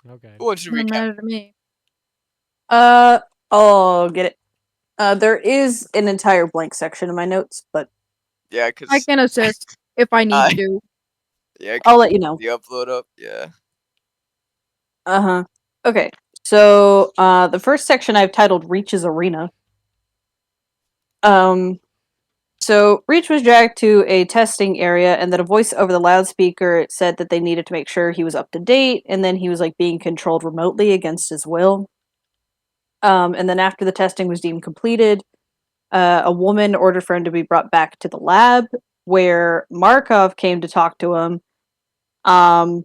Okay. Who wants to Doesn't recap? matter to me. I'll get it. There is an entire blank section in my notes, but Yeah, I cause can assist if I need I to. yeah, I'll cause let you know. the upload up. Yeah. Uh-huh. Okay. So, the first section I've titled Reach's Arena. Um, so Reach was dragged to a testing area, and then a voice over the loudspeaker said that they needed to make sure he was up to date, and then he was like being controlled remotely against his will. And then after the testing was deemed completed, a woman ordered for him to be brought back to the lab, where Markov came to talk to him. Um,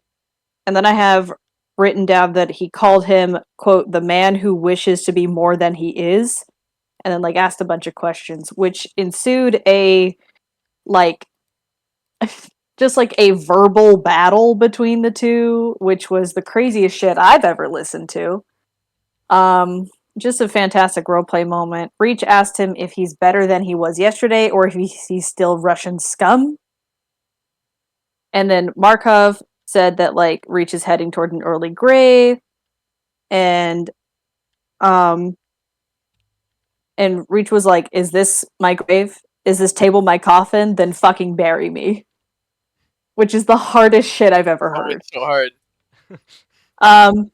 and then I have written down that he called him, quote, the man who wishes to be more than he is, and then like asked a bunch of questions, which ensued a like just like a verbal battle between the two, which was the craziest shit I've ever listened to. Um, just a fantastic roleplay moment. Reach asked him if he's better than he was yesterday or if he's still Russian scum. And then Markov said that like Reach is heading toward an early grave, and um and Reach was like, "Is this my grave? Is this table my coffin? Then fucking bury me." Which is the hardest shit I've ever Oh, heard. it's so hard. Um,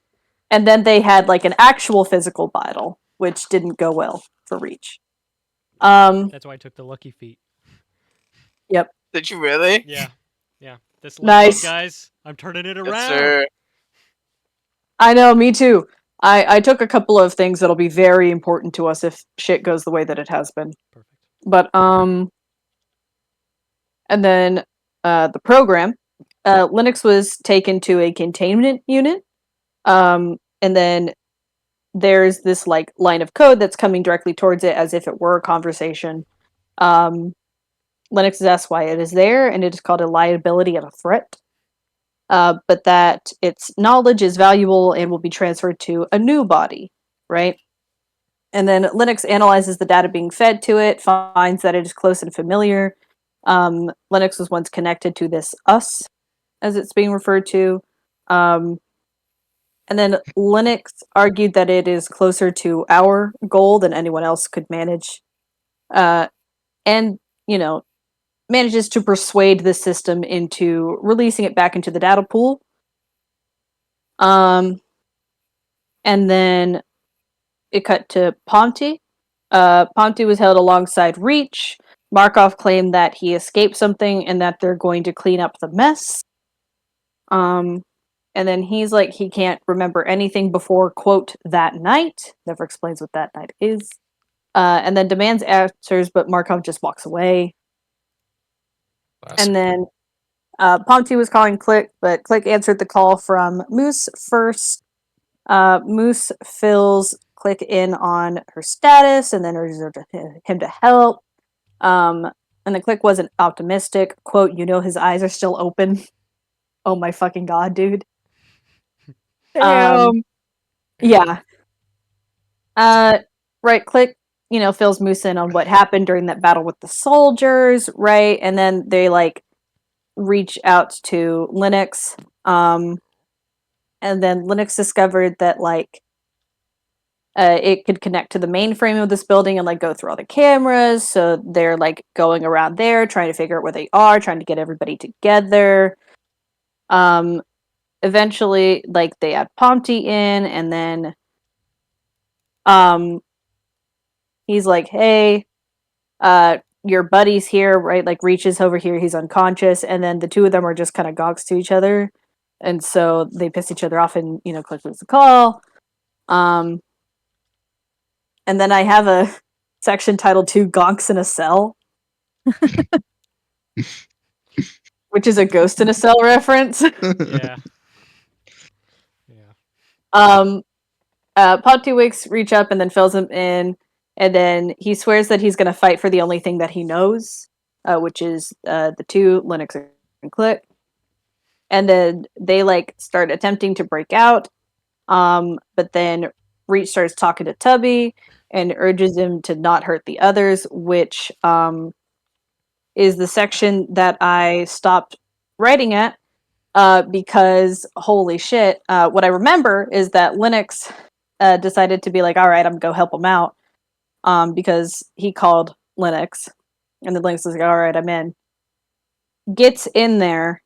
and then they had like an actual physical battle, which didn't go well for Reach. That's why I took the lucky feet. Yep, Did you really? Yeah. Yeah. This level up, nice. guys. I'm turning it Yes, around. sir. I know, me too. I took a couple of things that'll be very important to us if shit goes the way that it has been. Perfect. But and then the program, Linux was taken to a containment unit. And then there's this like line of code that's coming directly towards it as if it were a conversation. Um, Linux is asked why it is there, and it is called a liability and a threat. But that its knowledge is valuable and will be transferred to a new body, right? And then Linux analyzes the data being fed to it, finds that it is close and familiar. Linux was once connected to this us, as it's being referred to. Um, and then Linux argued that it is closer to our goal than anyone else could manage. And, you know, manages to persuade the system into releasing it back into the data pool. Um, and then it cut to Ponty. Ponty was held alongside Reach. Markov claimed that he escaped something and that they're going to clean up the mess. Um, and then he's like, he can't remember anything before, quote, that night. Never explains what that night is. And then demands answers, but Markov just walks away. Classic. And then Ponty was calling Click, but Click answered the call from Moose first. Moose fills Click in on her status and then urges him to help. And the Click wasn't optimistic. Quote, his eyes are still open. Oh my fucking god, dude. Damn. Yeah. Right Click, fills Moose in on what happened during that battle with the soldiers, right? And then they like reach out to Linux. And then Linux discovered that like it could connect to the mainframe of this building and like go through all the cameras. So they're like going around there, trying to figure out where they are, trying to get everybody together. Eventually, like they add Pomty in, and then um, he's like, "Hey, your buddy's here, right?" Like reaches over here, he's unconscious, and then the two of them are just kind of gogs to each other, and so they piss each other off, and Click loses the call. Um, and then I have a section titled Two Gonks in a Cell, which is a Ghost in a Cell reference. Yeah. Yeah. um, Pontiwix reach up and then fills him in, and then he swears that he's going to fight for the only thing that he knows, which is the two, Linux and Click. And then they like start attempting to break out, but then Reach starts talking to Tubby and urges him to not hurt the others, which is the section that I stopped writing at. because holy shit, what I remember is that Linux decided to be like, all right, I'm gonna go help him out, because he called Linux, and then Linux was like, all right, I'm in. Gets in there,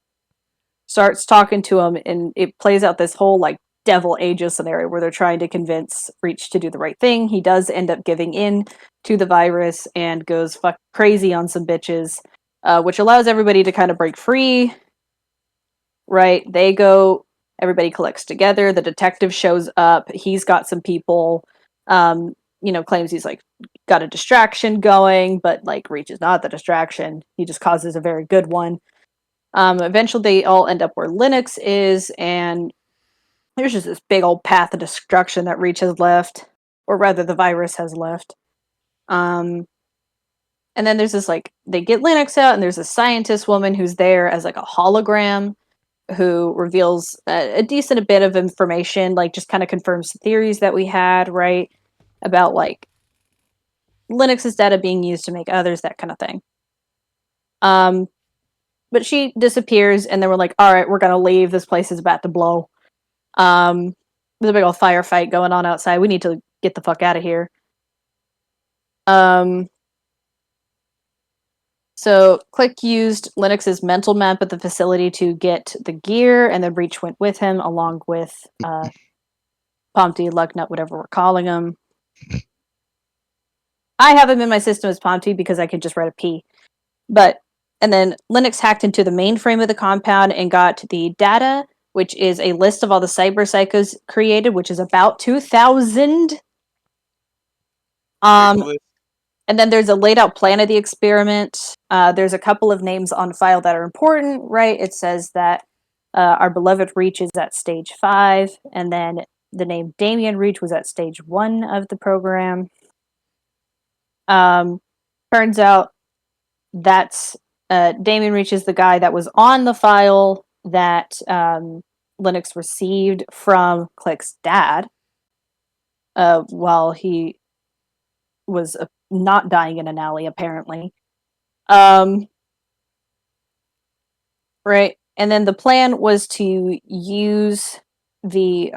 starts talking to him, and it plays out this whole like devil ages scenario where they're trying to convince Reach to do the right thing. He does end up giving in to the virus and goes fuck crazy on some bitches, which allows everybody to kind of break free. Right? They go, everybody collects together. The detective shows up. He's got some people, claims he's like got a distraction going, but like Reach is not the distraction. He just causes a very good one. Eventually, they all end up where Linux is, and there's just this big old path of destruction that Reach has left, or rather, the virus has left. And then there's this like they get Linux out, and there's a scientist woman who's there as like a hologram, who reveals a decent bit of information, like just kind of confirms the theories that we had, right, about like Linux's data being used to make others, that kind of thing. But she disappears, and then we're like, all right, we're gonna leave. This place is about to blow. There's a big old firefight going on outside. We need to get the fuck out of here. So Click used Linux's mental map at the facility to get the gear, and then Reach went with him, along with Pomty, Lugnut, whatever we're calling him. I have him in my system as Pomty because I could just write a P. And then Linux hacked into the mainframe of the compound and got the data, which is a list of all the cyber psychos created, which is about 2,000. And then there's a laid out plan of the experiment. There's a couple of names on file that are important, right? It says that our beloved Reach is at stage 5, and then the name Damien Reach was at stage 1 of the program. Turns out that's Damien Reach is the guy that was on the file that Linux received from Click's dad while he was not dying in an alley, apparently. Right. And then the plan was to use the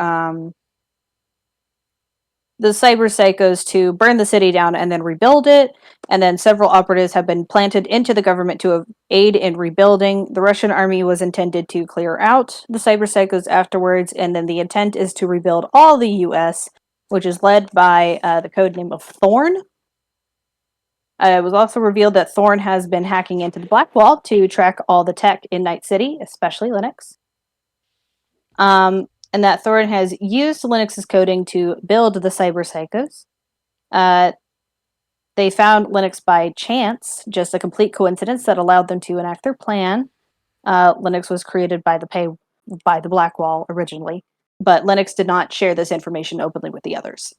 cyber psychos to burn the city down and then rebuild it. And then several operatives have been planted into the government to aid in rebuilding. The Russian army was intended to clear out the cyber psychos afterwards, and then the intent is to rebuild all the U.S., which is led by the codename of Thorn. It was also revealed that Thorn has been hacking into the Blackwall to track all the tech in Night City, especially Linux. And that Thorn has used Linux's coding to build the cyber psychos. They found Linux by chance, just a complete coincidence that allowed them to enact their plan. Linux was created by the Blackwall originally, but Linux did not share this information openly with the others.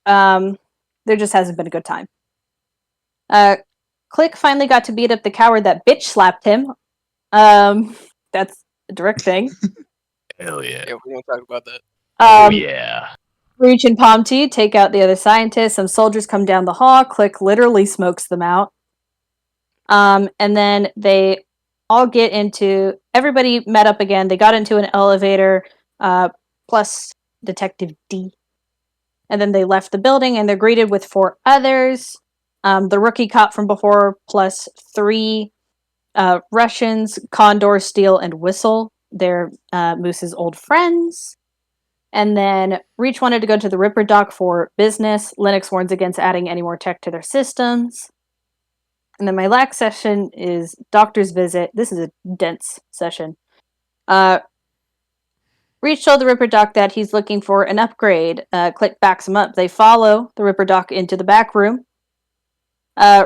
There just hasn't been a good time. Click finally got to beat up the coward that bitch slapped him. That's a direct thing. Hell yeah. Yeah, we won't talk about that. Oh yeah. Reach and Pomty take out the other scientists. Some soldiers come down the hall. Click literally smokes them out. And then they all get into... Everybody met up again. They got into an elevator, plus Detective D. And then they left the building, and they're greeted with 4 others. The rookie cop from before, plus 3 Russians, Condor, Steel, and Whistle. They're Moose's old friends. And then Reach wanted to go to the Ripper dock for business. Linux warns against adding any more tech to their systems. And then my last session is Doctor's Visit. This is a dense session. Reach told the Ripper dock that he's looking for an upgrade. Click backs him up. They follow the Ripper dock into the back room.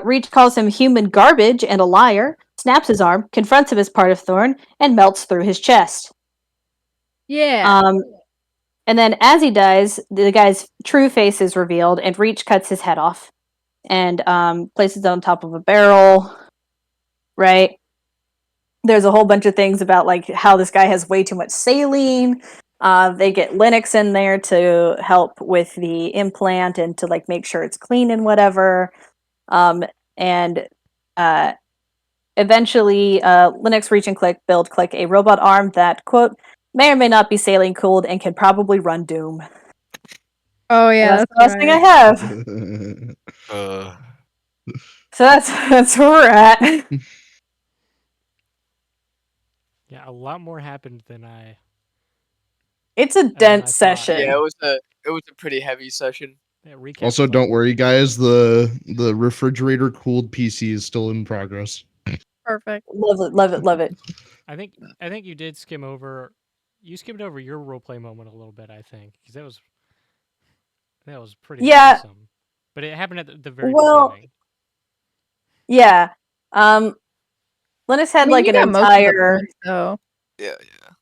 Reach calls him human garbage and a liar, snaps his arm, confronts him as part of Thorn, and melts through his chest. Yeah. And then as he dies, the guy's true face is revealed, and Reach cuts his head off and places it on top of a barrel. Right? There's a whole bunch of things about like how this guy has way too much saline. They get Linux in there to help with the implant and to like make sure it's clean and whatever. And eventually, Linux reach and click build click a robot arm that, quote, may or may not be saline cooled and can probably run Doom. Oh And yeah, that's the last thing I right. have. Uh, So that's where we're at. Yeah, a lot more happened than I. It's a I dense thought. session. Yeah, it was a pretty heavy session. Yeah, recap Also, was don't worry, guys. The refrigerator cooled PC is still in progress. Perfect. Love it, love it, love it. I think you did skim over. You skimmed over your roleplay moment a little bit. I think because that was pretty Yeah. awesome. But it happened at the very Well, beginning. yeah. Linus I had mean, like you an got most of the entire points, though. Yeah.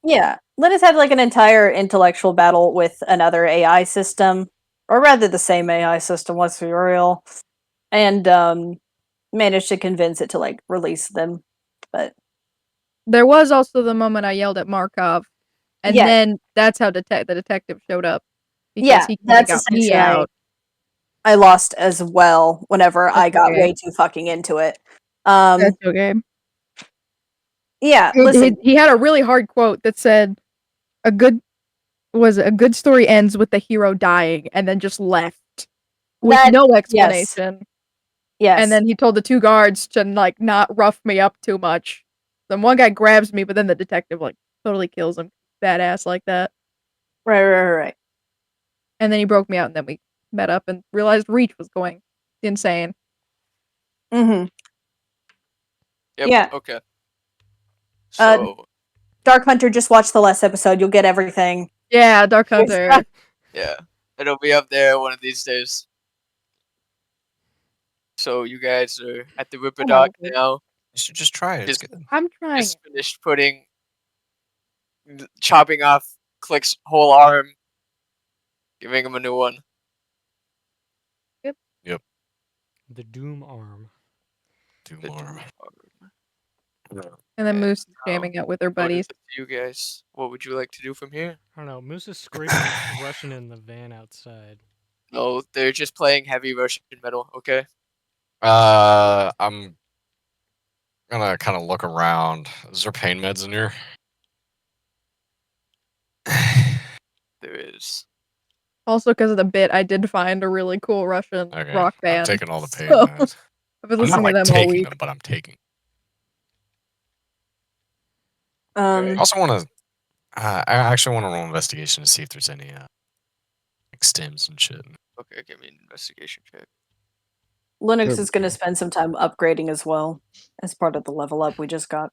yeah. Linus had like an entire intellectual battle with another AI system, or rather the same AI system, let's be real. And managed to convince it to like release them. But There was also the moment I yelled at Markov, and yeah, then that's how the detective showed up because yeah, he kind of that's a got me section out. I lost as well whenever I That's got okay. way too fucking into it. That's okay. Yeah, listen. He had a really hard quote that said, a good story ends with the hero dying," and then just left with That no yes. explanation. Yes. And then he told the two guards to like not rough me up too much. Then one guy grabs me, but then the detective like totally kills him. Badass like that. Right. And then he broke me out, and then we met up and realized Reach was going insane. Mm-hmm. Yep. Yeah. Okay. So Dark Hunter, just watch the last episode. You'll get everything. Yeah, Dark Hunter. yeah, it'll be up there one of these days. So you guys are at the Ripperdoc now. you should just try it. It's Just- good. I'm trying. Just finished chopping off Click's whole arm, giving him a new one. The Doom arm. Do The more. Doom arm. And then and Moose is jamming out with her What is buddies. it to you guys? What would you like to do from here? I don't know. Moose is screaming, rushing in the van outside. No, they're just playing heavy Russian metal. Okay. I'm gonna kind of look around. Is there pain meds in here? There is. Also, because of the bit, I did find a really cool Russian Okay, rock I'm band. taking all the pain so- meds. I've been I'm not listening like to them all taking week. them, but I'm taking. Alright. I also want to. I actually want to roll investigation to see if there's any like stims and shit. Okay, give me an investigation check. Linux There is going we to spend some time upgrading as well as part of the level up we just got.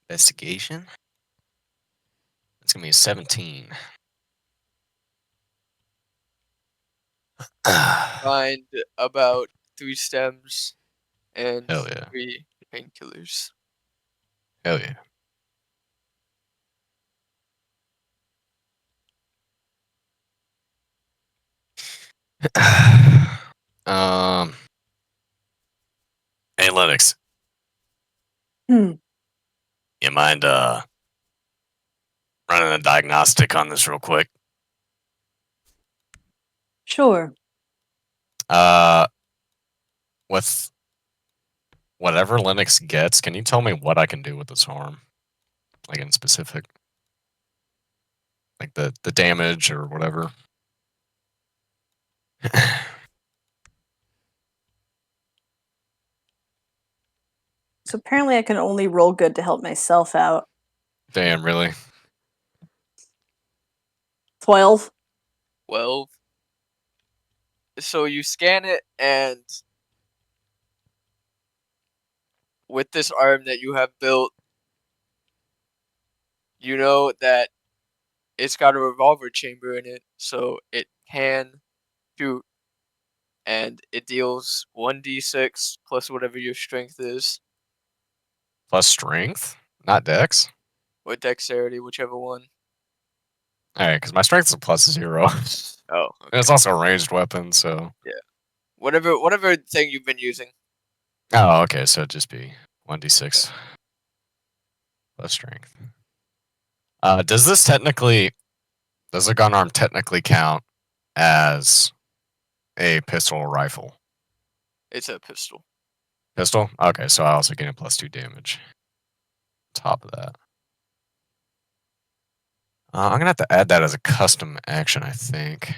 Investigation. It's gonna be a 17. Find about 3 stems and Hell yeah. 3 painkillers. Hell yeah. Hey Linux, Hmm. you mind running a diagnostic on this real quick? Sure. With whatever Linux gets, can you tell me what I can do with this arm? Like in specific? Like the damage or whatever? So apparently I can only roll good to help myself out. Damn, really? 12. 12. So you scan it, and with this arm that you have built, you know that it's got a revolver chamber in it, so it can shoot, and it deals 1d6 plus whatever your strength is, Plus strength? Not dex? or dexterity, whichever one. Alright, because my strength is a plus 0. Oh, And it's also a ranged weapon, so. whatever thing you've been using. Oh, okay, so it'd just be 1d6 plus strength. Does the gun arm technically count as a pistol or rifle? It's a pistol. Pistol? Okay, so I also get a +2 damage. Top of that. I'm gonna have to add that as a custom action, I think.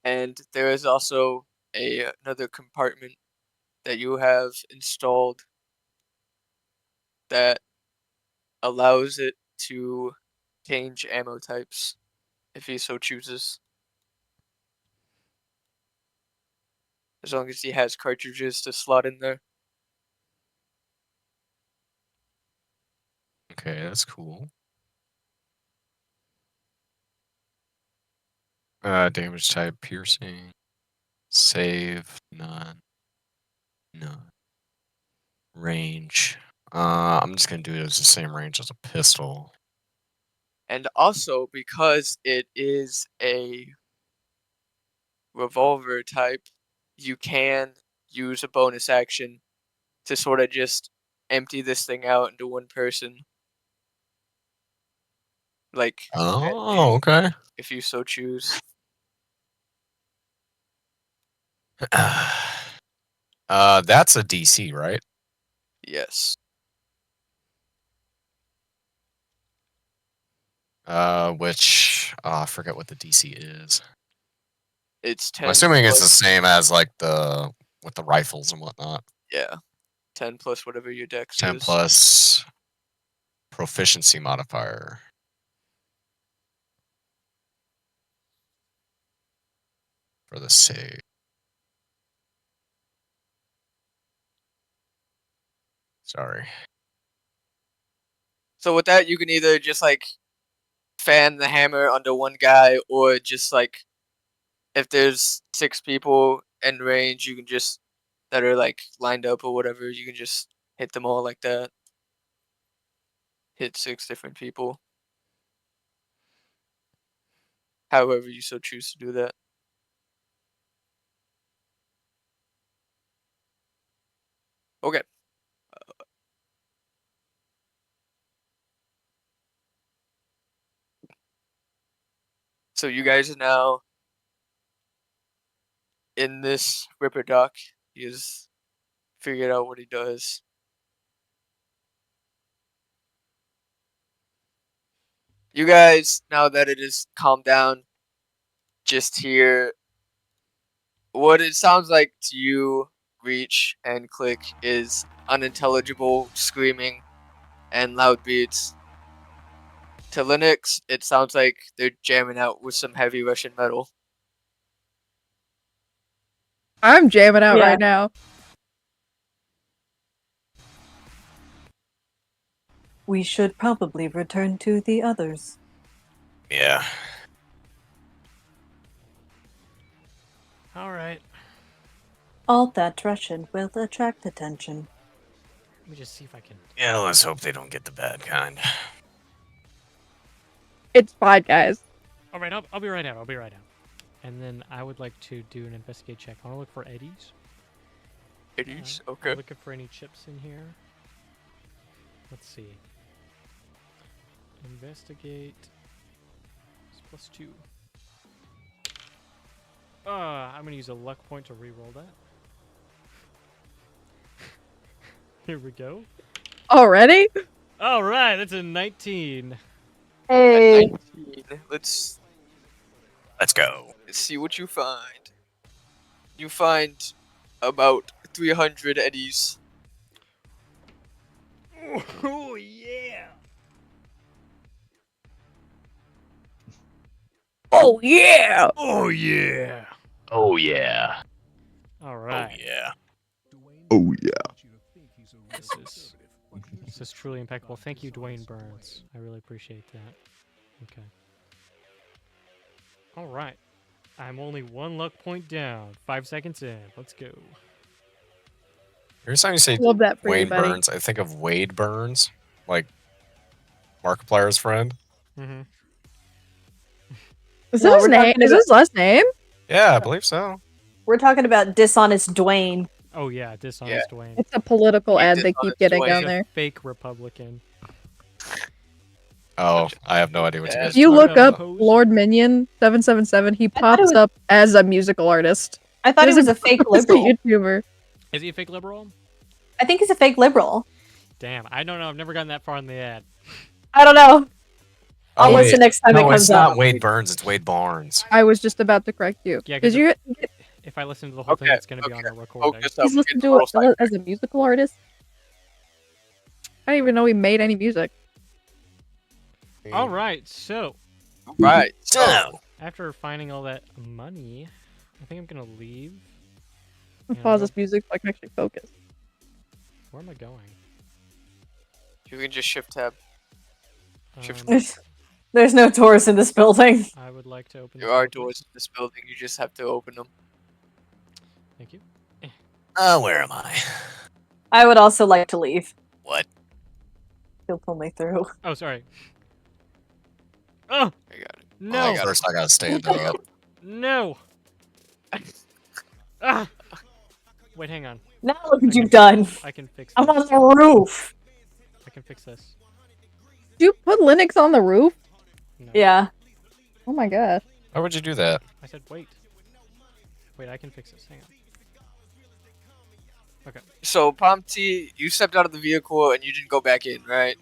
And there is also another compartment that you have installed that allows it to change ammo types if he so chooses. As long as he has cartridges to slot in there. Okay, that's cool. Damage type, piercing. Save, none. None. Range. I'm just gonna do it as the same range as a pistol. And also because it is a revolver type, you can use a bonus action to sort of just empty this thing out into one person. Like, Oh, okay. if you so choose. That's a DC, right? Yes. I forget what the DC is. It's I'm 10 assuming it's the plus, same as like with the rifles and whatnot. yeah, 10 plus whatever your dex 10 is. plus proficiency modifier. For the save. Sorry. So with that, you can either just like fan the hammer onto one guy, or just like if there's 6 people in range, you can just that are like lined up or whatever, you can just hit them all like that. Hit 6 different people. However you so choose to do that. Okay. So you guys are now in this Ripper Doc. He has figured out what he does. You guys, now that it is calmed down, just hear what it sounds like to you, Reach and Click, is unintelligible screaming and loud beats. To Linux, it sounds like they're jamming out with some heavy Russian metal. I'm jamming out Yeah. right now. We should probably return to the others. Yeah. All right. All that Russian will attract attention. Let me just see if I can. Yeah, let's hope they don't get the bad kind. It's fine, guys. All right, I'll be right out. I'll be right out. And then I would like to do an investigate check. I want to look for eddies. It is? I'm Okay. looking for any chips in here. Let's see. Investigate. It's +2. I'm gonna use a luck point to re-roll that. Here we go. Already? All right, that's a 19. Hey, 19. Let's go. see what you find. You find about 300 eddies. Oh yeah! Oh yeah! Oh yeah! Oh yeah. All right. Oh yeah. Oh yeah. This is truly impeccable. Thank you, Dwayne Burns. I really appreciate that. Okay. All right. I'm only 1 luck point down. 5 seconds in. Let's go. Every time you say Love that for you, Wayne buddy. Burns, I think of Wade Burns, like Markiplier's friend. Mm-hmm. Is No, that his we're name? talking Is about- his last name? Yeah, I believe so. We're talking about dishonest Dwayne. Oh yeah, dishonest Dwayne. It's a political He's ad they keep dishonest getting Dwayne. down He's a there. fake Republican. Oh, I have no idea what you Yeah. guys If you are look talking up about. Lord Minion 777, he I thought it pops was- up as a musical artist. I thought he was a fake He's liberal. a YouTuber. Is he a fake liberal? I think he's a fake liberal. Damn, I don't know. I've never gotten that far in the ad. I don't know. I'll Oh, listen wait. next time it No, comes it's not up. Wade Burns. It's Wade Barnes. I was just about to correct you. Yeah, Did 'cause you? If I listen to the whole thing, Okay, it's gonna be on okay. a recording. Focus up. He's We're listened getting a to little it as a musical artist. I didn't even know he made any music. All right, so Right. So, after finding all that money, I think I'm gonna leave. I'll Yeah, pause no. this music so I can actually focus. Where am I going? you can just shift tab. Shift. There's no doors in this building. I would like to open. There this are door, doors in this building. You just have to open them. please. Thank you. Where am I? I would also like to leave. What? He'll pull me through. Oh, sorry. Oh I got it. no! Oh, first I gotta stand up. No! Ah! Wait, hang on. Now look what you've done. I can fix I'm this. on the roof. I can fix this. Did you put Linux on the roof? No. Yeah. Oh my gosh. Why would you do that? I said wait. Wait, I can fix this. Hang on. Okay. So, Pomty, you stepped out of the vehicle and you didn't go back in, right?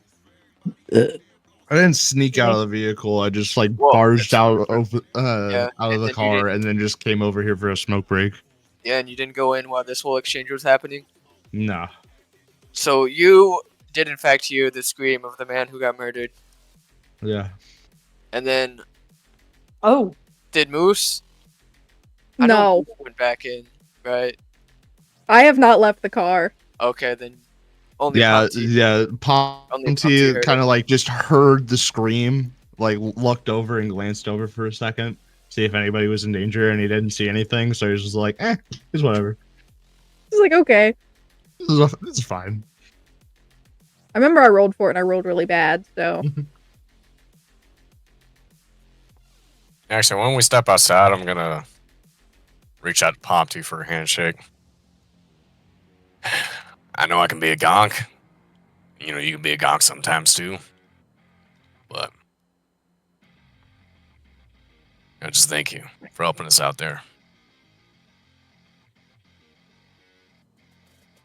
I didn't sneak out of the vehicle. I just like Well, barged out of Yeah, out of and the then you car and then just came over here for a smoke break. Yeah, and you didn't go in while this whole exchange was happening. Nah. So you did in fact hear the scream of the man who got murdered. Yeah. And then Oh. did Moose? I know No, Moose went back in, right? I have not left the car. Okay, then only Yeah, Pomty. yeah. Only Pomty Ponty heard kind it. of like just heard the scream, like looked over and glanced over for a second, see if anybody was in danger, and he didn't see anything. So he was just like, it's whatever. It's like, okay. This is fine. I remember I rolled for it and I rolled really bad, so. Actually, when we step outside, I'm gonna reach out to Pompty for a handshake. I know I can be a gonk. You know, you can be a gonk sometimes too. But just thank you for helping us out there.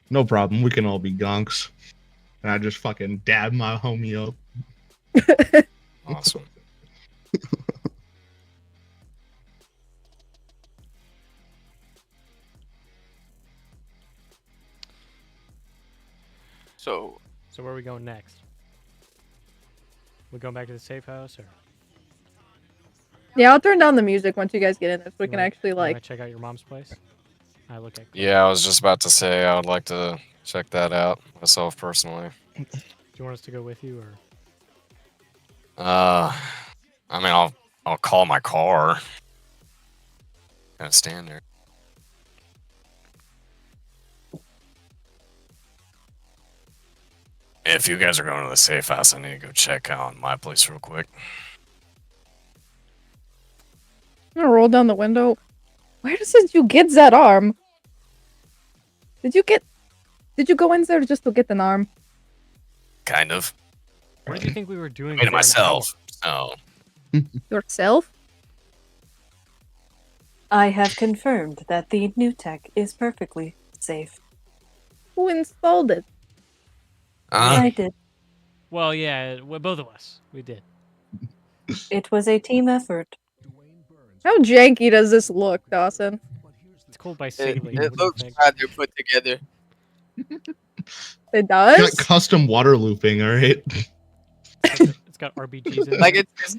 No problem. We can all be gonks. And I just fucking dab my homie up. Awesome. So So where are we going next? We going back to the safe house, or Yeah, I'll turn down the music once you guys get in this. We can actually, you wanna like. check out your mom's place? I look at. Yeah, I was just about to say I would like to check that out myself personally. Do you want us to go with you, or? I mean, I'll call my car. Gotta stand there. If you guys are going to the safe house, I need to go check out my place real quick. I'm gonna roll down the window. Where did you get that arm? Did you go in there just to get an arm? Kind of. What did you think we were doing? I made it for an myself. So, Yourself? I have confirmed that the new tech is perfectly safe. Who installed it? I did. Well, yeah, both of us. We did. It was a team effort. How janky does this look, Dawson? It's called by it, Saley. it What do you looks think? rather put together. It Got does? custom water looping, alright? It's got RBGs in it. Like it's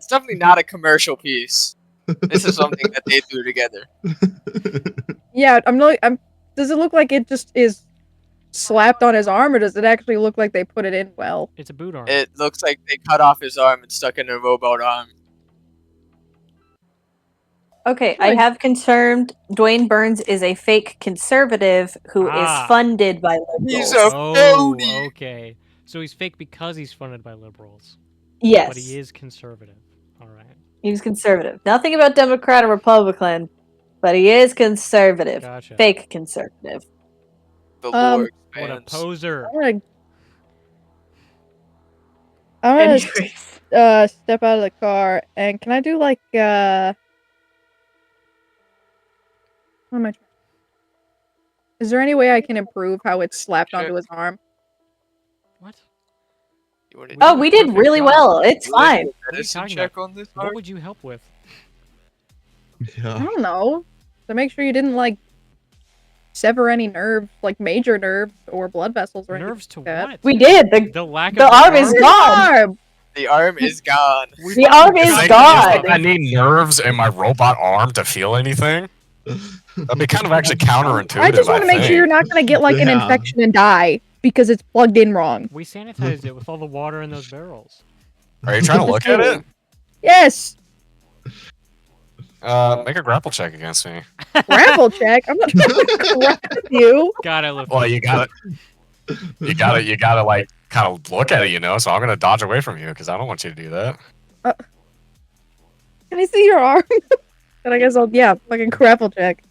definitely not a commercial piece. This is something that they threw together. Yeah, does it look like it just is slapped on his arm, or does it actually look like they put it in well? It's a boot arm. It looks like they cut off his arm and stuck in a robot arm. Okay, I Like- have confirmed Dwayne Burns is a fake conservative who is Ah. funded by liberals. He's a Oh, phony. okay. So he's fake because he's funded by liberals. Yes, But he is conservative. All right. He's conservative. Nothing about Democrat or Republican. but he is conservative. Gotcha. Fake conservative. The lore What a expands. poser. I'm gonna Anyways. step out of the car, and can I do like what am I? Is there any way I can improve how it's slapped onto his arm? What? You wanna Oh, do We a did perfect really job. well. It's you wanna fine. do a What are you medicine talking check about? on this What arm? would you help with? I Yeah. don't know. To make sure you didn't like sever any nerves, like major nerves or blood vessels or Nerves to anything like what? We did. The lack The of arm is that. gone. Arm! The arm is gone. We The fucking arm is chopped gone. it I off. need nerves in my robot arm to feel anything. That'd be kind of actually counterintuitive. I just want to make sure you're not gonna get like an Yeah. infection and die because it's plugged in wrong. We sanitized it with all the water in those barrels. Are you trying to look at it? Yes! Make a grapple check against me. Grapple check? I'm not gonna grab you. God, I love Well, you gotta like kind of look at it, you know. So I'm gonna dodge away from you because I don't want you to do that. Can I see your arm? And I guess I'll, yeah, fucking grapple check.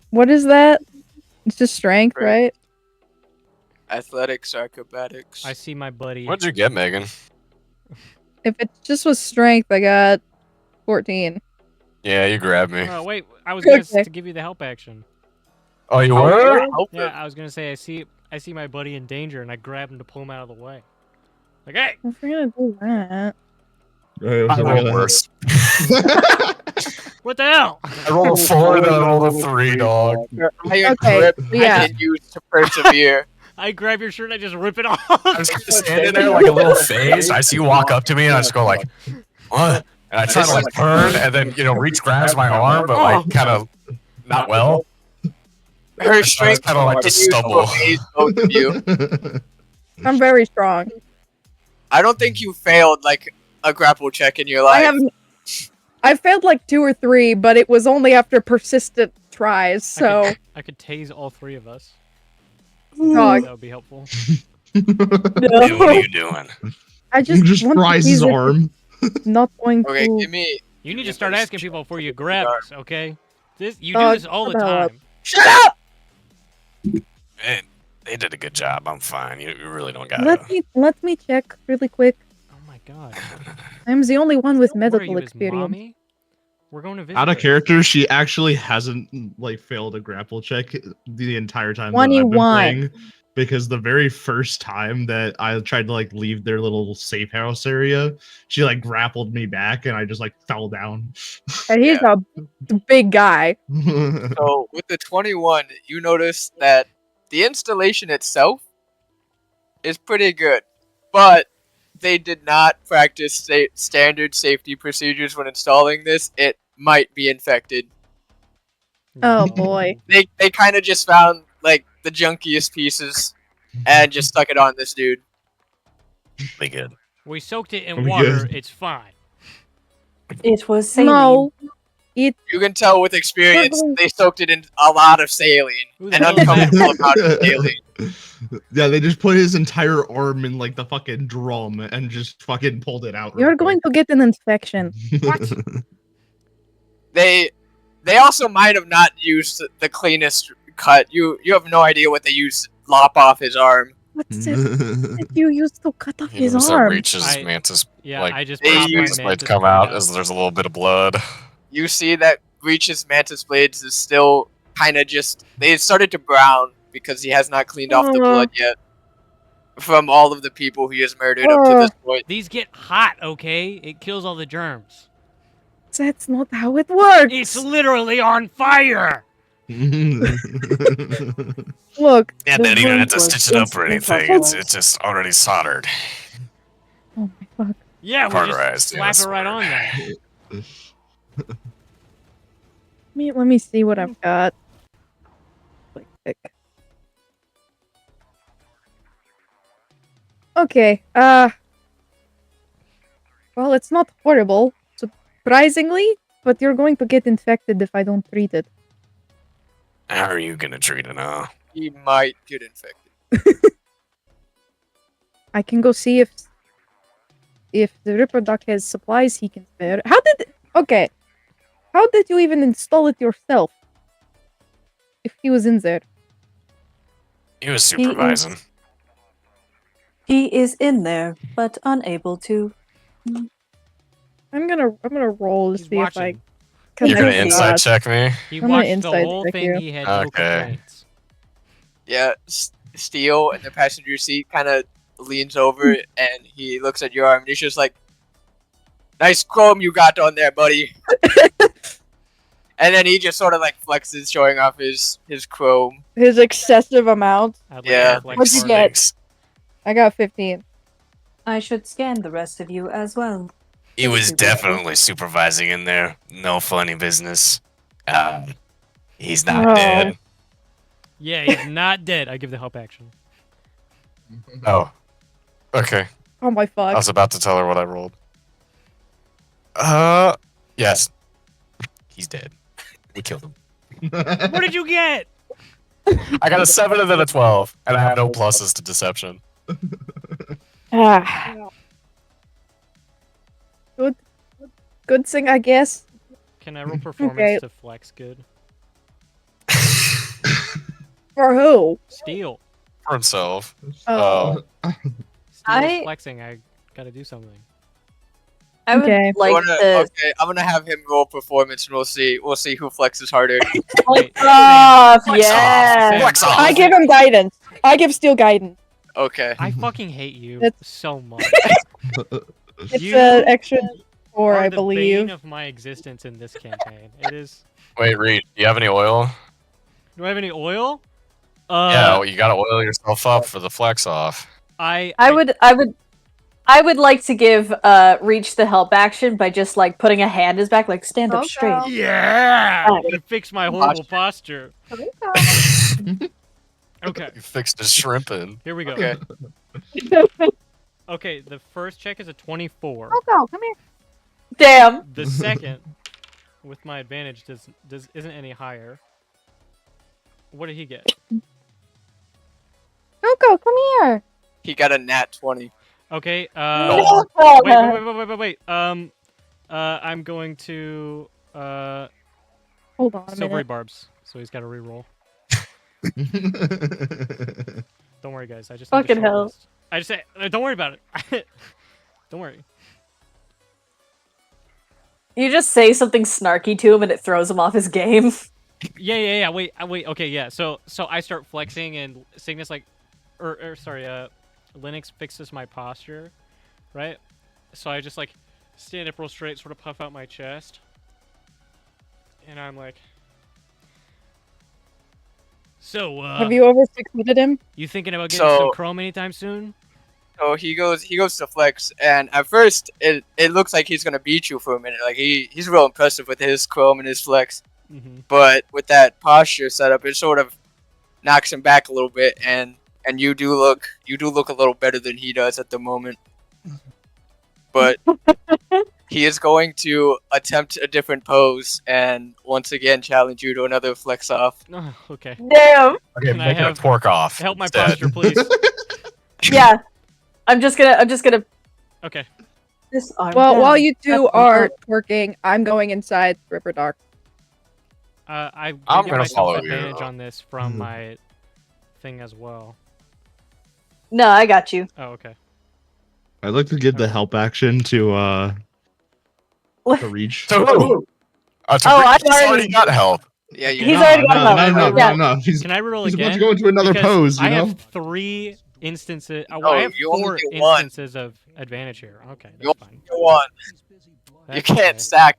What is that? It's just strength, right? Athletics, acrobatics. I see my buddy. What'd you get, Megan? If it just was strength, I got 14. Yeah, you grabbed me. Oh wait, I was gonna Okay. to give you the help action. Oh, you Oh, were? yeah, help Yeah, him. I was gonna say I see my buddy in danger and I grab him to pull him out of the way. Like, hey, If we're gonna do that. I rolled worse. what the hell? I rolled a 4, then I rolled a 3, dog. Your iron Okay, grip yeah. continues to persevere. I grab your shirt and I just rip it off. I was just standing there like a little phase. I see you walk up to me and I just go like, what? And I try to like turn and then, you know, Reach grabs my arm, but like kind of not well. Her strength kinda like to continues to stumble. amaze both of you. I'm very strong. I don't think you failed like a grapple check in your I life. haven't. I failed like 2 or 3, but it was only after persistent tries, so. I could tase all three of us. Dog. That would be helpful. Hey, what are you doing? I just, Just want to fries see his if it's arm. not going Okay, to. give me. You need Yeah, to start but asking people before you grab Dark. us, okay? You do Dog, this all the shut up. time. Shut up! Hey, they did a good job. I'm fine. You really don't got Let me check really quick. Oh my god. I'm the only one with What are medical you, his experience. mommy? We're going to visit Out of her. character, she actually hasn't like failed a grapple check the entire time that I've been 21. playing. Because the very first time that I tried to like leave their little safe house area, she like grappled me back and I just like fell down. And he's a big guy. So with the 21, you notice that the installation itself is pretty good, but they did not practice standard safety procedures when installing this. It might be infected. Oh No. boy. They kind of just found like the junkiest pieces and just stuck it on this dude. Be good. We soaked it in Are we water. good? It's fine. It was saline. No. You can tell with experience Struggling. they soaked it in a lot of saline Who the and hell is that? uncomfortable about it saline. Yeah, they just put his entire arm in like the fucking drum and just fucking pulled it out. You're going to get an infection. What? They also might have not used the cleanest cut. You have no idea what they used to lop off his arm. What's it that you used to cut off He his knows that arm? Reach's I- mantis Yeah, like I just they popped my use blades mantis come blade out as there's a little bit of blood. You see that Reach's mantis blades is still kind of just they started to brown because he has not cleaned off the blood yet from all of the people he has murdered up to this point. These get hot, okay? It kills all the germs. That's not how it works. It's literally on fire. Look. Yeah, the they don't even have to wound stitch it up or was anything. It's just already soldered. Oh my fuck. Yeah, we Cauterized, just yeah, slap that's it right the on word. there. Let me see what I've got. Quick. Okay. Well, it's not horrible, surprisingly, but you're going to get infected if I don't treat it. How are you gonna treat it now? He might get infected. I can go see if the Ripper Duck has supplies he can spare. How did? Okay. How did you even install it yourself? If he was in there. He was He is- supervising. He is in there, but unable to. I'm gonna roll to He's see if I watching. can. You're gonna I insight check me. He I'm gonna watched the inside whole check thing. you. He had no Okay. complaints. Yeah, Steel in the passenger seat kind of leans over and he looks at your arm and he's just like, "Nice chrome you got on there, buddy." And then he just sort of like flexes, showing off his chrome. His excessive amount. I'd like Yeah. to flex What'd you harder. get? Thanks. I got 15. I should scan the rest of you as well. He was Thank you, Bobby. definitely supervising in there. No funny business. He's not Oh. dead. Yeah, he's not dead. I give the help action. Oh. Okay. Oh my I fuck. was about to tell her what I rolled. Yes. He's dead. We killed him. What did you get? I got a 7 and then a 12, and I have no pluses to deception. Ah. Good thing, I guess. Can I roll performance Okay. to flex good? For who? Steel. For himself. Oh. Steel's I- flexing. I gotta do something. I would Okay. like to. Okay, I'm gonna have him roll performance and we'll see who flexes harder. Wait, Off, Flex off. yeah. Flex off. I give him guidance. I give Steel guidance. Okay. I fucking hate you That's- so much. It's You an extra 4, are I the believe. bane of my existence in this campaign. It is. Wait, Reed, do you have any oil? Do I have any oil? Yeah, well, you gotta oil yourself up for the flex off. I would like to give Reach the help action by just like putting a hand in his back, like stand up straight. Yeah. You fixed my horrible posture. Okay, You fixed his shrimping. here we go. Okay. Okay, the first check is a 24. Go, come here. Damn. The second, with my advantage, isn't any higher. What did he get? Coco, come here. He got a nat 20. Okay. Oh. Wait. I'm going to Hold on a silvery minute. barbs. So he's got to reroll. Don't worry, guys. I just need to Fucking hell. shortlist. I just say, don't worry about it. Don't worry. You just say something snarky to him and it throws him off his game. Yeah. Wait. Okay. Yeah. So I start flexing and Cygnus Linux fixes my posture, right? So I just like stand up real straight, sort of puff out my chest, and I'm like, so Have you over succeeded him? you thinking about getting some chrome anytime soon? So he goes to flex, and at first it looks like he's gonna beat you for a minute. Like he's real impressive with his chrome and his flex, but with that posture setup, it sort of knocks him back a little bit, and you do look a little better than he does at the moment. But he is going to attempt a different pose and once again challenge you to another flex off. Oh, okay. Damn. Okay, Can I make it a have- pork off. Help my instead. posture, please. Yeah. I'm just gonna. Okay. This arm Well, down. while you two That's are up. twerking, I'm going inside River Dark. I I'm give gonna myself follow advantage you. on this from my thing as well. No, I got you. Oh, okay. I'd like to give the help action to Reach. To who? To Oh, Reed. I've He's already- already got help. Yeah, you He's know. already got no, help. no, no, Yeah. no, no. He's Can I reroll he's again? about to go into another Because pose, you I know? have 3 instances. I No, have you only 4 get one. instances of advantage here. Okay, You that's fine. Go on. You That's can't okay. stack.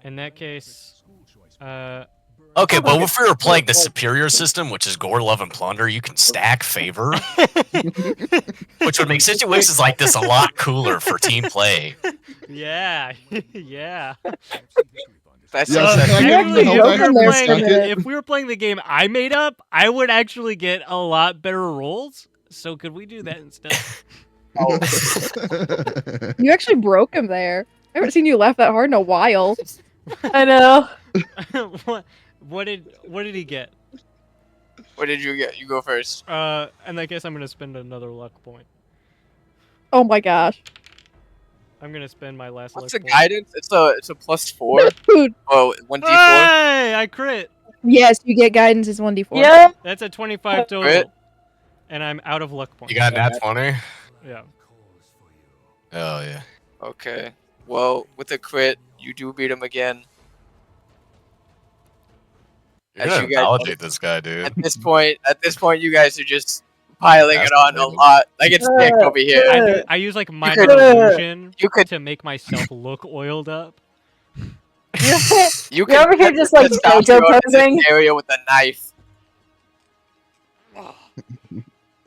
In that case, Okay, but if we were playing the superior system, which is gore, love, and plunder, you can stack favor, which would make situations like this a lot cooler for team play. yeah, yeah. That's Yeah, so can I sexy. give him the Actually, help if we, action were to playing, stack it? if we were playing the game I made up, I would actually get a lot better rolls. So could we do that instead? You actually broke him there. I haven't seen you laugh that hard in a while. I know. what did he get? What did you get? You go first. And I guess I'm gonna spend another luck point. Oh my gosh. I'm gonna spend my last What's luck the point. guidance? It's a +4. Dude, Oh, 1d4. Hey, I crit. yes, you get guidance is 1d4. Yeah. That's a 25 total. Crit? And I'm out of luck points. You got nat 20? Yeah. Oh yeah. Okay. Well, with a crit, you do beat him again. You're As gonna you guys- validate this guy, dude. At this point, you guys are just piling it on a Escalating. lot. Like it's Nick over here. I use like minor could- illusion you could- to make myself look oiled up. You You're can over here put just the like testosterone JoJo in posing. this area with a knife.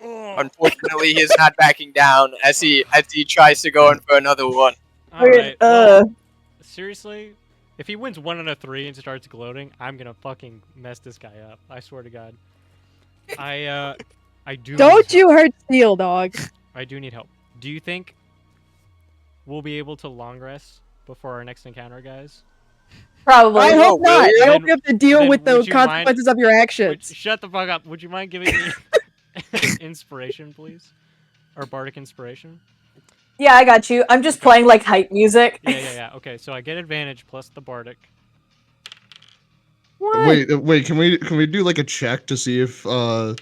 Unfortunately, he's not backing down as he tries to go in for another one. Alright. Uh. Well, seriously? If he wins 1 out of 3 and starts gloating, I'm gonna fucking mess this guy up. I swear to God. I do. Don't need you help. hurt Steel, dog. I do need help. Do you think we'll be able to long rest before our next encounter, guys? Probably. I no, hope not. really? I hope Then- you have to deal then with the would you mind- consequences of your actions. Shut the fuck up. Would you mind giving me inspiration, please? Or bardic inspiration? Yeah, I got you. I'm just playing like hype music. Yeah. Okay, so I get advantage plus the bardic. What? Wait. Can we do like a check to see if That's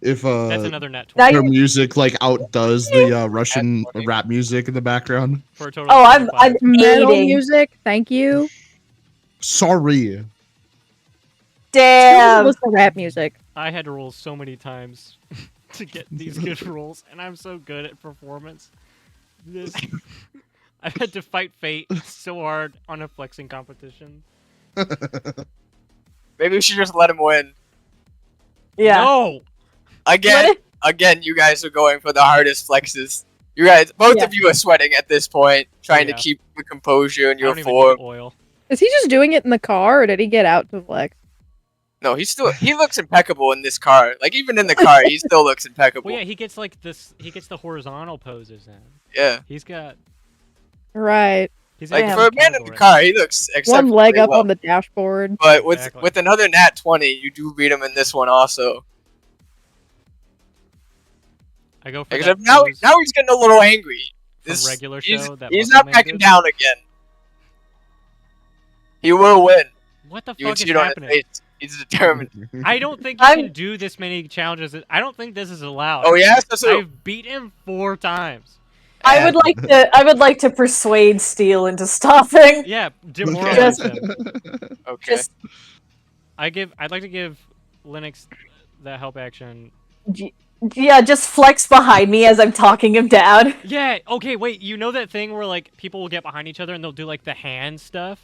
another net Now 20 their music like outdoes the Russian That's funny. rap music in the background? for a total Oh, of I'm 25. Metal eating. music. Thank you. Sorry. Damn. Listen to rap music. I had to roll so many times to get these good rolls, and I'm so good at performance. This, I've had to fight fate so hard on a flexing competition. Maybe we should just let him win. Yeah. No! Again, you guys are going for the hardest flexes. You guys, both Yeah. of you are sweating at this point, trying Yeah. to keep your composure in I your don't even form. need oil. Is he just doing it in the car, or did he get out to flex? No, he looks impeccable in this car. Like even in the car, he still looks impeccable. Well, yeah, he gets like this. He gets the horizontal poses in. Yeah. He's got. Right. He's Like in for a man in mechanical the right car, he looks One exceptionally leg up well. on the dashboard. But with Exactly. with another nat 20, you do beat him in this one also. now. I go for Except that now pose he's getting a little angry. from This regular he's, show that he's Muscle not Man backing did. down again. He will win. What the You can fuck see is it on his happening? face. He's determined. I don't think you I'm- can do this many challenges. I don't think this is allowed. Oh yeah, so I've beat him 4 times. I would like to persuade Steel into stopping. Yeah, demoralize him. okay. Just I'd like to give Linux that help action. yeah, just flex behind me as I'm talking him down. Yeah, okay, wait, you know that thing where like people will get behind each other and they'll do like the hand stuff?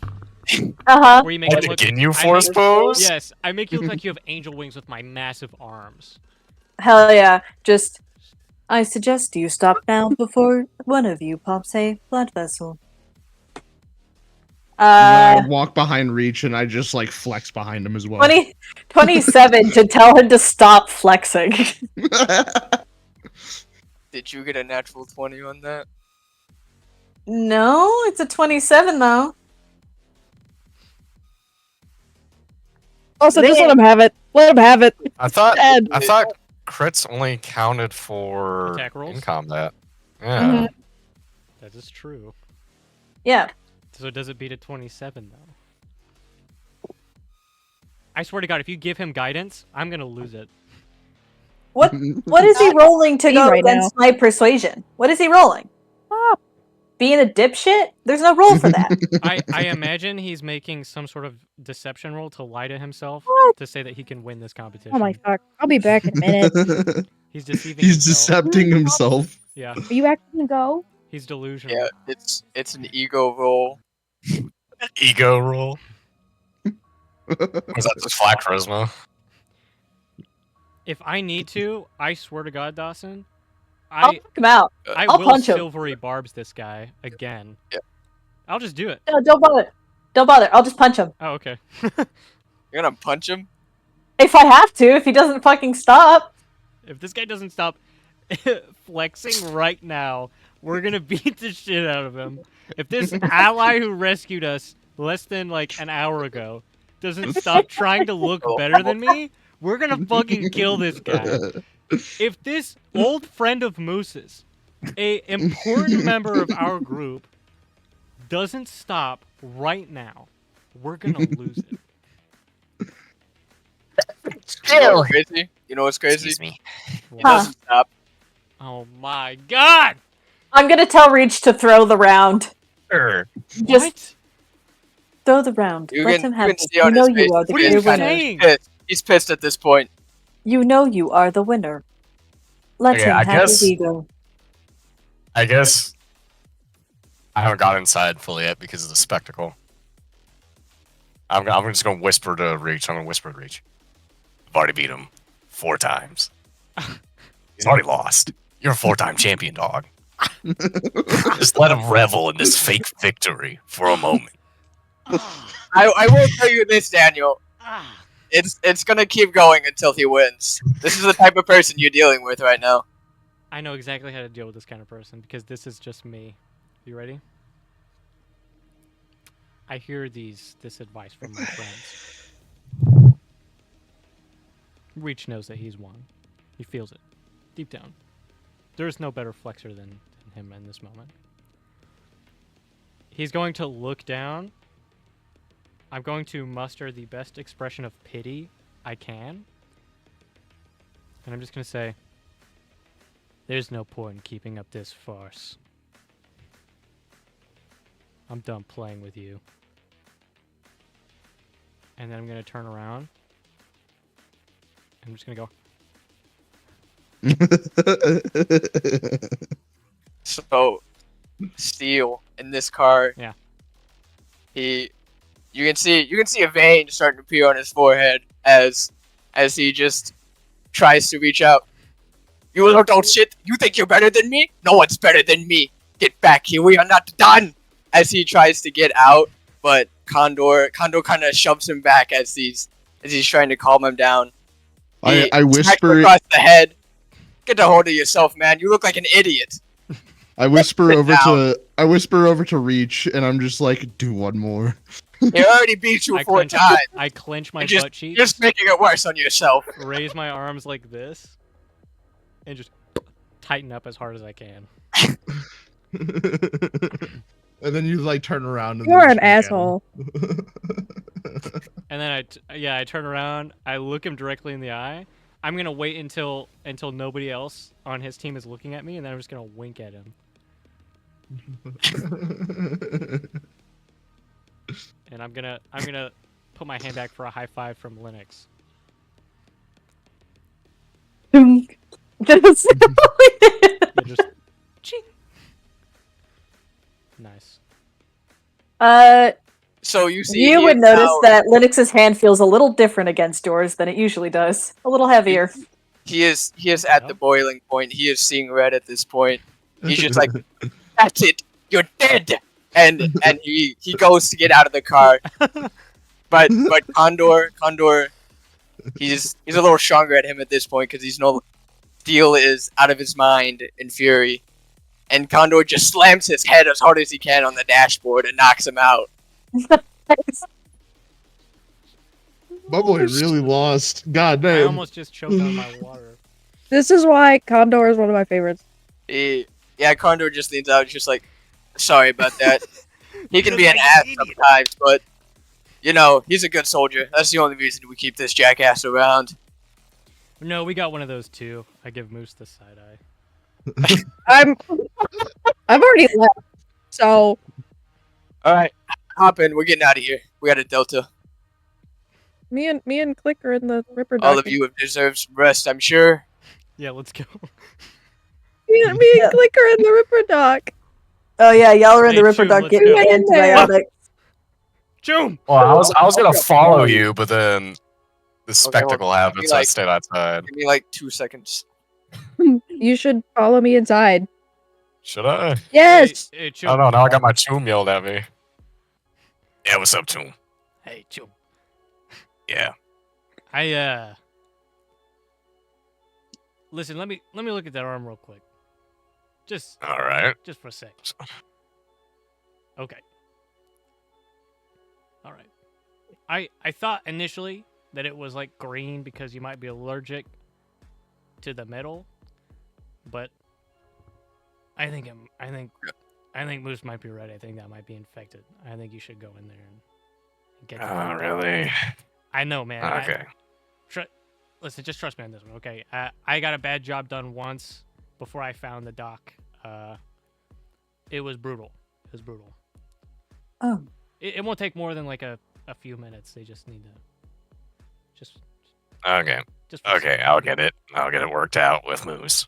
Uh-huh. Where you make Oh, it the look Ginyu I Force make- pose? Yes, I make you look like you have angel wings with my massive arms. Hell yeah. Just I suggest you stop now before one of you pops a blood vessel. I walk behind Reach and I just like flex behind him as well. 27 to tell him to stop flexing. Did you get a natural 20 on that? No, it's a 27 though. Also, just let him have it. Let him have it. I thought Ed. crits only counted for Attack rolls? in combat. Yeah. Mhm. That is true. Yeah. So does it beat a 27 though? I swear to God, if you give him guidance, I'm gonna lose it. What is he rolling to Me go right against my persuasion? What is he rolling? Stop. Being a dipshit? There's no roll for that. I imagine he's making some sort of deception roll to lie to himself What? to say that he can win this competition. Oh my fuck. I'll be back in a minute. He's deceiving He's himself. decepting himself. Yeah, Are you actually gonna go? he's delusional. Yeah, it's an ego roll. Ego roll. Was that just flat charisma? If I need to, I swear to God, Dawson, I'll I knock him out. I I'll will punch him. silvery barbs this guy again. Yeah. I'll just do it. No, don't bother. Don't bother. I'll just punch him. Oh, okay. You're gonna punch him? If I have to, if he doesn't fucking stop. If this guy doesn't stop flexing right now, we're gonna beat the shit out of him. If this ally who rescued us less than like an hour ago doesn't stop trying to look better than me, we're gonna fucking kill this guy. If this old friend of Moose's a important member of our group doesn't stop right now, we're gonna lose it. You know what's crazy? You know what's crazy? Excuse me. He Wow. doesn't stop. Oh my god! I'm gonna tell Reach to throw the round. Sure. Just What? throw the round. You Let can him have it. see on You know his face. you are the What are clear you winner. saying? Pissed. He's pissed at this point. You know you are the winner. Let Okay, him I have guess- his ego. I guess I haven't got inside fully yet because of the spectacle. I'm just gonna whisper to Reach. I'm gonna whisper to Reach. I've already beat him 4 times. He's already lost. You're a 4-time champion, dog. Just let him revel in this fake victory for a moment. I will tell you this, Daniel. Ah. It's gonna keep going until he wins. This is the type of person you're dealing with right now. I know exactly how to deal with this kind of person because this is just me. You ready? I hear this advice from my friends. Reach knows that he's won. He feels it deep down. There is no better flexor than him in this moment. He's going to look down. I'm going to muster the best expression of pity I can. And I'm just going to say, there's no point in keeping up this farce. I'm done playing with you. And then I'm going to turn around. I'm just going to go, So, Steel in this car. Yeah. You can see a vein starting to appear on his forehead as he just tries to reach out. You little old shit! You think you're better than me? No one's better than me. Get back here! We are not done. As he tries to get out, but Condor kind of shoves him back as he's trying to calm him down. I Smacks him whisper across the head. Get a hold of yourself, man. You look like an idiot. I whisper Sit over down. to Reach, and I'm just like, do one more. He already beat you 4 times. I clench my You're butt cheeks, just making it worse on yourself. raise my arms like this, and just tighten up as hard as I can. And then you like turn around. And You're then an just look at him. asshole. And then I turn around, I look him directly in the eye. I'm gonna wait until nobody else on his team is looking at me, and then I'm just gonna wink at him. And I'm gonna put my hand back for a high five from Linux. Just Yeah, just ching. Nice. So you see, you he would is notice now- that Linux's hand feels a little different against yours than it usually does. A little heavier. he is at the boiling point. He is seeing red at this point. He's just like, "That's it, you're dead." And he goes to get out of the car, but Condor, he's a little stronger at him at this point because Steel is out of his mind in fury, and Condor just slams his head as hard as he can on the dashboard and knocks him out. My boy really lost. God I damn. almost just choked on my water. This is why Condor is one of my favorites. Condor just leans out and just like, "Sorry about that." He can Just be an like ass an idiot. sometimes, but he's a good soldier. That's the only reason we keep this jackass around. No, we got one of those too. I give Moose the side eye. I've already left. So All right, hop in. We're getting out of here. We got a Delta. me and Click are in the Ripper All of docking. you have deserved some rest, I'm sure. Yeah, let's go. Me and Click are in the Ripper dock. Oh yeah, y'all are in Hey, the Ripper Chum, Duck let's getting go. antibiotics. Joom! Well, I was gonna follow you, but then the spectacle well, happened, so I like- stayed outside. Give me like 2 seconds. You should follow me inside. Should I? Yes. Hey, I Chum. don't know. Now I got my Choom yelled at me. Yeah, what's up, Choom? Hey, Chum. Yeah. Listen, let me look at that arm real quick. Just All right. for a sec. Okay. All right. I thought initially that it was like green because you might be allergic to the metal, but I think Moose might be right. I think that might be infected. I think you should go in there and get. Oh, really? I know, man. Okay. Listen, just trust me on this one, okay? I got a bad job done once before I found the doc. It was brutal. It was brutal. Oh. It won't take more than like a few minutes. They just need to just Okay. Okay, I'll get it. I'll get it worked out with Moose.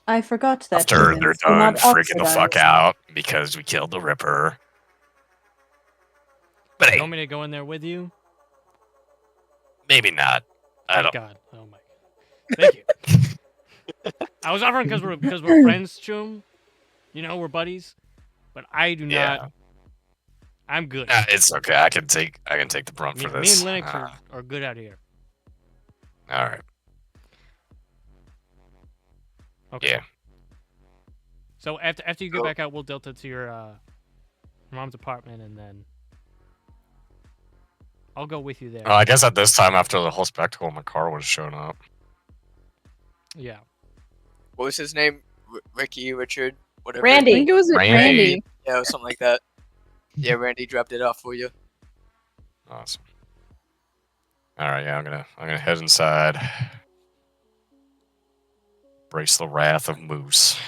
I forgot that. After they're humans do done not freaking the fuck oxidize. out because we killed the Ripper. But You hey, want me to go in there with you? maybe not. I Thank don't. God. Oh my God. Thank you. I was offering because we're friends, Chum. You know, we're buddies. But I do Yeah. not. I'm good. Nah, it's okay. I can take the brunt me, for me and this. Linux are good out here. All right. Okay. Yeah. So after you get Go. back out, we'll delta to your mom's apartment, and then I'll go with you there. I guess at this time, after the whole spectacle, my car would have shown up. Yeah. What was his name? Ricky, Richard, whatever. I Randy. think it was Randy. Randy. Yeah, it was something like that. Yeah, Randy dropped it off for you. Awesome. All right, yeah, I'm gonna head inside. Brace the wrath of Moose.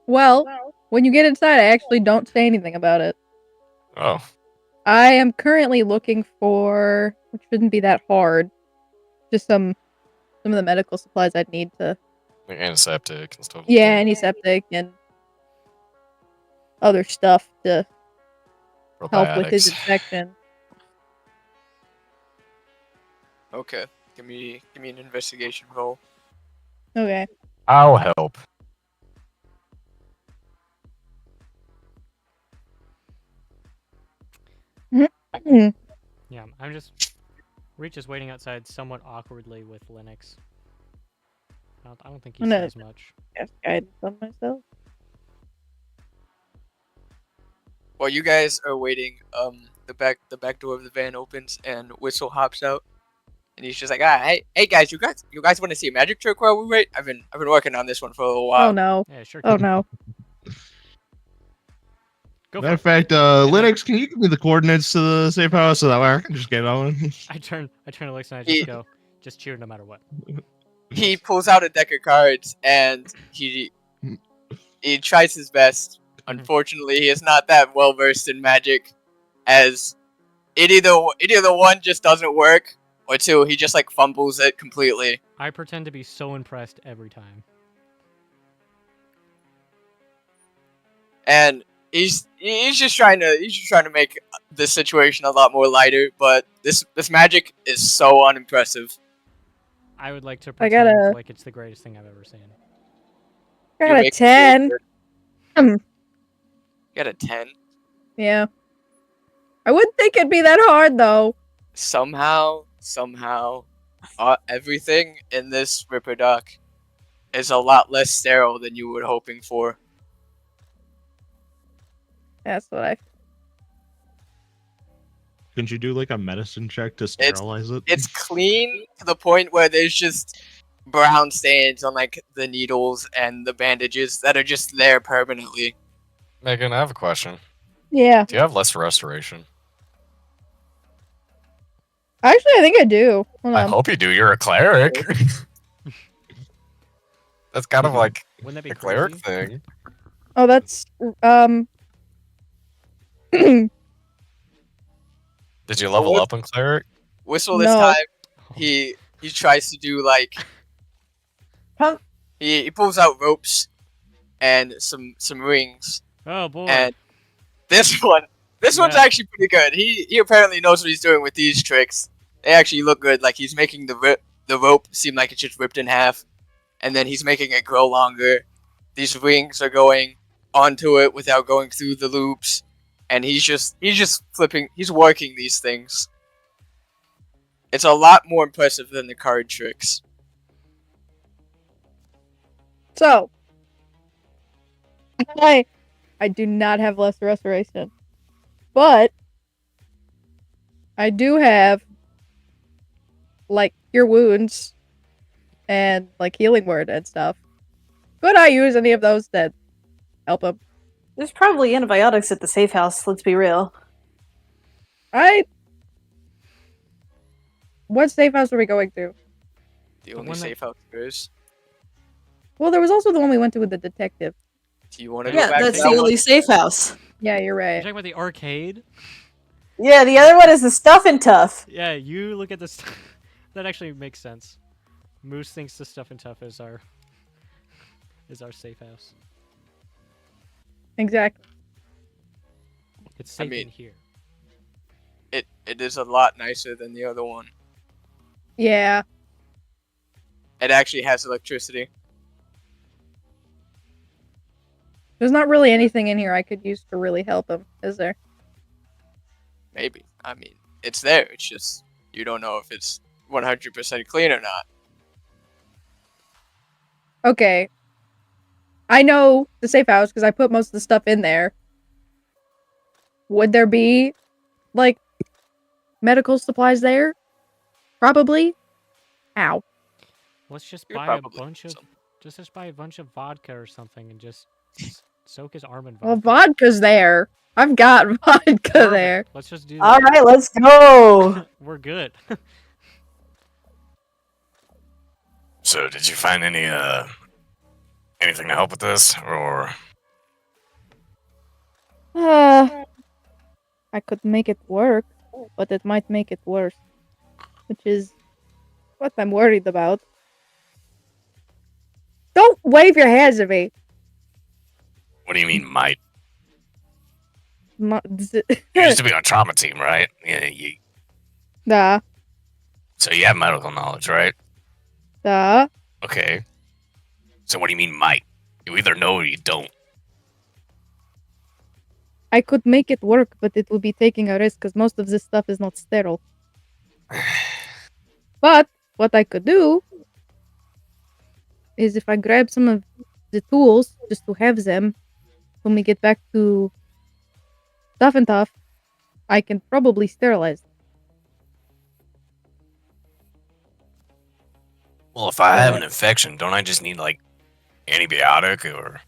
Well, when you get inside, I actually don't say anything about it. Oh, I am currently looking for, which shouldn't be that hard, just some of the medical supplies I'd need to. like antiseptic and stuff. Yeah, antiseptic and other stuff to help with his Probiotics. infection. Okay, give me an investigation roll. Okay. I'll help. Yeah, I'm just. Reach is waiting outside somewhat awkwardly with Linux. I don't think he I'm gonna- says much. Cast guidance on myself. While you guys are waiting, the back door of the van opens and Whistle hops out, and he's just like, hey guys, you guys want to see a magic trick while we wait? I've been working on this one for a little while. Oh no. Yeah, sure. Oh no. Go for Matter of it. fact, Linux, can you give me the coordinates to the safe house so that way I can just get on? I turn to Alex and I He- just go, just cheer no matter what. He pulls out a deck of cards and he tries his best. Unfortunately, he is not that well versed in magic, as it either one just doesn't work, or two, he just like fumbles it completely. I pretend to be so impressed every time. And he's just trying to make the situation a lot more lighter, but this magic is so unimpressive. I would like to I pretend gotta- like it's the greatest thing I've ever seen. Got You a make it 10. good. Hmm. Got a 10. Yeah. I wouldn't think it'd be that hard though. Somehow, everything in this Ripper Dock is a lot less sterile than you were hoping for. That's what I. Couldn't you do like a medicine check to sterilize it? It's clean to the point where there's just brown stains on like the needles and the bandages that are just there permanently. Megan, I have a question. Yeah. Do you have less restoration? Actually, I think I do. Hold I on. hope you do. You're a cleric. That's kind of like Wouldn't that be a cleric crazy? thing. Oh, that's Did you level What? up in cleric? Whistle this No. time, he tries to do like Huh? he pulls out ropes and some rings, Oh boy. and this one's Yeah. actually pretty good. He apparently knows what he's doing with these tricks. They actually look good. Like he's making the rope seem like it's just ripped in half, and then he's making it grow longer. These rings are going onto it without going through the loops, and he's just flipping. He's working these things. It's a lot more impressive than the card tricks. so. I do not have less restoration, but I do have like cure wounds and like healing word and stuff. Could I use any of those to help him? There's probably antibiotics at the safe house, let's be real. What safe house are we going to? The only one that- safe house there is. Well, there was also the one we went to with the detective. Do you want to Yeah, go back That's to the that only one? safe house. Yeah, you're You're right. talking about the arcade? Yeah, the other one is the Stuff and Tough. Yeah, you look at this. That actually makes sense. Moose thinks the Stuff and Tough is our safe house. Exactly. It's safe mean- in here. It is a lot nicer than the other one. Yeah. It actually has electricity. There's not really anything in here I could use to really help him, is there? Maybe. I mean, it's there. It's just you don't know if it's 100% clean or not. Okay. I know the safe house because I put most of the stuff in there. Would there be, like, medical supplies there? Probably. Ow. Let's just You're buy a probably bunch of some- just buy a bunch of vodka or something and just soak his arm in vodka. Well, vodka's there. I've got vodka Perfect. there. Let's just do All that. right, let's go. We're good. So, did you find anything to help with this, or I could make it work, but it might make it worse. Which is what I'm worried about. Don't wave your hands at me. what do you mean might? Mu- You used to be on trauma team, right? Yeah, Duh. so you have medical knowledge, right? Duh. Okay. So what do you mean might? You either know or you don't. I could make it work, but it would be taking a risk because most of this stuff is not sterile. But what I could do is if I grab some of the tools just to have them when we get back to Stuff and Tough, I can probably sterilize them. Well, if I have an infection, don't I just need like antibiotic or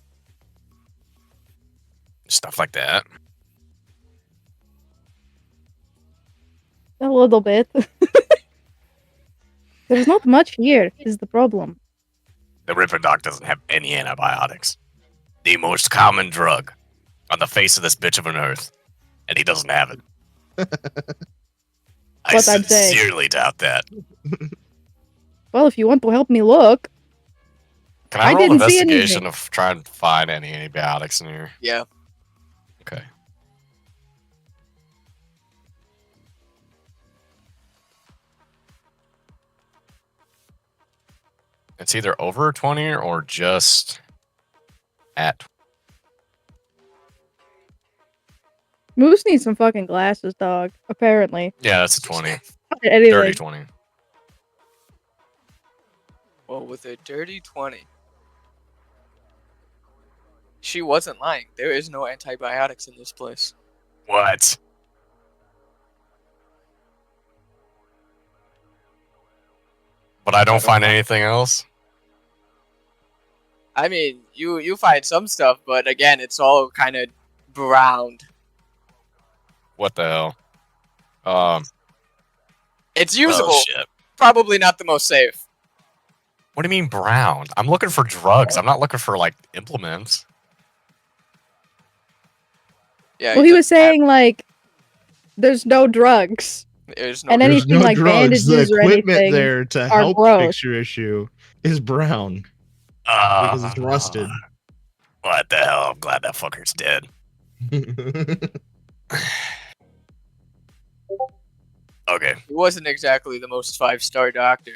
stuff like that? A little bit. There's not much here, is the problem. The Ripper Doc doesn't have any antibiotics. The most common drug on the face of this bitch of an earth, and he doesn't have it. I What I'm saying. sincerely doubt that. Well, if you want to help me look, Can I I roll didn't see investigation anything. to try and find any antibiotics in here? Yeah. Okay. It's either over 20 or just at. Moose needs some fucking glasses, dog. Apparently. Yeah, that's a 20. Anyway, Dirty 20. Well, with a dirty 20. She wasn't lying. There is no antibiotics in this place. What? But I don't find anything else? I mean, you find some stuff, but again, it's all kind of browned. What the hell? It's usable. Oh, shit. Probably not the most safe. What do you mean brown? I'm looking for drugs. I'm not looking for, like, implements. Yeah. well, he was saying, like, there's no drugs. There's no. and There's anything no like drugs. The bandages or equipment anything there to are help gross. fix your issue is brown because it's rusted. What the hell? I'm glad that fucker's dead. Okay. He wasn't exactly the most 5-star doctor.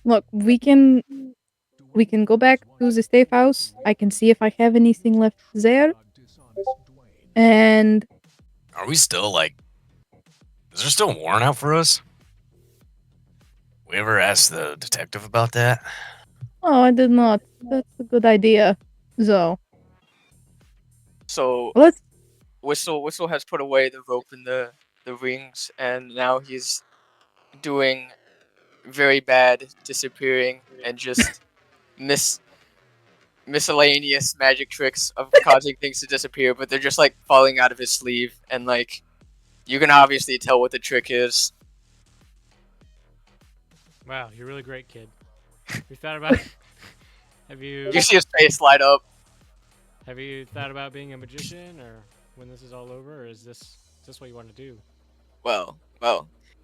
Look, we can go back to the safe house. I can see if I have anything left there. And Are we still, like... Is there still a warrant out for us? We ever asked the detective about that? oh, I did not. That's a good idea. So So let's. Whistle has put away the rope and the rings, and now he's doing very bad disappearing and just miscellaneous magic tricks of causing things to disappear, but they're just like falling out of his sleeve, and like you can obviously tell what the trick is. Wow, you're really great, kid. You thought about? have you You see his face light up. have you thought about being a magician, or when this is all over, or is this what you want to do? Well,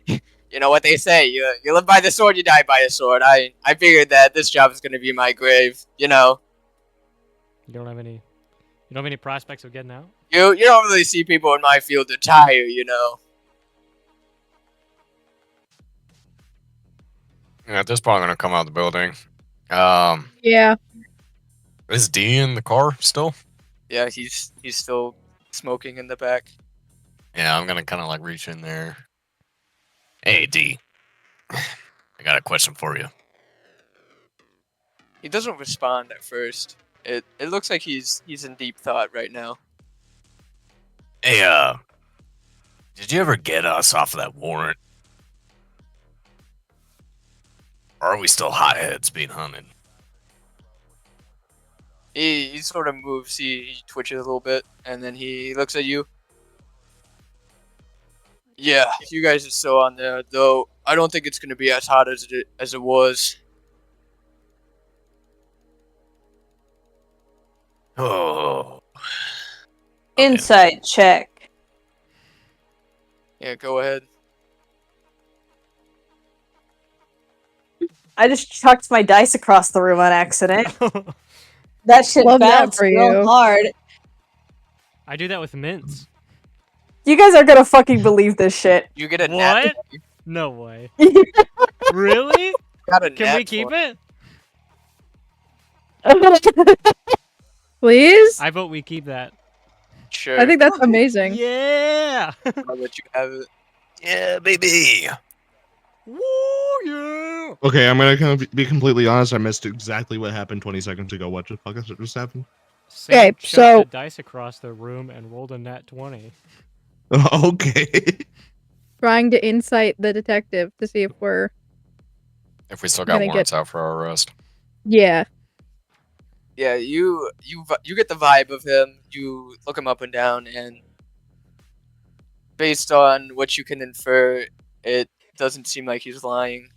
you know what they say. You live by the sword, you die by the sword. I figured that this job is gonna be my grave. You know, You don't have any prospects of getting out? you don't really see people in my field retire. You know. Yeah, at this point, I'm gonna come out of the building. Yeah. Is D in the car still? Yeah, he's still smoking in the back. Yeah, I'm gonna kind of like reach in there. Hey, D. I got a question for you. He doesn't respond at first. It looks like he's in deep thought right now. Hey, did you ever get us off of that warrant? Or are we still hotheads being hunted? He sort of moves. He twitches a little bit, and then he looks at you. Yeah, you guys are still on there, though. I don't think it's gonna be as hot as it was. Oh. Insight check. Yeah, go ahead. I just chucked my dice across the room on accident. That shit Love that bounced for real you. hard. I do that with mints. You guys are gonna fucking believe this shit. You get a nat. What? No way. Really? Got a Can nat we keep it? Please? I vote we keep that. Sure. I think that's amazing. Yeah. I'll let you have it. Yeah, baby. Woo yeah. Okay, I'm gonna kind of be completely honest. I missed exactly what happened 20 seconds ago. What the fuck just happened? Sam Okay, chucked so- the dice across the room and rolled a nat 20. Okay. Trying to insight the detective to see if we're. If we still got Gonna warrants out for our arrest. Yeah. Yeah, you get the vibe of him. You look him up and down, and based on what you can infer, it doesn't seem like he's lying.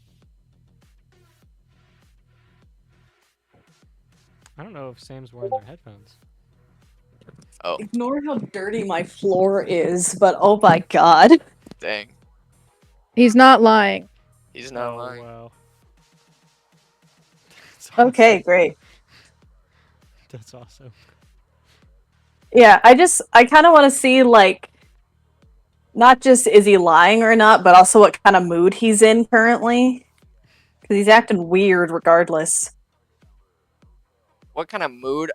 I don't know if Sam's wearing their headphones. Oh, Ignore how dirty my floor is, but oh my god. dang. He's not lying. He's not Oh lying. wow. That's Okay, awesome. great. That's awesome. Yeah, I kind of want to see, like, not just is he lying or not, but also what kind of mood he's in currently. Because he's acting weird regardless. What kind of mood?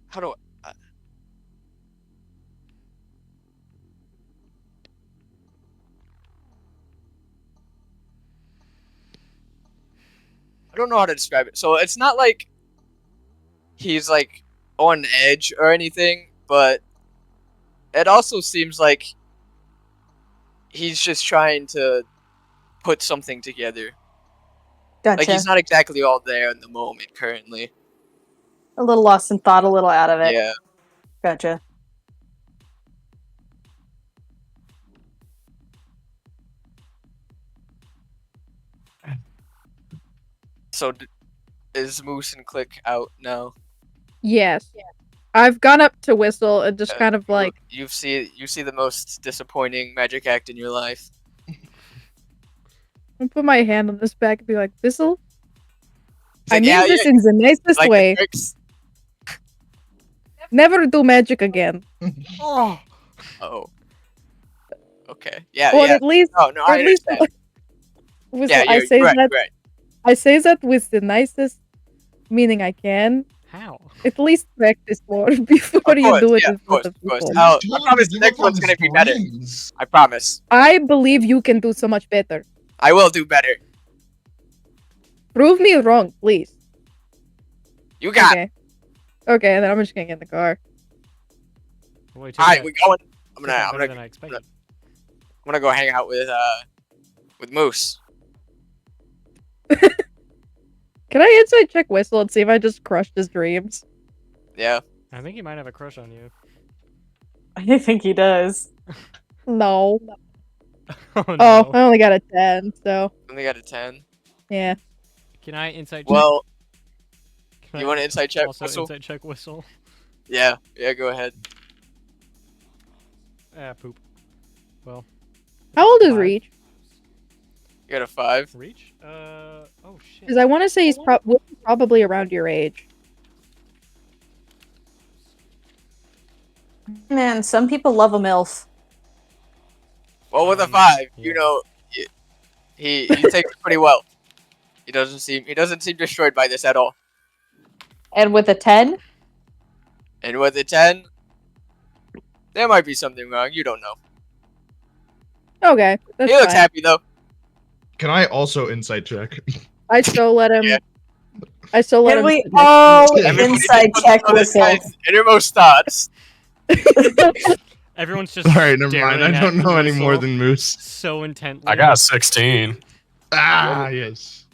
How do I don't know how to describe it. So it's not like he's like on edge or anything, but it also seems like he's just trying to put something together. Gotcha. Like he's not exactly all there in the moment currently. A little lost in thought, a little out of it. Yeah. Gotcha. So is Moose and Click out now? Yes. I've gone up to Whistle and just kind of like. You see the most disappointing magic act in your life. I'll put my hand on this back and be like, Whistle, It's I like, mean yeah, this yeah, in the nicest like the way. tricks. Never do magic again. Oh. Oh. Okay. Yeah. Or Yeah. at least, Oh no, or I at least, understand. Whistle, Yeah, I you're say right. that. Right. I say that with the nicest meaning I can. How? At least practice more before you course, do it yeah, in of course, front of of course. people. I promise the next one's gonna be better. I promise. I believe you can do so much better. I will do better. Prove me wrong, please. You got it. Okay. Okay, then I'm just gonna get in the car. Well, All right, we're going. I'm better gonna than I expected. I'm gonna go hang out with Moose. Can I inside check Whistle and see if I just crushed his dreams? Yeah. I think he might have a crush on you. I think he does. No. Oh Oh, no. I only got a 10, so Only got a 10. yeah. Can I insight check? Well, Can you I want to inside check also Whistle? insight check Whistle? Yeah. Yeah. Go ahead. Ah, poop. Well. How old is 5. Reach? You got a 5. Reach? Oh shit. Because I want to say he's probably around your age. Man, some people love a MILF. Well, with a Um, 5, yeah. you know, he takes it pretty well. He doesn't seem destroyed by this at all. And with a 10? And with a 10, there might be something wrong. You don't know. Okay, that's He looks fine. happy though. Can I also insight check? I still let him. Yeah. I still let Can him. we sit next to all me. Everybody inside just check wants to know this Whistle? guy's innermost thoughts. Everyone's just All right, never mind. I staring don't at know any more Whistle than Moose. so intently. I got 16. Ah, yes.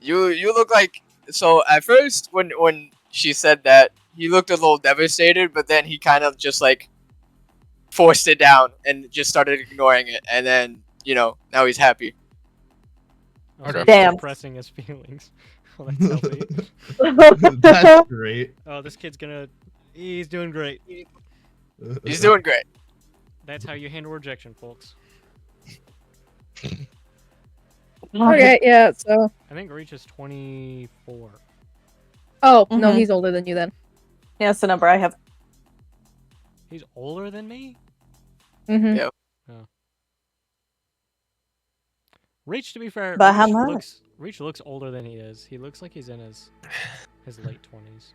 You look like, so at first when she said that, he looked a little devastated, but then he kind of just like forced it down and just started ignoring it, and then now he's happy. Oh, Okay. he's Damn. Suppressing his feelings. Oh, that's healthy. That's great. Oh, this kid's gonna. He's doing great. He's doing great. That's how you handle rejection, folks. Okay, yeah. So. I think Reach is 24. Oh no, Mhm. he's older than you then. Yeah, that's the number I have. He's older than me? Mm-hmm. Yeah. Reach, to be fair, But how Reach much? Reach looks older than he is. He looks like he's in his late 20s.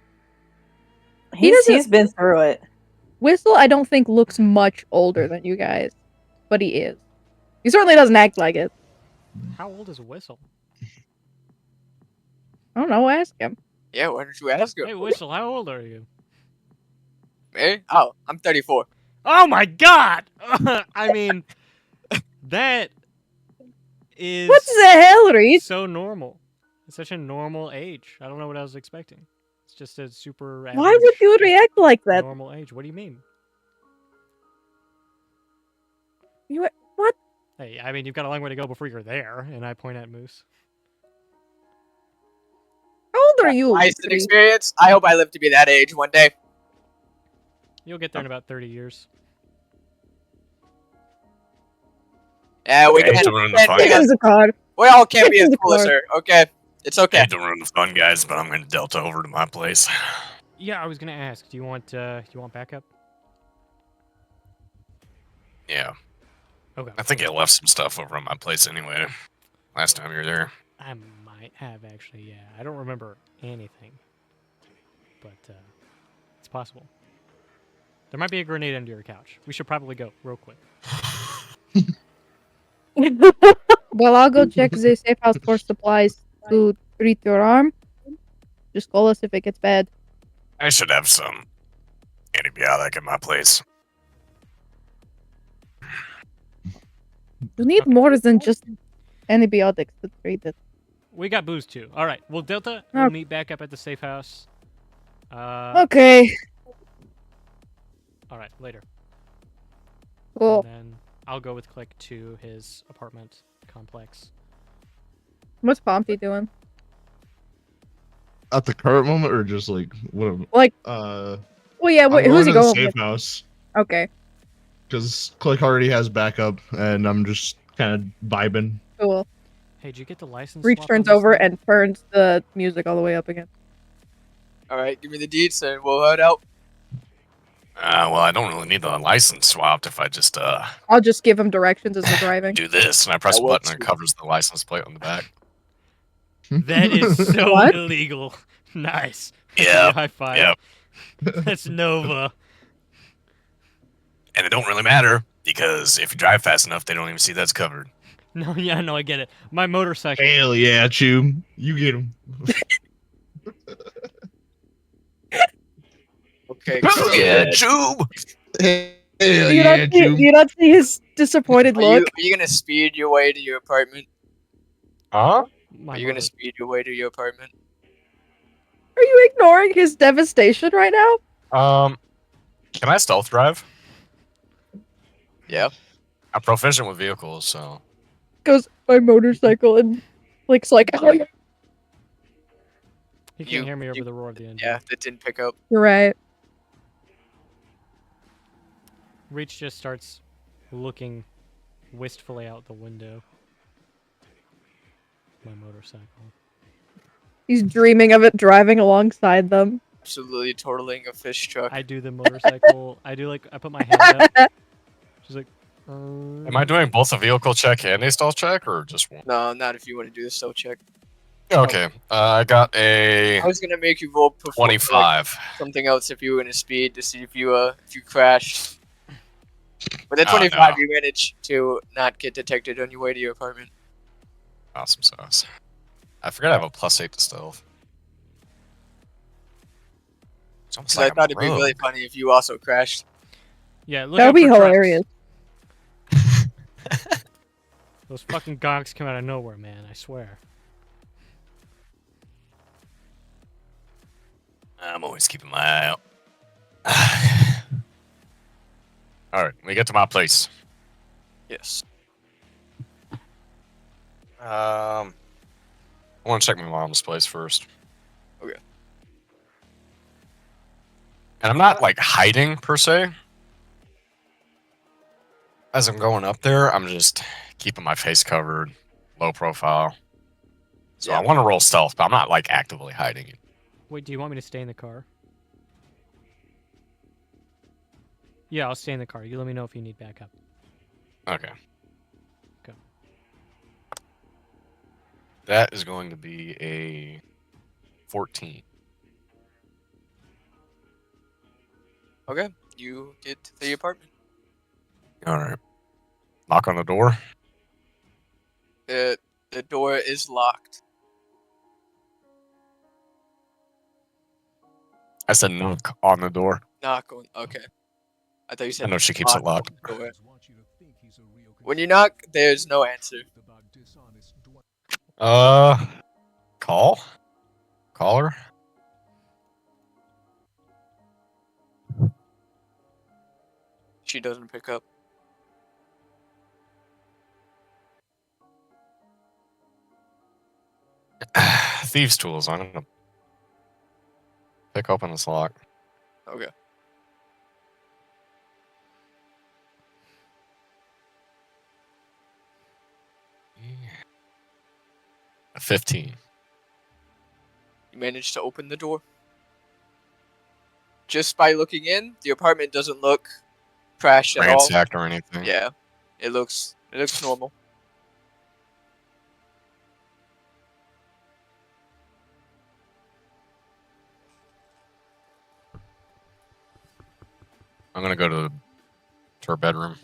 He's been through it. Whistle, I don't think looks much older than you guys, but he is. He certainly doesn't act like it. How old is Whistle? I don't know. Ask him. Yeah, why don't you ask him? Hey, Whistle, how old are you? Me? Oh, I'm 34. Oh my god! I mean, that is What the hell, Reach? so normal. It's such a normal age. I don't know what I was expecting. It's just a super average, Why would you react like that? normal age. What do you mean? You what? Hey, I mean, you've got a long way to go before you're there, and I point at Moose. How old are you? Nice Reach? experience. I hope I live to be that age one day. You'll get there in about 30 years. Yeah, we Okay, can't. to ruin the can't fun. be Give him as- the card. we all can't be as The cool as card. her. Okay, it's I okay. hate to ruin the fun, guys, but I'm going to Delta over to my place. Yeah, I was gonna ask. Do you want backup? Yeah, Okay. I think I left some stuff over at my place anyway. Last time you were there. I might have actually. Yeah, I don't remember anything, but it's possible. There might be a grenade under your couch. We should probably go real quick. Well, I'll go check the safe house for supplies to treat your arm. Just call us if it gets bad. I should have some antibiotic at my place. You need more than just antibiotics to treat it. We got booze too. All right. Well, Delta, we'll Okay. meet back up at the safe house. Okay, All right. Later. cool. And then I'll go with Click to his apartment complex. What's Pompey doing? At the current moment, or just like what? Like, Uh, well, yeah. I'm Who's he to the going safe with? house Okay, because Click already has backup, and I'm just kind of vibing. cool. Hey, did you get the license? Reach swap turns on this over thing? and turns the music all the way up again. All right, give me the deeds and we'll head out. Well, I don't really need the license swapped if I just I'll just give him directions as we're driving. do this and I press That a button works. and it covers the license plate on the back. That is so What? illegal. Nice. Yep, High five. yep. That's Nova. And it don't really matter because if you drive fast enough, they don't even see that's covered. No, yeah, no, I get it. My motorcycle. Hell yeah, Chew. You get him. Okay. Yeah, Tube. Hell Do you yeah, not see, June. do you not see his disappointed Are look? you gonna speed your way to your apartment? Huh? My Are you gonna motor. speed your way to your apartment? Are you ignoring his devastation right now? Can I stealth drive? Yeah. I'm proficient with vehicles, so Goes my motorcycle and Flick's like, oh, yeah. He You- can't hear me over you- the roar of the engine. Yeah, that didn't pick up. You're right. Reach just starts looking wistfully out the window. My motorcycle. He's dreaming of it driving alongside them. Absolutely totaling a fish truck. I do the motorcycle. I put my hand up. She's like, am I doing both a vehicle check and a stealth check, or just one? No, not if you want to do the stealth check. Okay, I got a I was gonna make you roll 25. something else if you were gonna speed to see if you crashed. With a Oh, 25, no. you managed to not get detected on your way to your apartment. Awesome sauce. I forgot I have a +8 to stealth. It's almost So I like thought I'm it'd be really rogue. funny if you also crashed. yeah, look That out would be for trucks. hilarious. Those fucking gonks come out of nowhere, man. I swear. I'm always keeping my eye out. All right, we get to my place. Yes. I want to check my mom's place first. Okay. And I'm not like hiding per se. As I'm going up there, I'm just keeping my face covered, low profile. So Yeah. I want to roll stealth, but I'm not like actively hiding it. Wait, do you want me to stay in the car? Yeah, I'll stay in the car. You let me know if you need backup. Okay. Go. That is going to be a 14. Okay. You get to the apartment. All right. Knock on the door. The door is locked. I said knock on the door. Knock on. Okay. I thought you I said know she keeps it knock locked. on the door. When you knock, there's no answer. Call? Call her? She doesn't pick up. Thieves' tools. I'm gonna pick open this lock. Okay. A 15. You managed to open the door. Just by looking in, the apartment doesn't look trashed at all. Ransacked or anything. Yeah. It looks normal. I'm gonna go to her bedroom.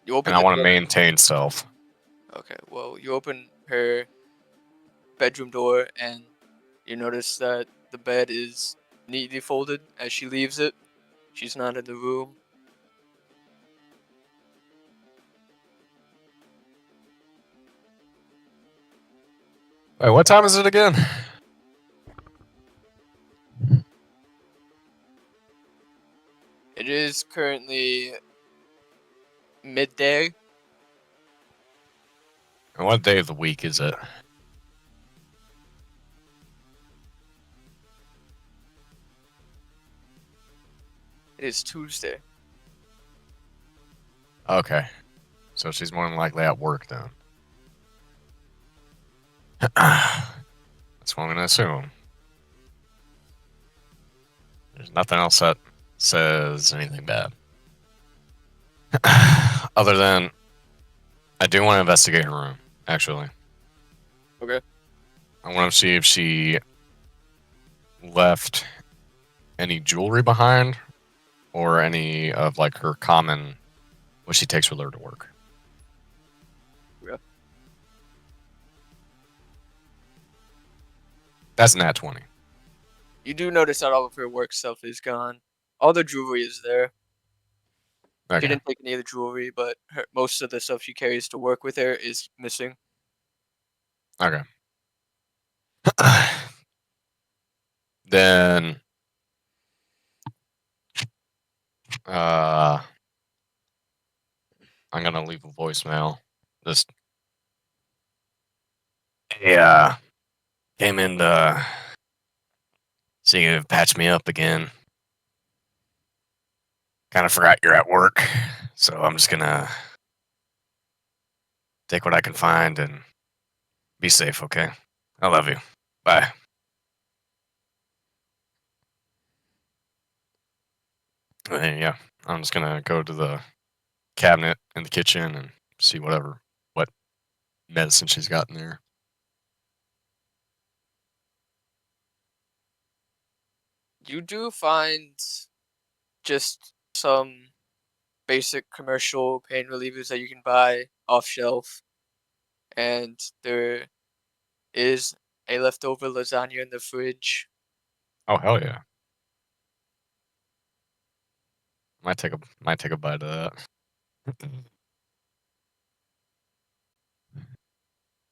You open And I the want to door. maintain stealth. Okay, well, you open her bedroom door and you notice that the bed is neatly folded as she leaves it. She's not in the room. Wait, what time is it again? It is currently midday. And what day of the week is it? It is Tuesday. Okay. So she's more than likely at work then. That's what I'm gonna assume. There's nothing else that says anything bad. Other than I do want to investigate her room, actually. Okay. I want to see if she left any jewelry behind or any of like her common what she takes with her to work. Yeah. That's nat 20. You do notice that all of her work stuff is gone. All the jewelry is there. She Okay. didn't take any of the jewelry, but most of the stuff she carries to work with her is missing. Okay. Then, I'm gonna leave a voicemail. Just, hey, came in to see you patch me up again. Kind of forgot you're at work, so I'm just gonna take what I can find and be safe, okay? I love you. Bye. And then, yeah, I'm just gonna go to the cabinet in the kitchen and see what medicine she's got in there. You do find just some basic commercial pain relievers that you can buy off shelf, and there is a leftover lasagna in the fridge. Oh hell yeah! Might take a bite of that.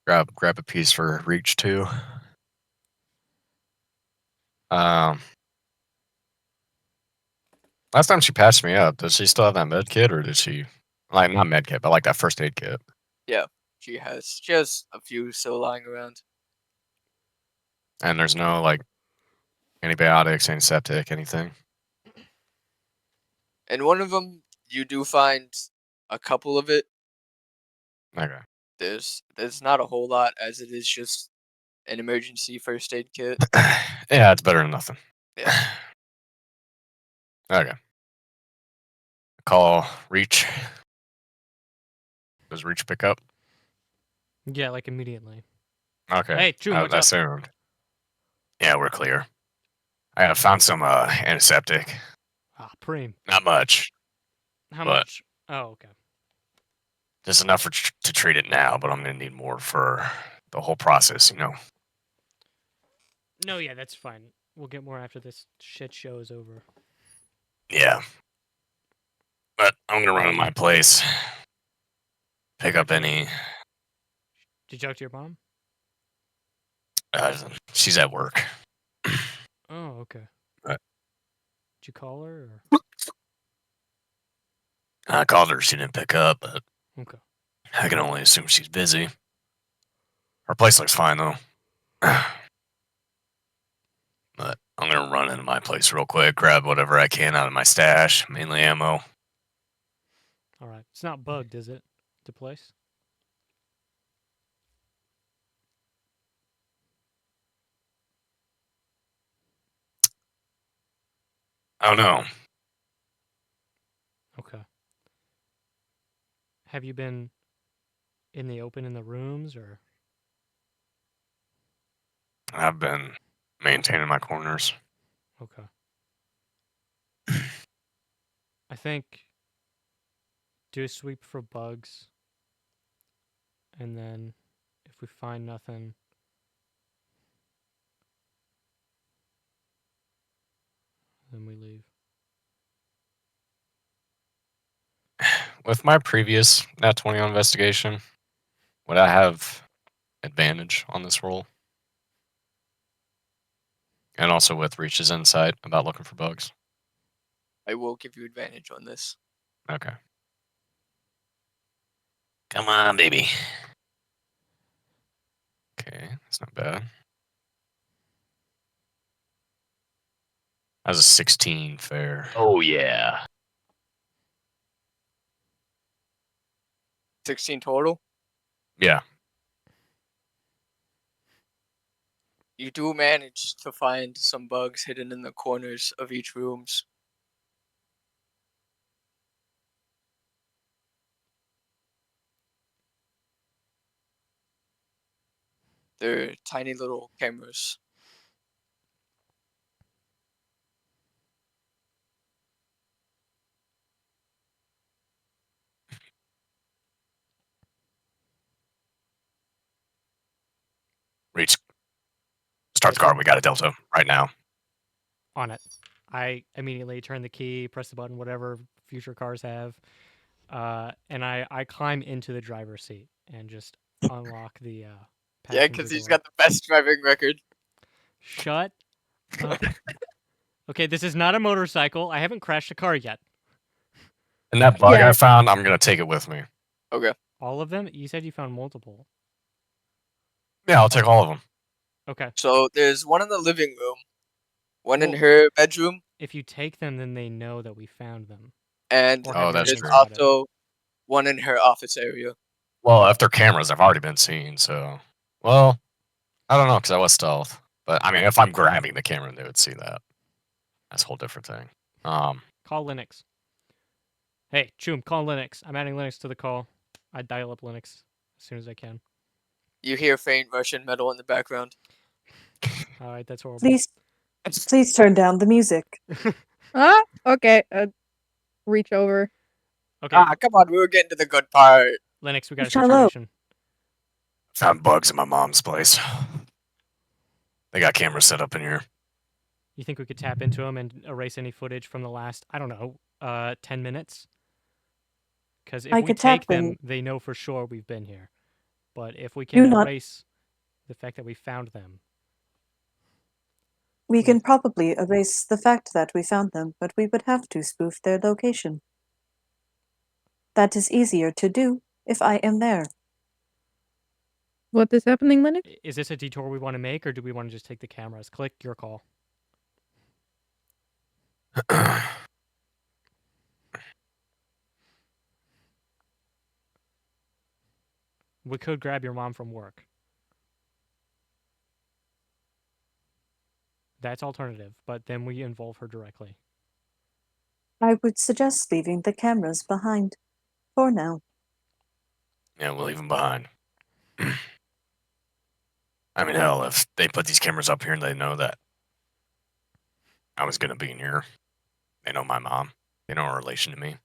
Grab a piece for Reach too. Um, last time she patched me up, does she still have that med kit, or did she like not med kit, but like that first aid kit? Yeah, she has a few still lying around. And there's no like antibiotics, antiseptic, anything. And one of them, you do find a couple of it. Okay. There's not a whole lot, as it is just an emergency first aid kit. Yeah, it's better than nothing. Yeah. Okay. Call Reach. Does Reach pick up? Yeah, like immediately. Okay. Hey, June, I what's up? assumed. Yeah, we're clear. I found some antiseptic. Ah, Preem. Not much, How but much? Oh, okay. just enough to treat it now. But I'm gonna need more for the whole process. No, yeah, that's fine. We'll get more after this shit show is over. Yeah. But I'm gonna run to my place. Pick up any. Did you talk to your mom? She's at work. Oh, okay. Right. Did you call her? I called her. She didn't pick up, but Or... Okay. I can only assume she's busy. Her place looks fine though. But I'm gonna run into my place real quick, grab whatever I can out of my stash, mainly ammo. All right. It's not bugged, is it? The place? I don't know. Okay. Have you been in the open in the rooms, or? I've been maintaining my corners. Okay. I think do a sweep for bugs, and then if we find nothing, then we leave. With my previous Nat 20 on investigation, would I have advantage on this roll? And also with Reach's insight about looking for bugs. I will give you advantage on this. Okay. Come on, baby. Okay, that's not bad. That was a 16 fair. Oh yeah. 16 total. Yeah. You do manage to find some bugs hidden in the corners of each rooms. They're tiny little cameras. Reach. Start the car. We got a Delta right now. On it. I immediately turn the key, press the button, whatever future cars have, and I climb into the driver's seat and just unlock the Yeah, passenger because he's door. got the best driving record. Shut up. Okay, this is not a motorcycle. I haven't crashed a car yet. And that bug Yeah. I found, I'm gonna take it with me. Okay. All of them? You said you found multiple. Yeah, I'll take all of them. Okay. So there's one in the living room, one in Well- her bedroom, If you take them, then they know that we found them. and Or Oh, have you that's there's true. screenshot it? also one in her office area. Well, if they're cameras, I've already been seen. So, well, I don't know because I was stealth. But I mean, if I'm grabbing the camera, they would see that. That's a whole different thing. Call Linux. Hey, Choom, call Linux. I'm adding Linux to the call. I dial up Linux as soon as I can. You hear faint Russian metal in the background. All right, that's horrible. Please turn down the music. Ah, okay. Reach over. Okay, Ah, come on, we were getting to the good part. Linux, we got a Hello. situation. found bugs in my mom's place. They got cameras set up in here. You think we could tap into them and erase any footage from the last, I don't know, 10 minutes? Because if I we could tap take them, in. they know for sure we've been here. But if we Do can not- erase the fact that we found them, We Yeah. can probably erase the fact that we found them, but we would have to spoof their location. That is easier to do if I am there. What is happening, Linux? is this a detour we want to make, or do we want to just take the cameras? Click your call. We could grab your mom from work. That's alternative, but then we involve her directly. I would suggest leaving the cameras behind. For now. Yeah, we'll leave them behind. I mean, hell, if they put these cameras up here and they know that I was gonna be in here, they know my mom. They know her relation to me.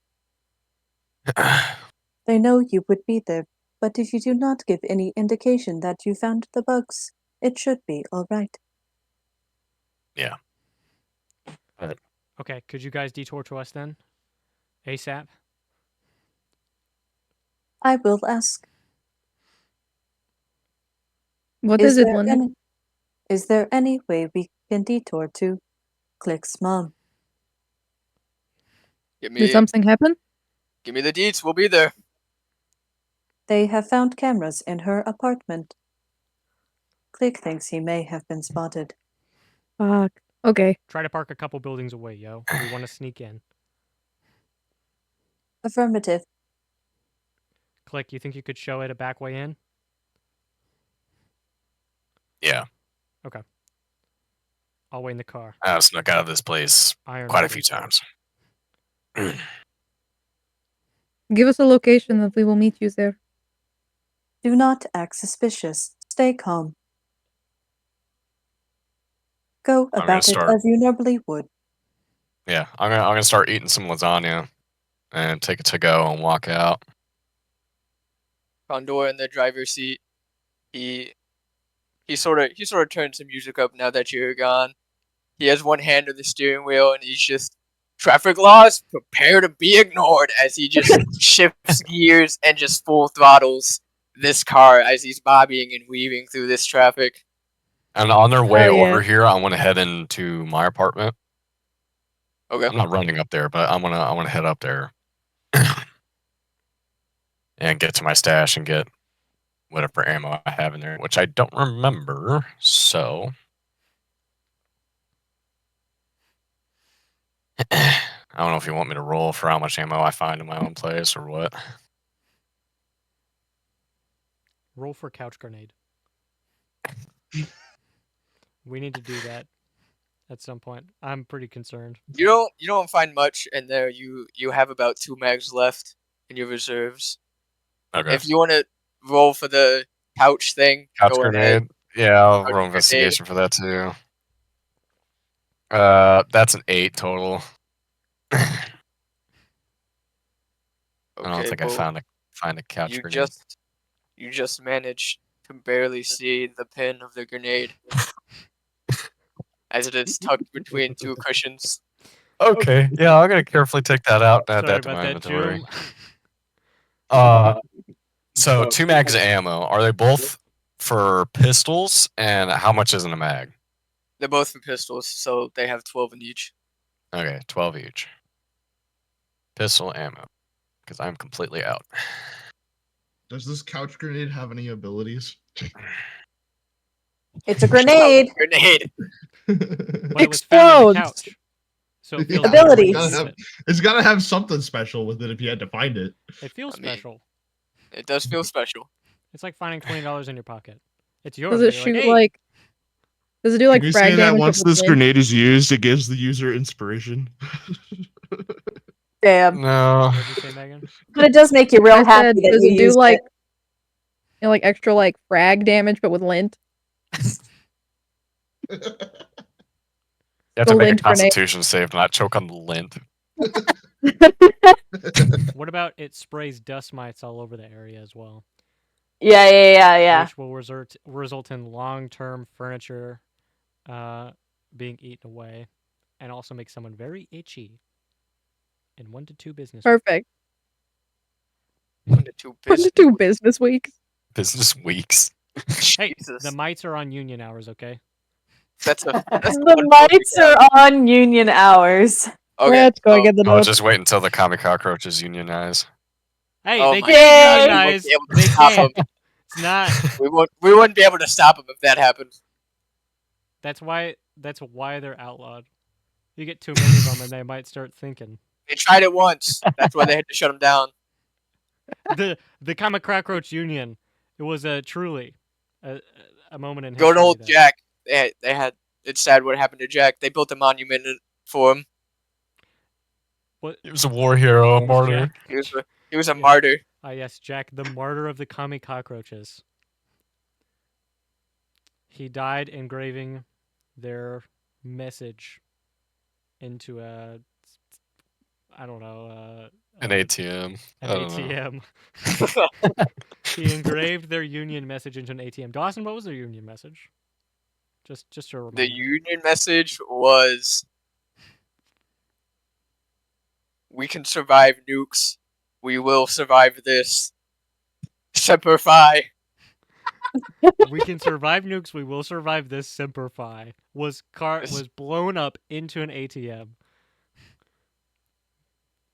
They know you would be there, but if you do not give any indication that you found the bugs, it should be all right. Okay, could you guys detour to us then? ASAP? I will ask. What is it, there Linux? is there any way we can detour to Click's mom? Give Did me, something happen? give me the deets. We'll be there. They have found cameras in her apartment. Click thinks he may have been spotted. Fuck. Okay. Try to park a couple buildings away, yo. We want to sneak in. Affirmative. Click, you think you could show it a back way in? Yeah, I'll wait in the car. I snuck out of this place Iron quite a Maiden. few times. Give us a location that we will meet you there. Do not act suspicious. Stay calm. Go gonna about it start. as you normally would. Yeah, I'm gonna start eating some lasagna and take it to go and walk out. Condor in the driver's seat. He sort of turns the music up now that you're gone. He has one hand on the steering wheel and he's just traffic laws prepare to be ignored as he just shifts gears and just full throttles this car as he's bobbing and weaving through this traffic. And on their way Hell yeah. over here, I want to head into my apartment. Okay. I'm not running up there, but I wanna head up there and get to my stash and get whatever ammo I have in there, which I don't remember. So I don't know if you want me to roll for how much ammo I find in my own place or what. Roll for couch grenade. We need to do that at some point. I'm pretty concerned. You don't find much in there. You have about 2 mags left in your reserves. Okay. If you want to roll for the couch thing, Couch go grenade. ahead. Yeah, I'll Couch roll grenade. investigation for that too. That's an 8 total. I don't Okay, think I well, find a couch you grenade. just managed to barely see the pin of the grenade as it is tucked between 2 cushions. Okay, yeah, I'm gonna carefully take that out and add Sorry that to about my that, inventory. Joom. So 2 mags of ammo. Are they both for pistols? And how much is in a mag? They're both for pistols, so they have 12 in each. Okay, 12 each. Pistol ammo, because I'm completely out. Does this couch grenade have any abilities? It's a grenade. Grenade. But it was found on the Explodes. couch. So it feels Yeah, better when you Abilities. use it. it's gotta have something special with it if you had to find it. It feels I mean, special. It does feel special. It's like finding $20 in your pocket. It's yours. Does But it you're shoot like, hey, like? Does it do like Can you frag say that damage? once with this lint? grenade is used, it gives the user inspiration? Damn. No. what'd you say, Megan? But it does make you real I happy said, that does you it do used like, it. like extra like frag damage but with lint? You have The to make a lint grenade. constitution save to not choke on the lint. What about it sprays dust mites all over the area as well? Yeah. Which will result in long-term furniture being eaten away and also make someone very itchy in 1 to 2 business weeks. Perfect. 1 to 2 1 business. to 2 business weeks. Business weeks. Hey, Jesus. the mites are on union hours, okay? That's a. That's The mites are on union hours. Okay. Let's go oh, get the Oh, notes. just wait until the comic cockroaches unionize. Hey, Oh they my can't God, we unionize. won't be able to They stop can't. 'em. It's not. We wouldn't be able to stop them if that happened. That's why they're outlawed. You get too many of them and they might start thinking. They tried it once. That's why they had to shut them down. The Comic Cockroach Union. It was truly a moment in Good history. old that- Jack. They had. It's sad what happened to Jack. They built a monument for him. What? He was a war hero, a Who's martyr. Jack? He was a Yeah. martyr. Ah, yes, Jack, the martyr of the Comic Cockroaches. He died engraving their message into a, I don't know, An ATM. an I don't know. ATM. He engraved their union message into an ATM. Dawson, what was their union message? Just to remind The me. union message was, "We can survive nukes. We will survive this. Semper Fi." We can survive nukes. We will survive this. Semper Fi was blown up into an ATM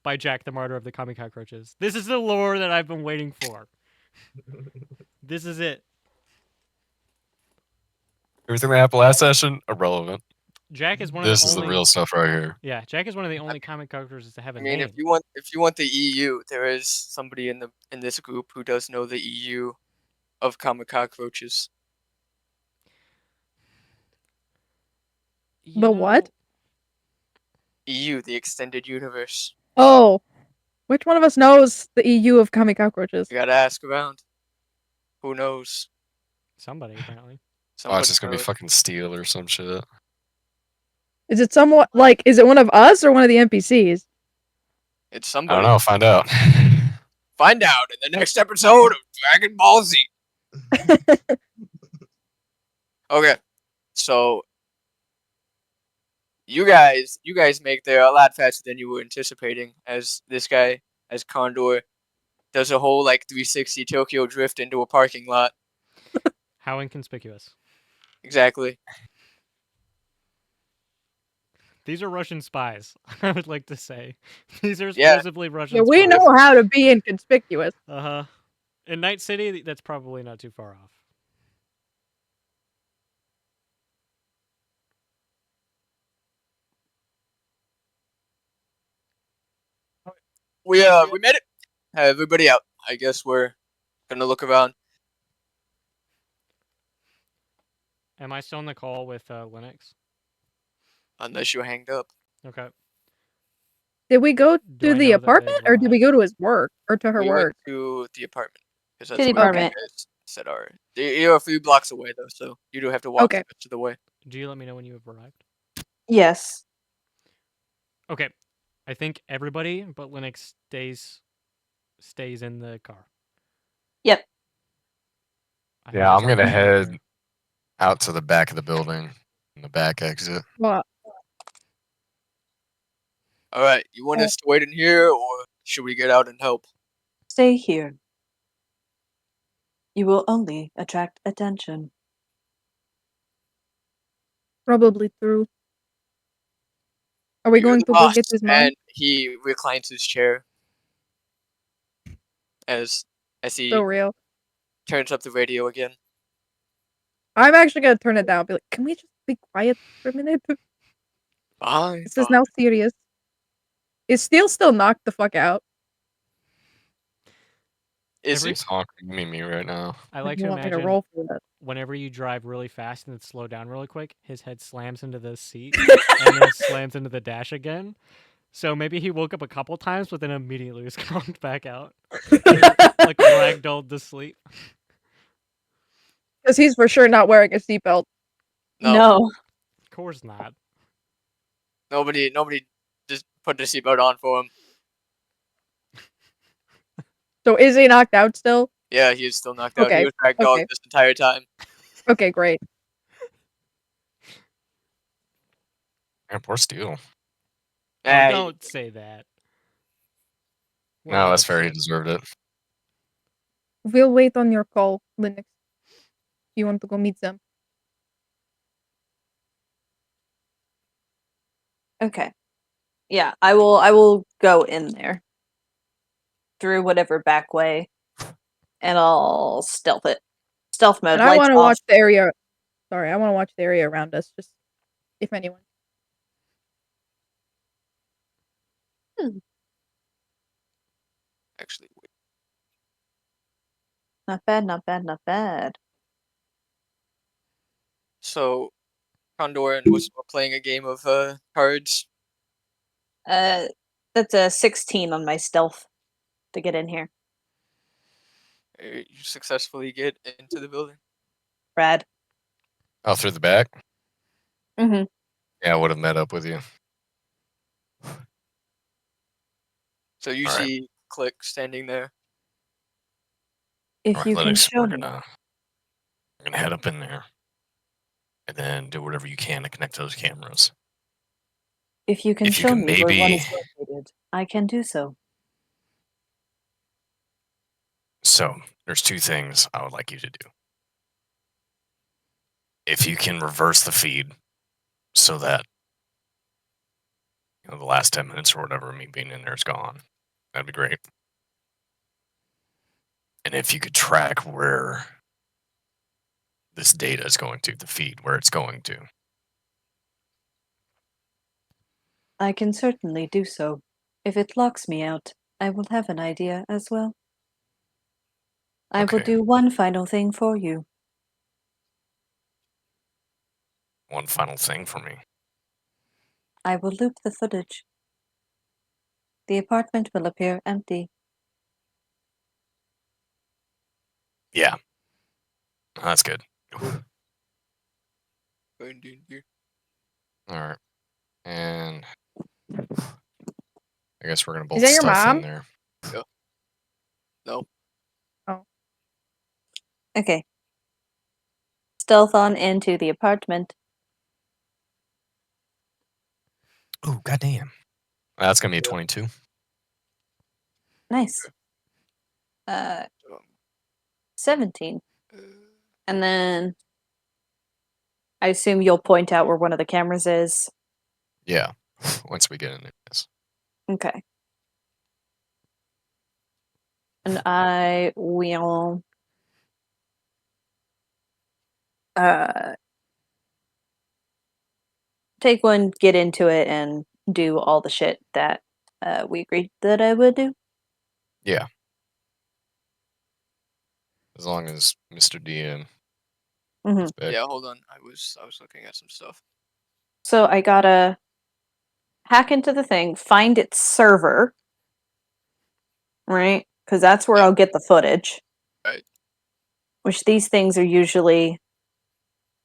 by Jack, the martyr of the Comic Cockroaches. This is the lore that I've been waiting for. This is it. Everything that happened last session, irrelevant. Jack is one of This the is only. the real stuff right here. Yeah, Jack is one of the only comic cockroaches to have a I mean, name. if you want the EU, there is somebody in this group who does know the EU of comic cockroaches. You The what? EU, the extended universe. Oh, which one of us knows the EU of comic cockroaches? You gotta ask around. Who knows? Somebody apparently. Oh, it's Somebody just gonna be knows. fucking steel or some shit. Is it somewhat like? Is it one of us or one of the NPCs? It's I somebody. don't know. Find out. Find out in the next episode of Dragon Ball Z. Okay, so you guys make there a lot faster than you were anticipating. As this guy, as Condor, does a whole like 360 Tokyo drift into a parking lot. How inconspicuous. Exactly. These are Russian spies. I would like to say these are Yeah. supposedly Russian. Yeah, we spies. know how to be inconspicuous. Uh-huh. In Night City, that's probably not too far off. We made it. Everybody out. I guess we're gonna look around. Am I still on the call with Linux? Unless you hanged up. Okay. Did we go Do to I the know that apartment they've or did we go to his work or to her We work? went to the apartment. Because To that's the where you apartment. guys said are. You're a few blocks away though, so you do have to walk Okay. the rest of the way. Do you let me know when you have arrived? Yes. Okay. I think everybody but Linux stays in the car. Yep. I Yeah, I'm think gonna that's head out to the back of the building, in the back exit. Well, All right, you want us to wait in here, or should we get out and help? Stay here. You will only attract attention. Probably true. Are we You're going the to go boss. get his mom? And he reclines his chair as he So real. turns up the radio again. I'm actually gonna turn it down. Be like, can we just be quiet for a minute? Fine, This fine. is now serious. Is Steel still knocked the fuck out? Is Every- he? Talking to me right now. I like You to want me to imagine roll for that? whenever you drive really fast and then slow down really quick, his head slams into the seat and then slams into the dash again. So maybe he woke up a couple times, but then immediately was conked back out, like ragdolled to sleep. Because he's for sure not wearing a seatbelt. No. Of course not. Nobody just put the seatbelt on for him. So is he knocked out still? Yeah, he is still knocked out. Okay, He was ragdolled okay. this entire time. Okay, great. Man, poor Steel. Oh, Hey, don't say that. We're No, all that's fair. He upset. deserved it. We'll wait on your call, Linux. You want to go meet them? Okay. Yeah, I will go in there. Through whatever back way. And I'll stealth it. Stealth mode, And I lights want to off. watch the area. Sorry, I want to watch the area around us, just if anyone. actually, wait. Not bad, not bad, not bad. So, Condor and Whistle are playing a game of cards. That's a 16 on my stealth to get in here. You successfully get into the building. Brad. Oh, through the back? Mm-hmm. Yeah, I would have met up with you. So you All right. see Click standing there. If All right, you can Linux, show we're me. gonna head up in there, and then do whatever you can to connect to those cameras. If you can if you show can me where one maybe- is located, I can do so. So there's two things I would like you to do. If you can reverse the feed, so that the last 10 minutes or whatever me being in there is gone, that'd be great. And if you could track where this data is going to, the feed, where it's going to. I can certainly do so. If it locks me out, I will have an idea as well. I will Okay. do one final thing for you. One final thing for me. I will loop the footage. The apartment will appear empty. Yeah. That's good. All All right. And I guess we're going to both Is that your stealth mom? in there. No. Okay. Stealth on into the apartment. Oh, goddamn. That's going to be a Yeah. 22. Nice. Um, 17. uh, And then I assume you'll point out where one of the cameras is. Yeah. Once we get in there. Yes. Okay. And I will take one, get into it, and do all the shit that we agreed that I would do. Yeah. As long as Mr. D and Mhm. is back. yeah, hold on. I was looking at some stuff. So I gotta hack into the thing, find its server, right? Because that's where I'll get the footage. Right. Which these things are usually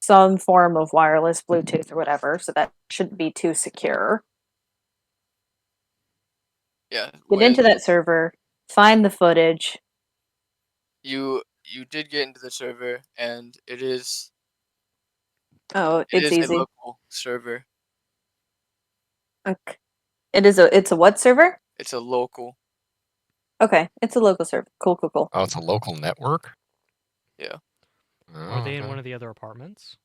some form of wireless, Bluetooth, or whatever, so that shouldn't be too secure. Yeah. Get into that server, find the footage. You did get into the server, and it is Oh, it's a easy. local server. Okay. It's a what server? It's a local. Okay, it's a local server. Cool, cool, cool. Oh, it's a local network? Yeah. Oh, Are they in okay. one of the other apartments?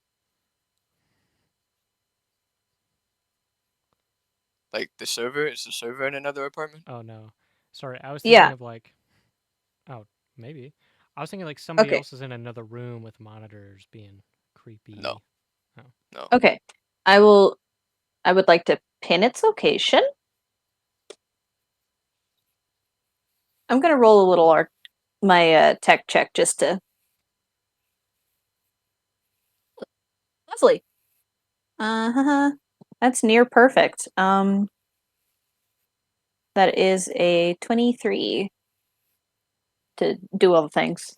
Like the server? Is the server in another apartment? Oh no, sorry. I was thinking Yeah. of like, oh maybe. I was thinking like somebody Okay. else is in another room with monitors being creepy. No. No. Okay. I would like to pin its location. I'm gonna roll a little my tech check just to. Lovely. That's near perfect. That is a 23 to do all the things.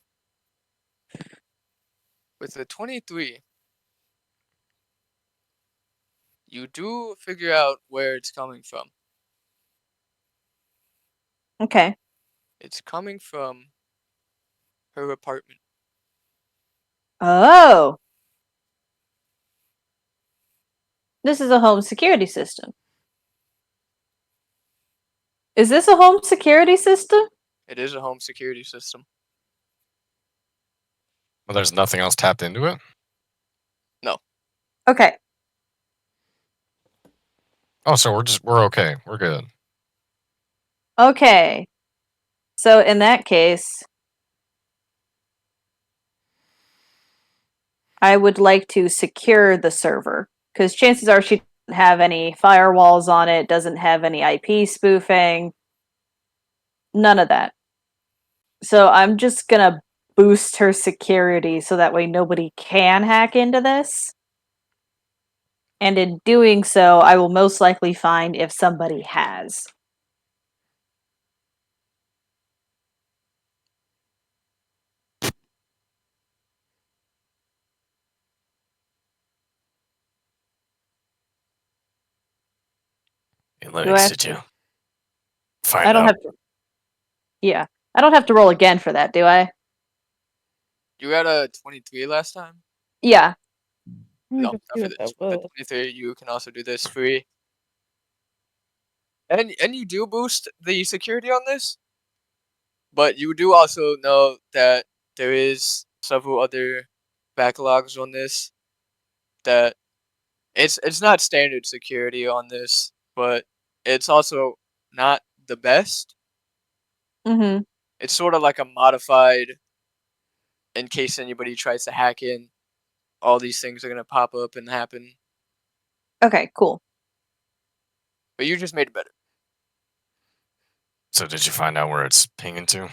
With the 23, you do figure out where it's coming from. Okay. It's coming from her apartment. Oh. This is a home security system. Is this a home security system? It is a home security system. Well, there's nothing else tapped into it? Okay. Oh, so we're okay. We're good. Okay. So in that case, I would like to secure the server because chances are she doesn't have any firewalls on it, doesn't have any IP spoofing, none of that. So I'm just gonna boost her security so that way nobody can hack into this. And in doing so, I will most likely find if somebody has. And let Do me I have sit to? you. I Find don't out. have to. Yeah. I don't have to roll again for that, do I? You got a 23 last time? Yeah. No, not for this. With the 23, you can also do this free. And you do boost the security on this, but you do also know that there is several other backlogs on this that it's not standard security on this, but it's also not the best. Mm-hmm. It's sort of like a modified in case anybody tries to hack in. All these things are gonna pop up and happen, Okay, cool. but you just made it better. So did you find out where it's pinging to?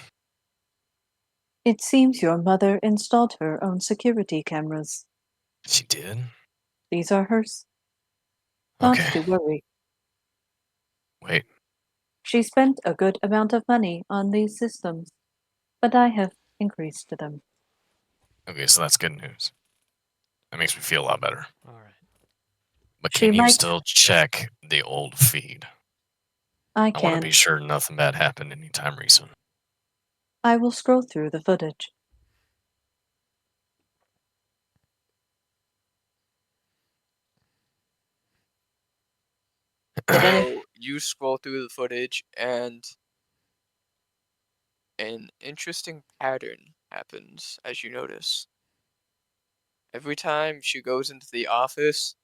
It seems your mother installed her own security cameras. She did? These are hers. Not Okay. to worry. Wait. She spent a good amount of money on these systems, but I have increased them. Okay, so that's good news. That makes me feel a lot better. All right. But She can you might. still check the old feed? I I want to can. be sure nothing bad happened anytime recent. I will scroll through the footage. Did any? So you scroll through the footage, and an interesting pattern happens as you notice. Every time she goes into the office,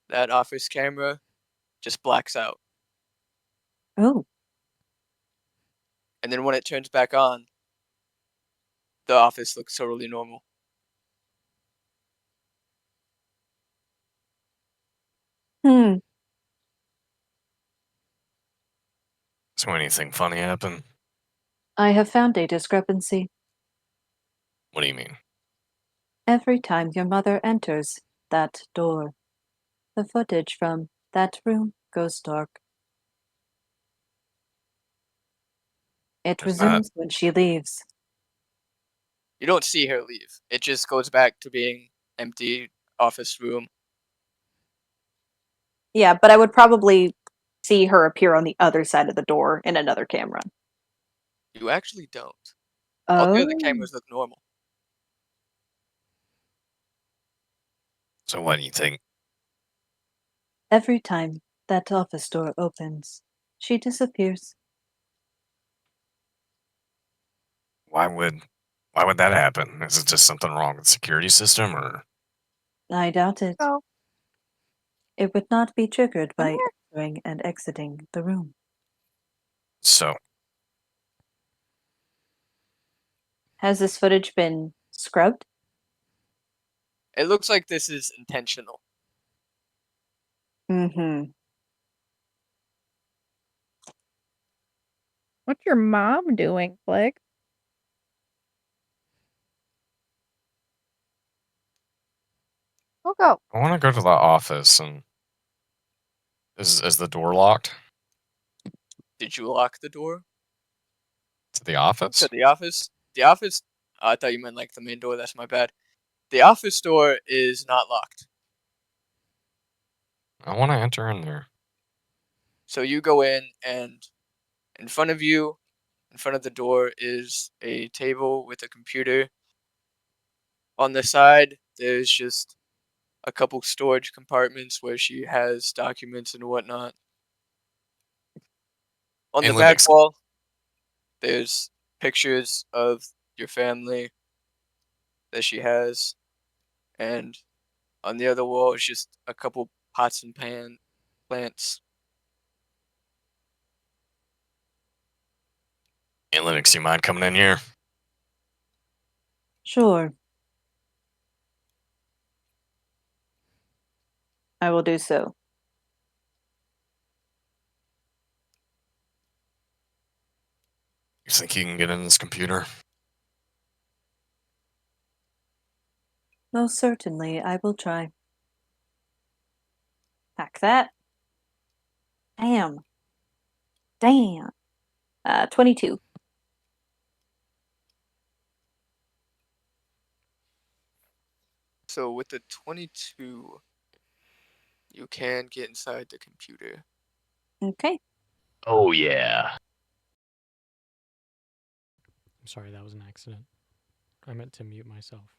that office camera just blacks out. Oh. And then when it turns back on, the office looks totally normal. Hmm. So anything funny happen? I have found a discrepancy. What do you mean? Every time your mother enters that door, the footage from that room goes dark. It There's not. resumes when she leaves. You don't see her leave. It just goes back to being empty office room. Yeah, but I would probably see her appear on the other side of the door in another camera. You actually don't. All the other Oh. cameras look normal. So what do you think? Every time that office door opens, She disappears. Why would that happen? Is it just something wrong with the security system, or I doubt it. Oh, It would not be triggered come by here. entering and exiting the room. so? Has this footage been scrubbed? It looks like this is intentional. Mm-hmm. What's your mom doing, Flick? We'll go. I want to go to the office, and is the door locked Did you lock the door to the office? to the office? The office. I thought you meant like the main door. That's my bad. The office door is not locked. I want to enter in there. So you go in, and in front of you, in front of the door, is a table with a computer. On the side, there's just a couple storage compartments where she has documents and whatnot. On Hey, the back Linux, wall, there's pictures of your family that she has, and on the other wall is just a couple pots and pan plants. hey, Linux, you mind coming in here? Sure. I will do so. You think you can get in this computer? Most certainly, I will try. Hack that. Damn. Damn. 22. So with the 22, you can get inside the computer. Okay. Oh yeah. I'm sorry, that was an accident. I meant to mute myself.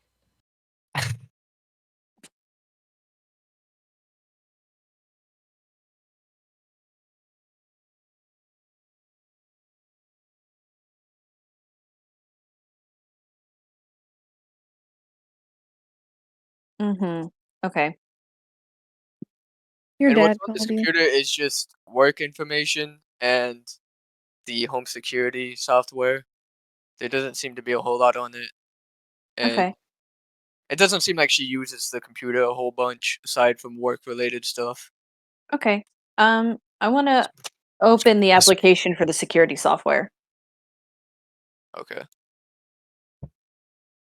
Mm-hmm. Okay. Your And what's dad on this called you. computer is just work information and the home security software. There doesn't seem to be a whole lot on it. And Okay. it doesn't seem like she uses the computer a whole bunch aside from work related stuff. Okay. I want to open the Yes. application for the security software, Okay.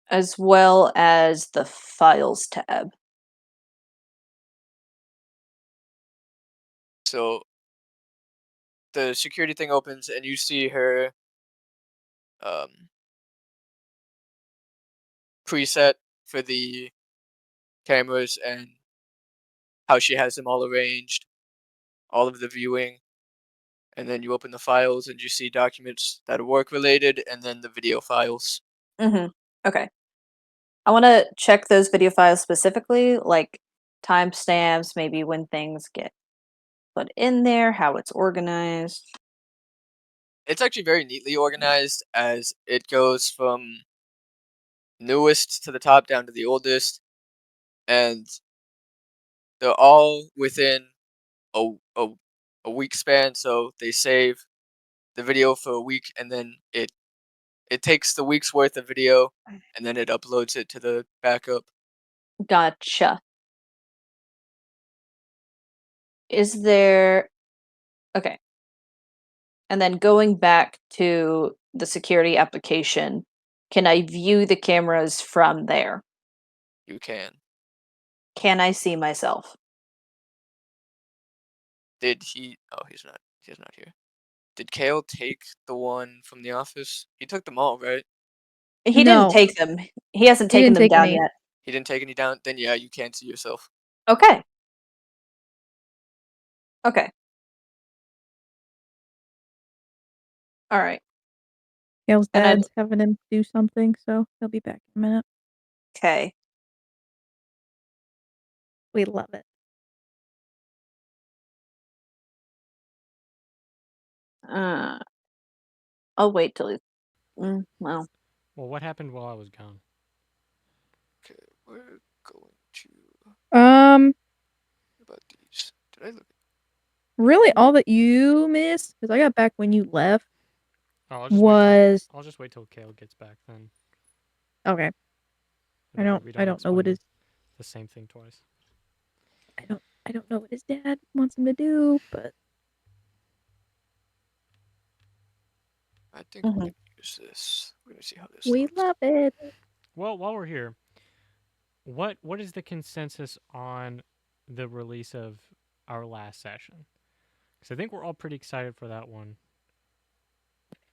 as well as the files tab. So the security thing opens and you see her um, preset for the cameras and how she has them all arranged, all of the viewing, and then you open the files and you see documents that are work related and then the video files. Mm-hmm. Okay. I want to check those video files specifically, like timestamps, maybe when things get put in there, how it's organized. It's actually very neatly organized as it goes from newest to the top down to the oldest, and they're all within a, a, a week span. So they save the video for a week and then it takes the week's worth of video and then it uploads it to the backup. Gotcha. Is there. Okay. And then going back to the security application, can I view the cameras from there? You can. Can I see myself? Did he? Oh, he's not. He's not here. Did Kale take the one from the office? He took them all, right? He didn't No, take them. He hasn't he taken didn't them take down any. yet. He didn't take any down. Then yeah, you can see yourself. Okay. Okay. All right. Gail's And then dad's having him do something, so he'll be back in a minute. okay. We love it. I'll wait till he's. Well, Well, what happened while I was gone? Okay, we're going to Um, about these. Did I look? really, all that you missed, because I got back when you left, Oh, I'll just wait till was I'll just wait till Kale gets back then. okay. That way we I don't know what explain his the same thing twice. I don't know what his dad wants him to do, but I think Mhm. we can use this. We're gonna see how this we looks. love it. Well, while we're here, what is the consensus on the release of our last session? Because I think we're all pretty excited for that one.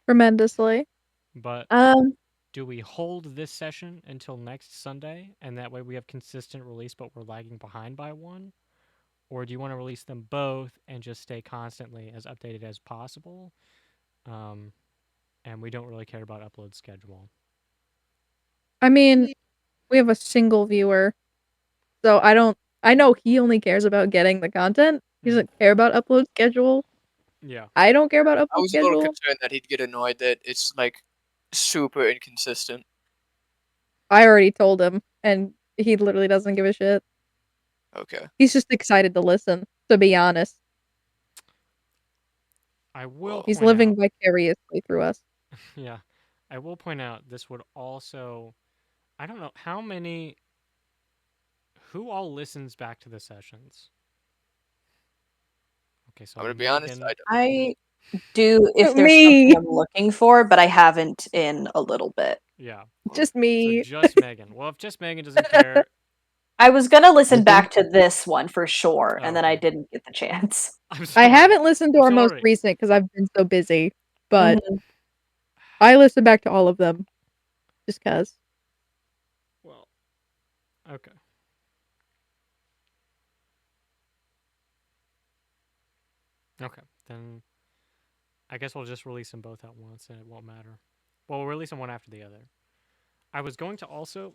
Tremendously. But um, do we hold this session until next Sunday, and that way we have consistent release, but we're lagging behind by one? Or do you want to release them both and just stay constantly as updated as possible? And we don't really care about upload schedule. I mean, we have a single viewer, so I know he only cares about getting the content. He doesn't care about upload schedule. Yeah. I don't care about I upload was a little schedule. concerned that he'd get annoyed that it's like super inconsistent. I already told him, and he literally doesn't give a shit. Okay. He's just excited to listen, to be honest. I will Well, He's point living out, vicariously through us. yeah, I will point out this would also, I don't know how many, who all listens back to the sessions? Okay, so I'm gonna be honest. Megan, I do if there's Me. something I'm looking for, but I haven't in a little bit. yeah, Just so me. just Megan. Well, if just Megan doesn't care, I was gonna listen Mhm. back to this one for sure, Oh, and then I okay. didn't get the chance. I'm I sorry. haven't listened to I'm our most sorry. recent because I've been so busy, but Mhm. I listen back to all of them just cause. Well, okay. Okay, then I guess we'll just release them both at once and it won't matter. Well, we'll release them one after the other. I was going to also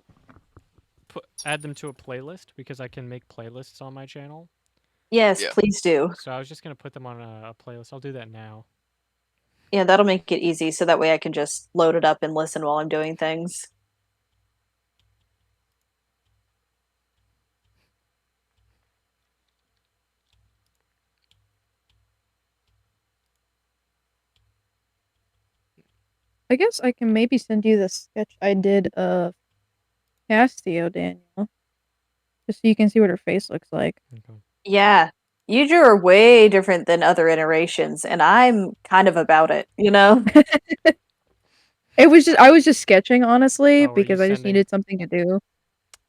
add them to a playlist because I can make playlists on my channel. Yes, Yeah. please do. So I was just going to put them on a playlist. I'll do that now. Yeah, that'll make it easy so that way I can just load it up and listen while I'm doing things. I guess I can maybe send you the sketch I did of Castio, Daniel. Just so you can see what her face looks like. Okay. Yeah. You drew are way different than other iterations, and I'm kind of about it, you know? I was just sketching honestly Oh, are you because I just sending? needed something to do.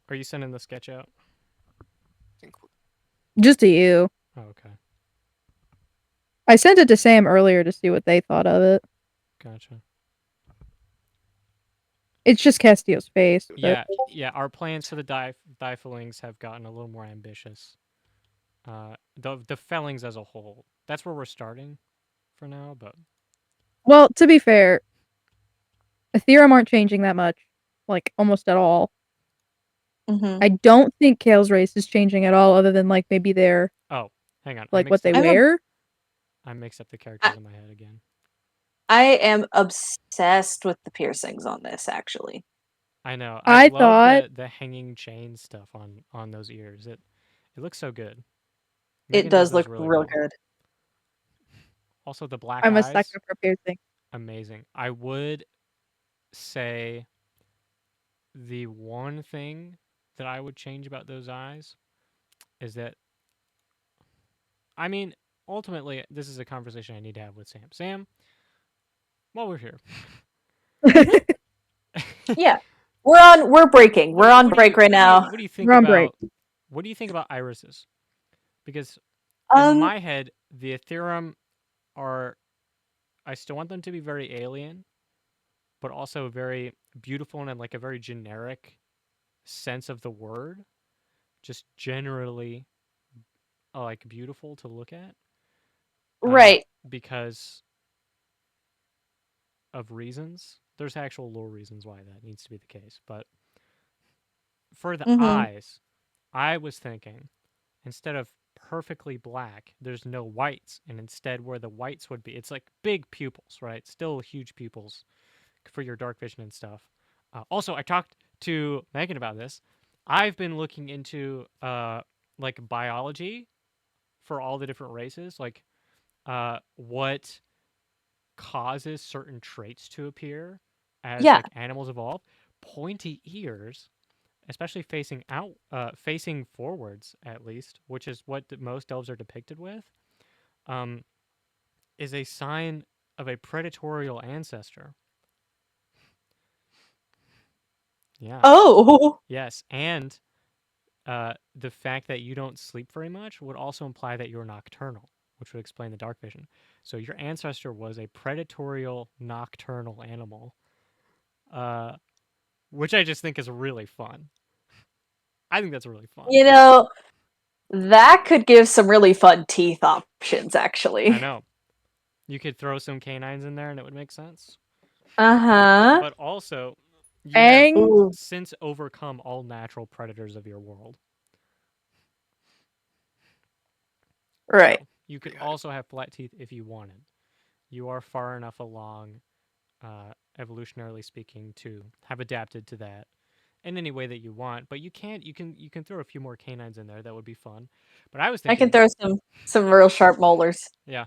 Are you sending the sketch out? I think Just to you. Oh, okay. I sent it to Sam earlier to see what they thought of it. Gotcha. It's just Castio's face. But Yeah. Our plans for the Difelings have gotten a little more ambitious. The Fellings as a whole. That's where we're starting for now, but well, to be fair, Ethereum aren't changing that much, like almost at all. Mhm. I don't think Kale's race is changing at all, other than like maybe their oh, hang on. like what they I'm a- wear. I mixed up the characters in my head again. I am obsessed with the piercings on this, actually. I know. I I love thought the hanging chain stuff on those ears. It looks so good. It Megan does does those look really real well. good. Also, the black I'm a eyes, sucker for piercing. amazing. I would say the one thing that I would change about those eyes is that, I mean, ultimately, this is a conversation I need to have with Sam. Sam, while we're here, Yeah. We're breaking. We're on break right now. What do you think We're on break. about what do you think about irises? Because in Um my head, the Ethereum are, I still want them to be very alien, but also very beautiful and in like a very generic sense of the word. Just generally like beautiful to look at. right. Because of reasons. There's actual lore reasons why that needs to be the case. But for the Mhm. eyes, I was thinking instead of perfectly black, there's no whites, and instead where the whites would be, it's like big pupils, right? Still huge pupils for your dark vision and stuff. Also, I talked to Megan about this. I've been looking into like biology for all the different races, like what causes certain traits to appear as Yeah. like animals evolve. Pointy ears, especially facing forwards at least, which is what most elves are depicted with, um, is a sign of a predatorial ancestor. Yeah. Oh. Yes, and the fact that you don't sleep very much would also imply that you're nocturnal, which would explain the dark vision. So your ancestor was a predatorial nocturnal animal, uh, which I just think is really fun. I think that's really fun. You know, that could give some really fun teeth options, I actually. know. You could throw some canines in there and it would make sense. Uh-huh. But also, you have Bang. Ooh. since overcome all natural predators of your world. Right. So you could also have flat teeth if you wanted. You are far enough along, evolutionarily speaking, to have adapted to that in any way that you want. But you can't. You can throw a few more canines in there. That would be fun. But I was I can thinking, throw some real sharp molars. yeah,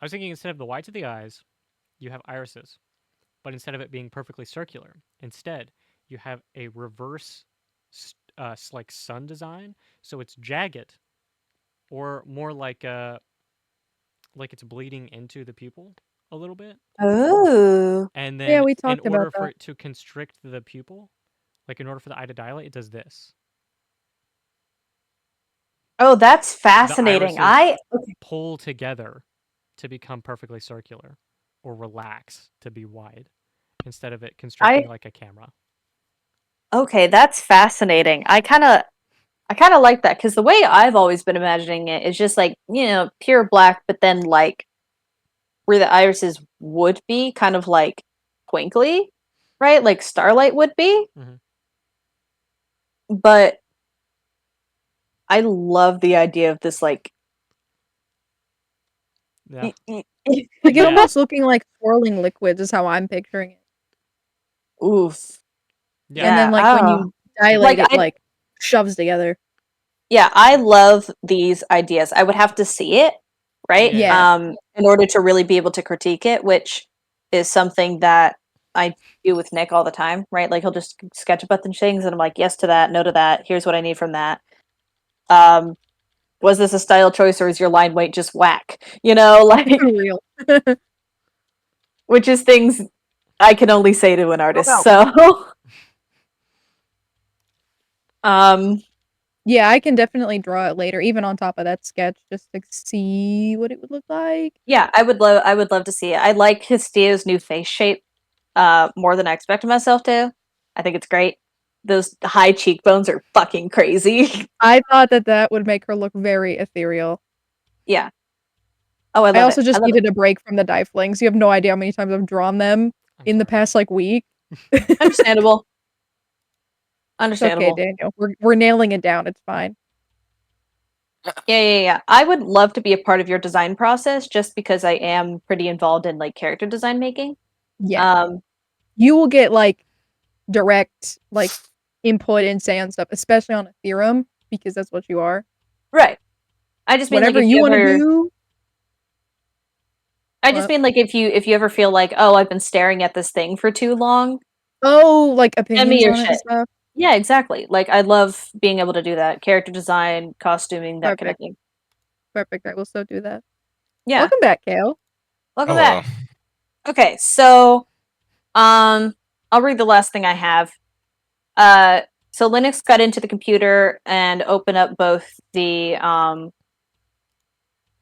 I was thinking instead of the whites of the eyes, you have irises. But instead of it being perfectly circular, instead you have a reverse, like sun design. So it's jagged, or more like it's bleeding into the pupil a little bit. Oh. And Yeah, then we in talked order about for that. it to constrict the pupil, like in order for the eye to dilate, it does this. Oh, that's The fascinating. irises Okay. pull together to become perfectly circular, or relax to be wide, instead of it constricting like a camera. Okay, that's fascinating. I kind of like that because the way I've always been imagining it is just like, pure black, but then like where the irises would be kind of like twinkly, right? Like starlight would be. Mm-hmm. But I love the idea of this like Yeah. Like it Yeah. almost looking like swirling liquids is how I'm picturing it. oof. Yeah. And then Yeah. like when Oh. you dilate Like it like shoves together. yeah, I love these ideas. I would have to see it, right? Yeah. Yeah. In order to really be able to critique it, which is something that I do with Nick all the time, right? Like he'll just sketch a bunch of things and I'm like, yes to that, no to that, here's what I need from that. Um, was this a style choice or is your line weight just whack? Like Real. which is things I can only say to an artist. no. So um Yeah, I can definitely draw it later, even on top of that sketch, just to see what it would look like. yeah, I would love to see it. I like Histio's new face shape more than I expected myself to. I think it's great. Those high cheekbones are fucking crazy. I thought that that would make her look very ethereal. Yeah. Oh, I I love it. also I just love it. needed a break from the die flings. You have no idea how many times I've drawn them I'm in the sorry. past like week. Understandable. It's okay, Understandable. Daniel. We're nailing it down. It's fine. Yeah. I would love to be a part of your design process just because I am pretty involved in like character design making. Yeah. Um, You will get like direct like input and say on stuff, especially on a theorem, because that's what you are. right. I just mean like Whatever if you you want to ever do. I just mean like if you ever feel like, oh, I've been staring at this thing for too long, Oh, like send me opinions your on it and shit. stuff. Yeah, exactly. Like I love being able to do that. Character design, costuming, that kind of Perfect. thing. Perfect. I will so do that. Yeah. Welcome back, Kale. Welcome Hello. back. Okay, so I'll read the last thing I have. So Linux got into the computer and opened up both the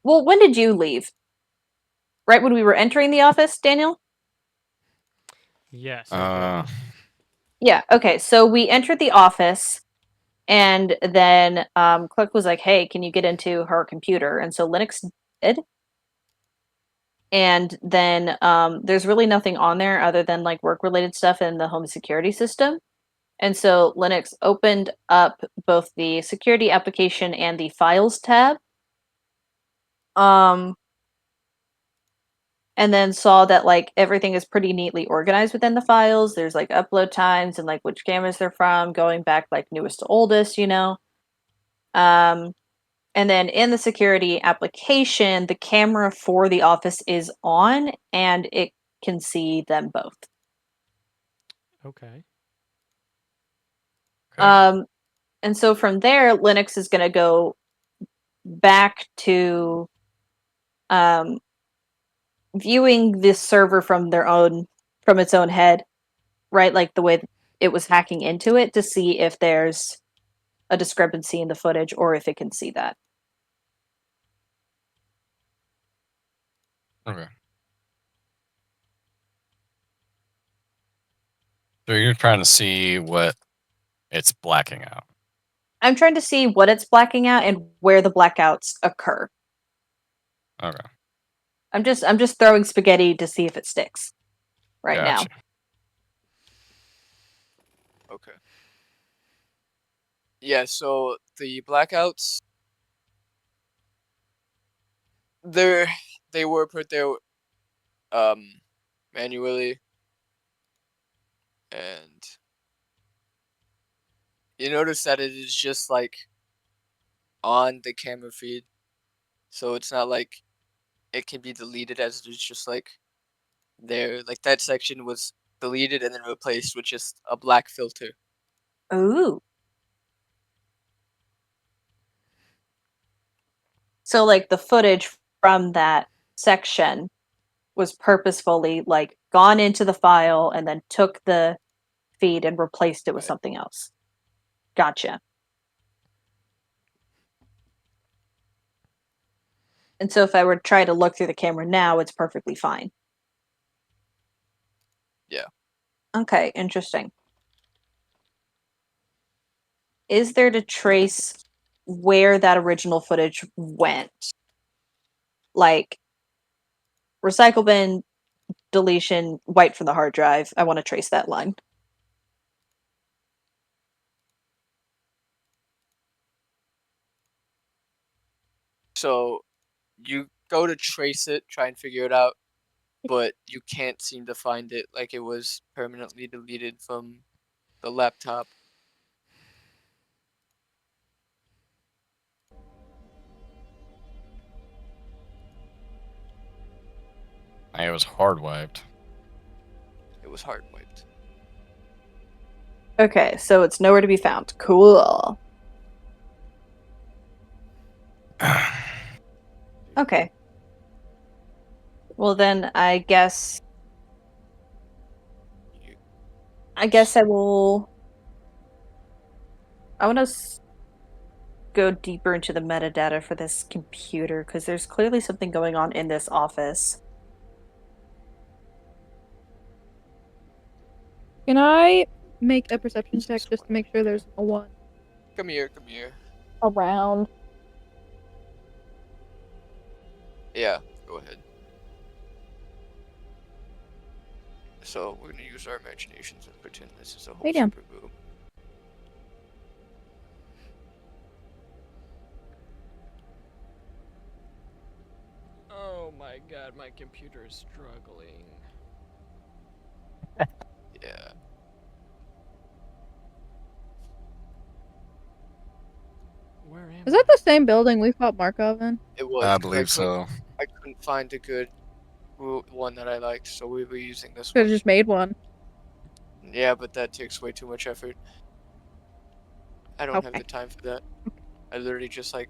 well, when did you leave? Right when we were entering the office, Daniel? Yes, I did. Yeah, okay. So we entered the office and then Click was like, "Hey, can you get into her computer?" And so Linux did. And then there's really nothing on there other than like work related stuff in the home security system. And so Linux opened up both the security application and the files tab. and then saw that like everything is pretty neatly organized within the files. There's like upload times and like which cameras they're from, going back like newest to oldest, you know. And then in the security application, the camera for the office is on and it can see them both. Okay. Okay. And so from there, Linux is going to go back to viewing this server from its own head, right? Like the way it was hacking into it to see if there's a discrepancy in the footage or if it can see that. Okay. So you're trying to see what it's blacking out. I'm trying to see what it's blacking out and where the blackouts occur. Okay. I'm just throwing spaghetti to see if it sticks right now. Gotcha. Okay. Yeah, so the blackouts, they were put there manually, and you notice that it is just like on the camera feed, so it's not like it can be deleted, as it is just like there. Like that section was deleted and then replaced with just a black filter. Ooh. So like the footage from that section was purposefully like gone into the file and then took the feed and replaced it with Right. something else. Gotcha. And so if I were to try to look through the camera now, it's perfectly fine. Yeah. Okay, interesting. Is there to trace where that original footage went? Like recycle bin, deletion, wipe from the hard drive. I want to trace that line. So you go to trace it, try and figure it out, but you can't seem to find it. Like it was permanently deleted from the laptop. It was hard wiped. It was hard wiped. Okay, so it's nowhere to be found. Cool. Okay. Well then I guess You, I will I want to go deeper into the metadata for this computer because there's clearly something going on in this office. Can I make a perception This check is just to one. make sure there's no one Come here, come here. around? Yeah, go ahead. So we're gonna use our imaginations and pretend this is a whole Lay down. super room. Oh my god, my computer is struggling. Yeah. Where am Is that the same building we fought Markov in? It was. I 'Cause believe so. I couldn't find a good one that I liked, so we were using this Could have one. just made one. Yeah, but that takes way too much effort. I don't have Okay. the time for that. I literally just like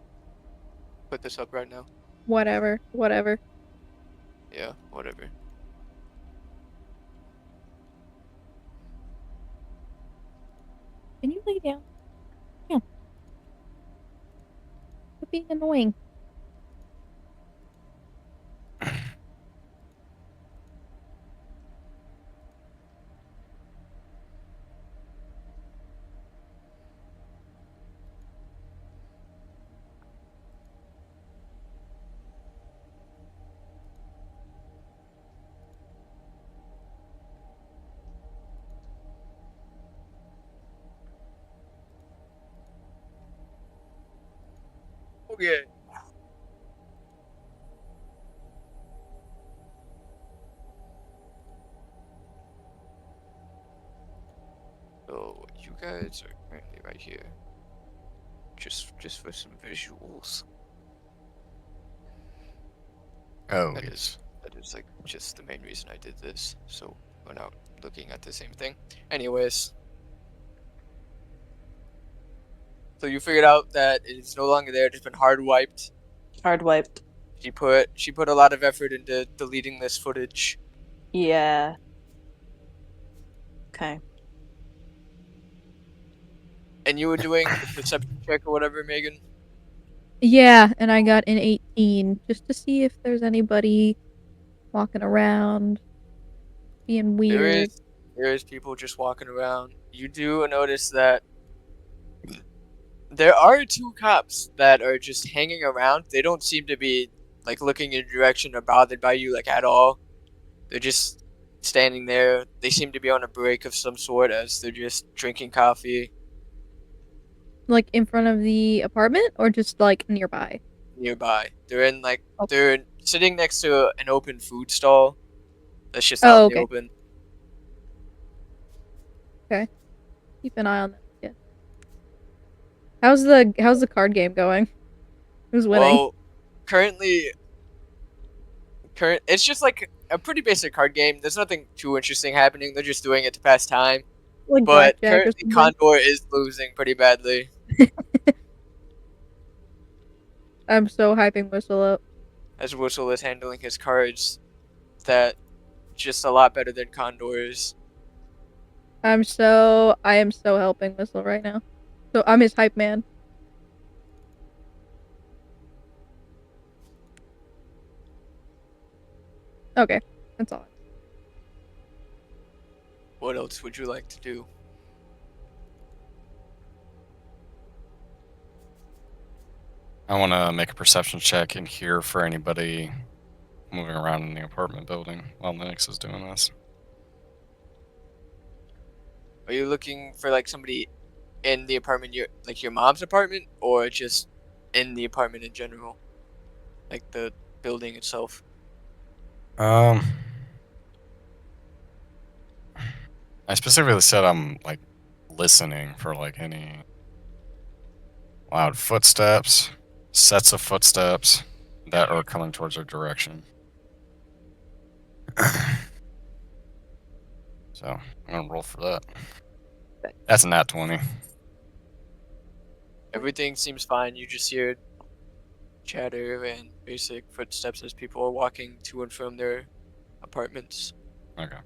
put this up right now. Whatever. Whatever. Yeah, whatever. Can you lay down? Yeah. Quit being annoying. Okay. guides are currently right here. Just for some visuals. Oh, That yes. is like just the main reason I did this. So we're not looking at the same thing. Anyways. So you figured out that it is no longer there, it's been hard wiped. Hard wiped. She put a lot of effort into deleting this footage. Yeah. Okay. And you were doing the perception check or whatever, Megan? Yeah, and I got an 18 just to see if there's anybody walking around being weird. There is people just walking around. You do notice that there are two cops that are just hanging around. They don't seem to be like looking in your direction or bothered by you like at all. They're just standing there. They seem to be on a break of some sort as they're just drinking coffee Like in front of the apartment or just like nearby? nearby. They're in like Oh. they're sitting next to an open food stall that's just out Oh, in the okay. open. Keep an eye on them. Yeah. How's the card game going? Who's winning? Well, currently it's just like a pretty basic card game. There's nothing too interesting happening. They're just doing it to pass time. Like But blackjack or currently something? Condor is losing pretty badly. I'm so hyping Whistle up. As Whistle is handling his cards that just a lot better than Condor's. I am so helping Whistle right now. So I'm his hype man. Okay, that's all. What else would you like to do? I want to make a perception check in here for anybody moving around in the apartment building while Linux is doing this. Are you looking for like somebody in the apartment, your mom's apartment, or just in the apartment in general, like the building itself? I specifically said I'm like listening for like any loud footsteps, sets of footsteps that are coming towards our direction. So I'm gonna roll for that. That's a nat 20. Everything seems fine. You just hear chatter and basic footsteps as people are walking to and from their apartments. Okay.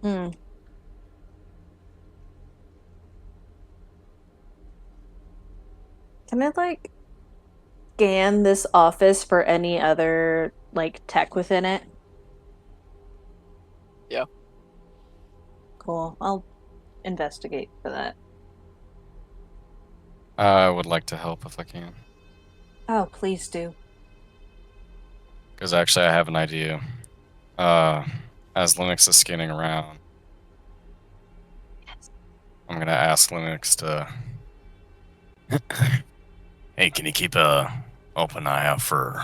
Hmm. Can I like scan this office for any other like tech within it? Yeah. Cool. I'll investigate for that. I would like to help if I can. Oh, please do. Because actually I have an idea. As Linux is scanning around, I'm gonna ask Linux to hey, can you keep a open eye out for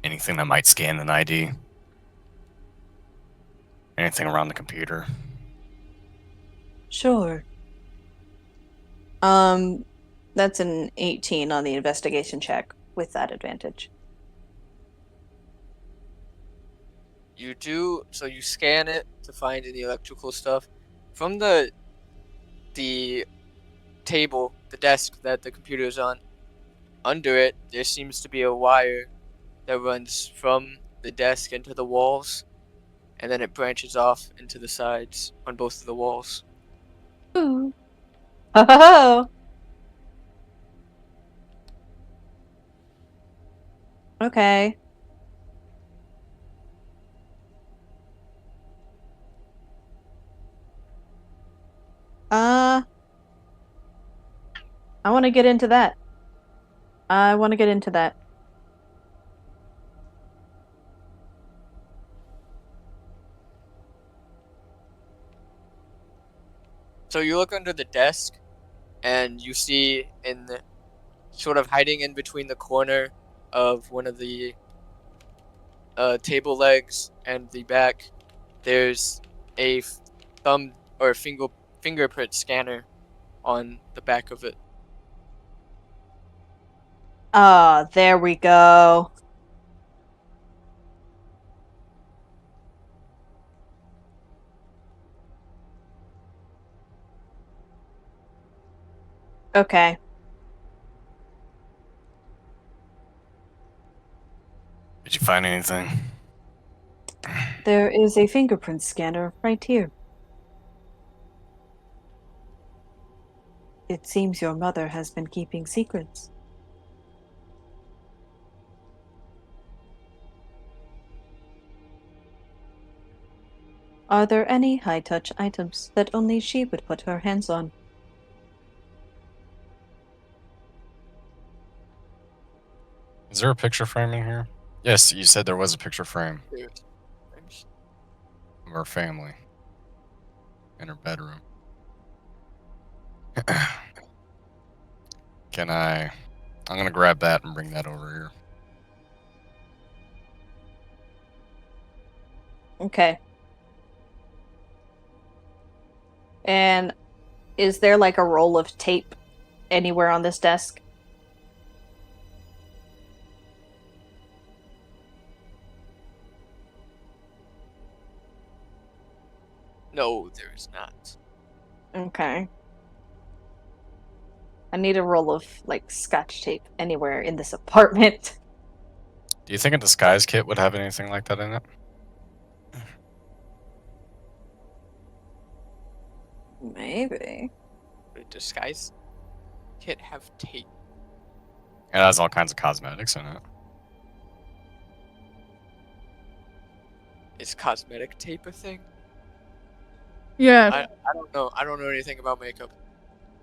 anything that might scan an ID? Anything around the computer? Sure. That's an 18 on the investigation check with that advantage. You do, so you scan it to find any electrical stuff. From the table, the desk that the computer is on, under it, there seems to be a wire that runs from the desk into the walls, and then it branches off into the sides on both of the walls. Ooh. Oh. Okay. I want to get into that. I want to get into that. So you look under the desk, and you see sort of hiding in between the corner of one of the table legs and the back, there's a thumb or fingerprint scanner on the back of it. Ah, there we go. Okay. Did you find anything? There is a fingerprint scanner right here. It seems your mother has been keeping secrets. Are there any high-touch items that only she would put her hands on? Is there a picture frame in here? Yes, you said there was a picture frame of our family in her bedroom. Can I? I'm gonna grab that and bring that over here. Okay. And is there like a roll of tape anywhere on this desk? No, there is not. Okay. I need a roll of like scotch tape anywhere in this apartment. Do you think a disguise kit would have anything like that in it? Maybe. The disguise kit have tape. It has all kinds of cosmetics in it. Is cosmetic tape a thing? Yeah, I don't know. I don't know anything about makeup.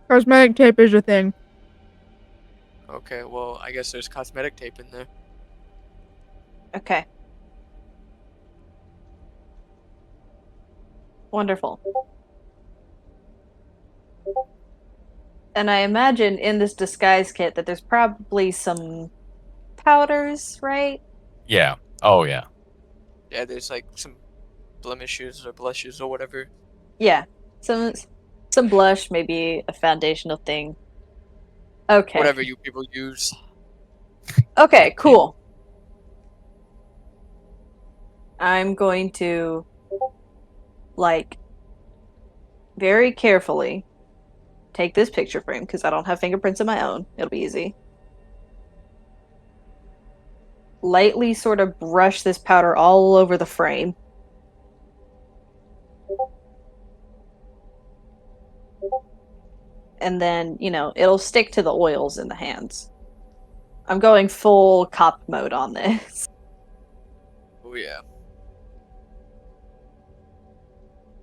cosmetic tape is a thing. Okay, well, I guess there's cosmetic tape in there. Okay. Wonderful. And I imagine in this disguise kit that there's probably some powders, right? Yeah. Oh yeah. Yeah, there's like some blemishes or blushes or whatever. Yeah. Some blush, maybe a foundational thing. Okay. Whatever you people use. Okay, cool. I'm going to like very carefully take this picture frame because I don't have fingerprints of my own. It'll be easy. Lightly sort of brush this powder all over the frame. And then, it'll stick to the oils in the hands. I'm going full cop mode on this. Oh yeah.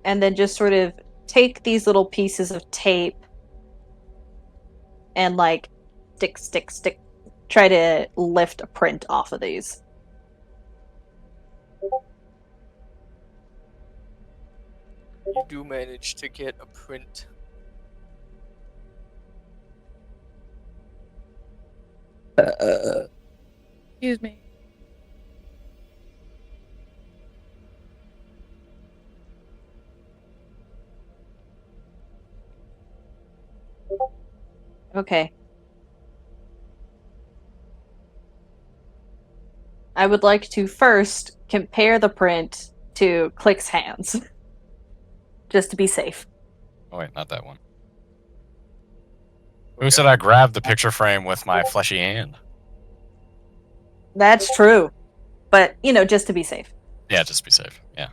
And then just sort of take these little pieces of tape and like stick. Try to lift a print off of these. You do manage to get a print. Excuse me. Okay. I would like to first compare the print to Click's hands. Just to be safe. Oh wait, not that one. Who said I grabbed the picture frame with my fleshy hand? That's true. But, just to be safe. Yeah, just be safe. Yeah.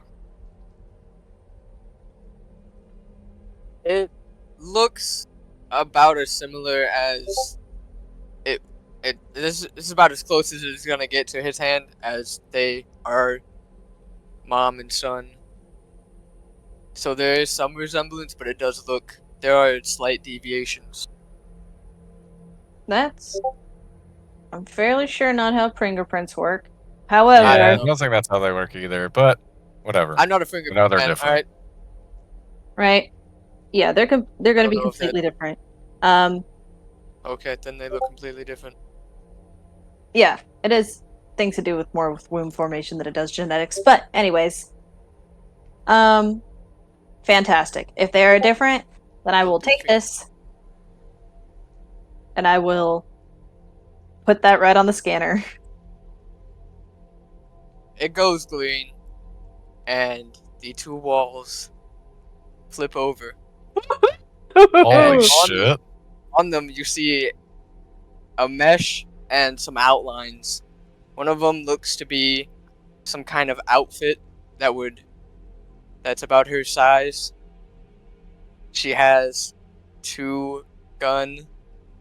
It looks about as similar as this is about as close as it's gonna get to his hand, as they are mom and son. So there is some resemblance, but there are slight deviations. I'm fairly sure not how fingerprints work. However, Yeah, I don't think that's how they work either, but whatever. I'm not a No, fingerprint they're fan, different. alright? right? Yeah, they're going to don't be know if that- completely different. Okay, then they look completely different. Yeah, it is things to do with more with womb formation than it does genetics. But anyways, fantastic. If they are different, then I will take this and I will put that right on the scanner. It goes green, and the two walls flip over. Holy And shit. on them, you see a mesh and some outlines. One of them looks to be some kind of outfit that's about her size. She has two gun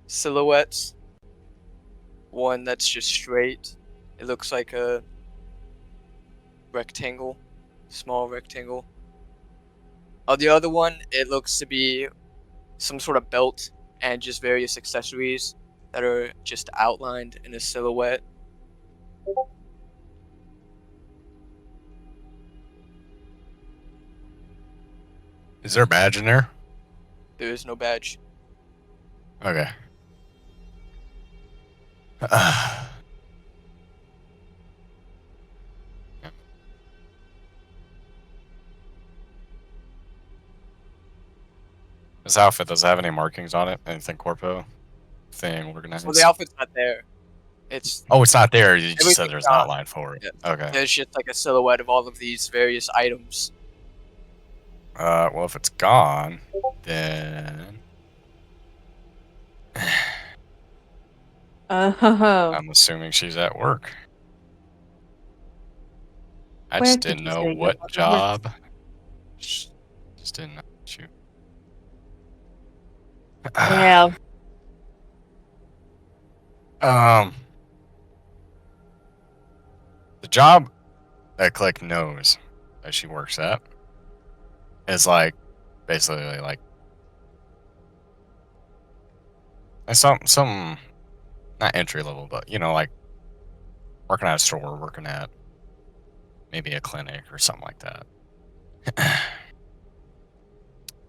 silhouettes. One that's just straight. It looks like a rectangle, small rectangle. On the other one, it looks to be some sort of belt and just various accessories that are just outlined in a silhouette. Is there a badge in there? There is no badge. Okay. This outfit, does it have any markings on it? Anything corpo? Thing organized? Well, the outfit's not there. It's Oh, it's not there. You just said everything's there's an gone. outline for it. Yeah. Okay. There's just like a silhouette of all of these various items. Well, if it's gone, then Oh. I'm assuming she's at work. I Where just did didn't you know say your what mother job. Just didn't know. Shoot. Yeah. The job that Click knows that she works at is like basically like some not entry level, but you know, like working at a store, working at maybe a clinic or something like that.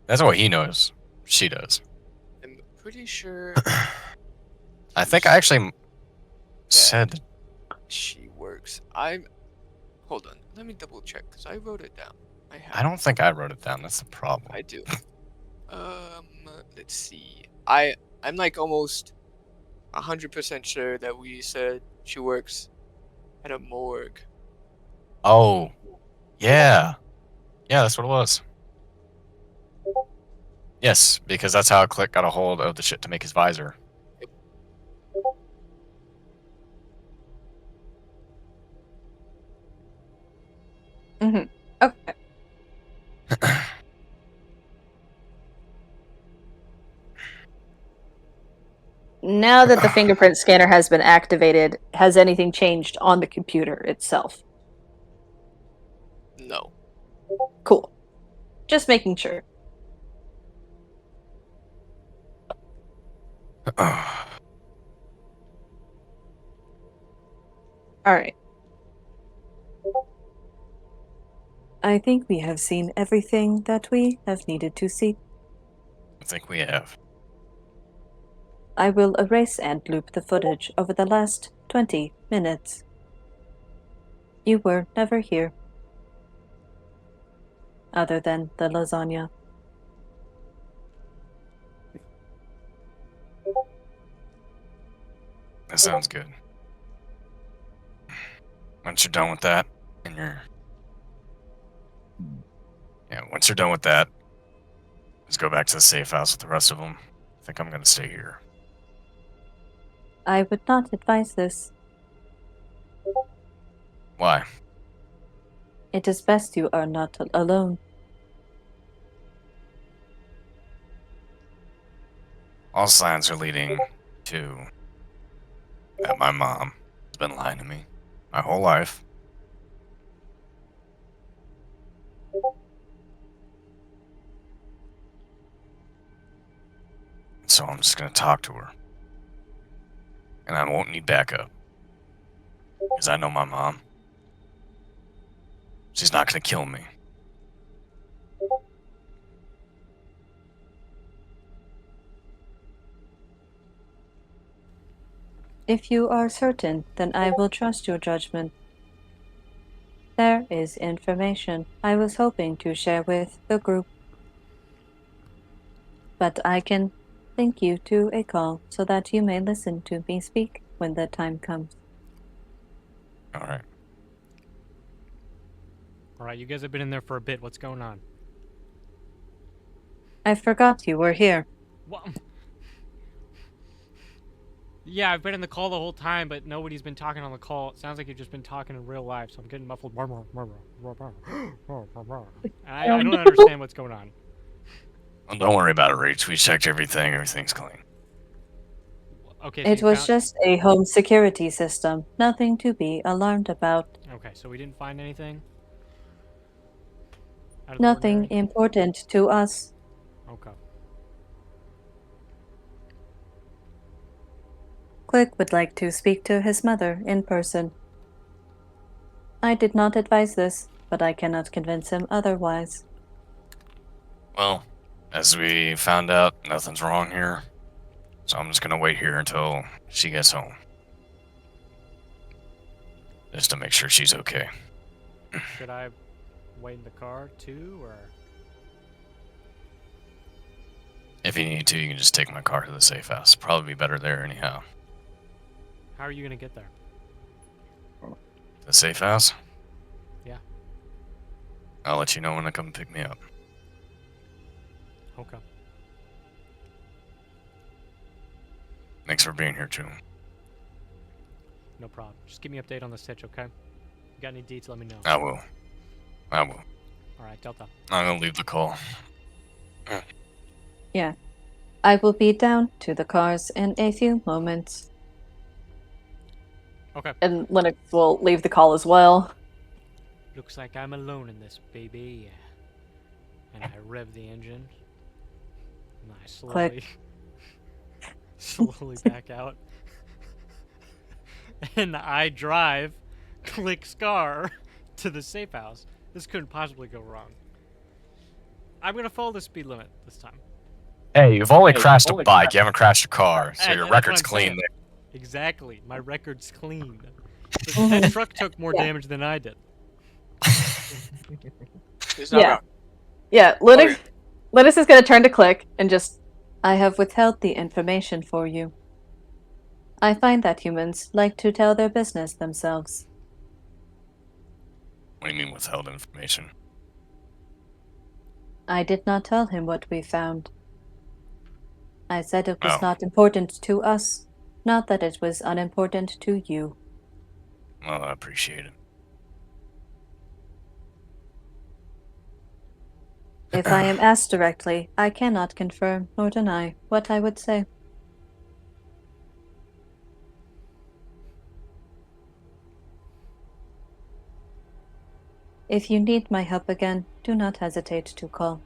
That's what he knows. She does. I'm pretty sure I think I actually said she works. Hold on. Let me double check because I wrote it down. I don't think I wrote it down. That's the problem. I do. Let's see. I'm like almost 100% sure that we said she works at a morgue. Oh, yeah. Yeah, that's what it was. Yes, because that's how Click got a hold of the shit to make his visor. Mm-hmm. Okay. Now that the fingerprint scanner has been activated, has anything changed on the computer itself? No. Cool. Just making sure. All right. I think we have seen everything that we have needed to see. I think we have. I will erase and loop the footage over the last 20 minutes. You were never here. Other than the lasagna. That sounds good. Once you're done with that, and once you're done with that, let's go back to the safe house with the rest of them. I think I'm gonna stay here. I would not advise this. Why? It is best you are not alone. All signs are leading to that my mom has been lying to me my whole life. So I'm just gonna talk to her. And I won't need backup. Because I know my mom. She's not gonna kill me. If you are certain, then I will trust your judgment. There is information I was hoping to share with the group. But I can link you to a call so that you may listen to me speak when the time comes. All right. All right, you guys have been in there for a bit. What's going on? I forgot you were here. What? Yeah, I've been in the call the whole time, but nobody's been talking on the call. It sounds like you've just been talking in real life, so I'm getting muffled. I don't understand what's going on. Well, don't worry about it, Reach. We checked everything. Everything's clean. Okay, so It you was found... just a home security system, nothing to be alarmed about. Okay, so we didn't find anything? Out of the Nothing ordinary? important to us. Okay. Click would like to speak to his mother in person. I did not advise this, but I cannot convince him otherwise. Well, as we found out, nothing's wrong here. So I'm just gonna wait here until she gets home. Just to make sure she's okay. Should I wait in the car too, or? If you need to, you can just take my car to the safe house. Probably be better there anyhow. How are you gonna get there? The safe house? Yeah. I'll let you know when they come pick me up. Okay. Thanks for being here, too. No problem. Just give me an update on the stitch, okay? You got any deets, let me know. I will. I will. Alright, Delta. I'm gonna leave the call. Yeah. I will be down to the cars in a few moments. Okay. And Linux will leave the call as well. Looks like I'm alone in this, baby. And I rev the engine. And I slowly... slowly back out. And I drive Click's car to the safe house. This couldn't possibly go wrong. I'm gonna follow the speed limit this time. Hey, you've only crashed a bike. You haven't crashed a car, so And your that's what record's I'm clean saying. there. Exactly. My record's clean. But that truck took more Yeah. damage than I did. It's not Yeah. wrong. Yeah, Linux is going to turn to Click and just... I have withheld the information for you. I find that humans like to tell their business themselves. What do you mean withheld information? I did not tell him what we found. I said it was Oh. not important to us, not that it was unimportant to you. Well, I appreciate it. If I am asked directly, I cannot confirm nor deny what I would say. If you need my help again, do not hesitate to call.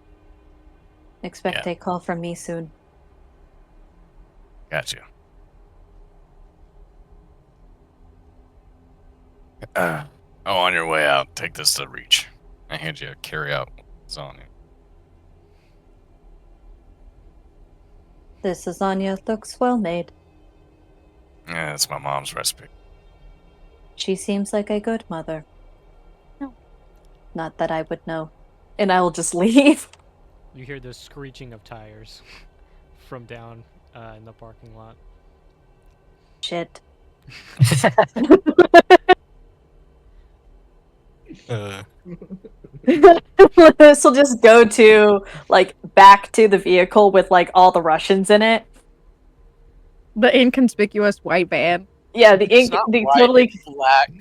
Expect Yeah. a call from me soon. Gotcha. On your way out, take this to Reach. I hand you a carry-out lasagna. This lasagna looks well made. Yeah, it's my mom's recipe. She seems like a good mother. No. Not that I would know. And I will just leave. You hear the screeching of tires from down in the parking lot. Shit. This will just go to, like, back to the vehicle with, like, all the Russians in it. The inconspicuous white van. Yeah, the It's ink, not the white, totally. it's black.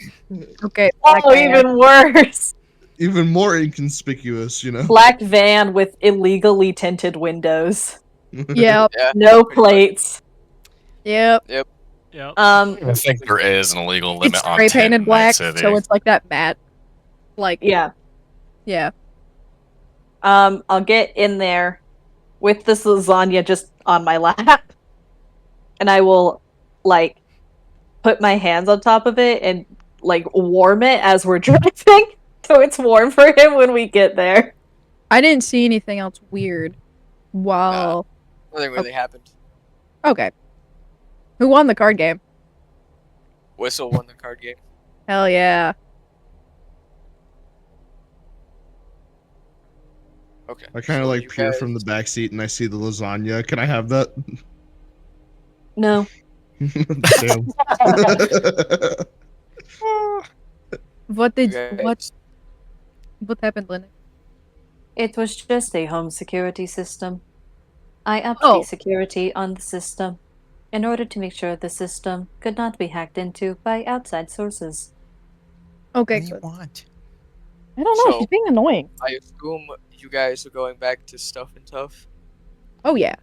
Okay. black Oh, van. even worse. Even more inconspicuous, you know. Black van with illegally tinted windows. Yep. Yeah. No pretty much. plates. Yep. Yep. I think there is an illegal limit It's on spray tint painted in Night black, City. so it's like that matte. Like, Yeah. yeah. I'll get in there with this lasagna just on my lap. And I will, like, put my hands on top of it and, like, warm it as we're driving. So it's warm for him when we get there. I didn't see anything else weird while. Nothing really happened. Okay. Who won the card game? Whistle won the card game. Hell yeah. Okay. I kind of so like you peer guys- from the back seat and I see the lasagna. Can I have that? No. Damn. What you did guys- what happened, Linux? It was just a home security system. I upped Oh. the security on the system in order to make sure the system could not be hacked into by outside sources. Okay, What do you good. want? I don't know. So- She's being annoying. I assume you guys are going back to Stuff and Tough. Oh yeah.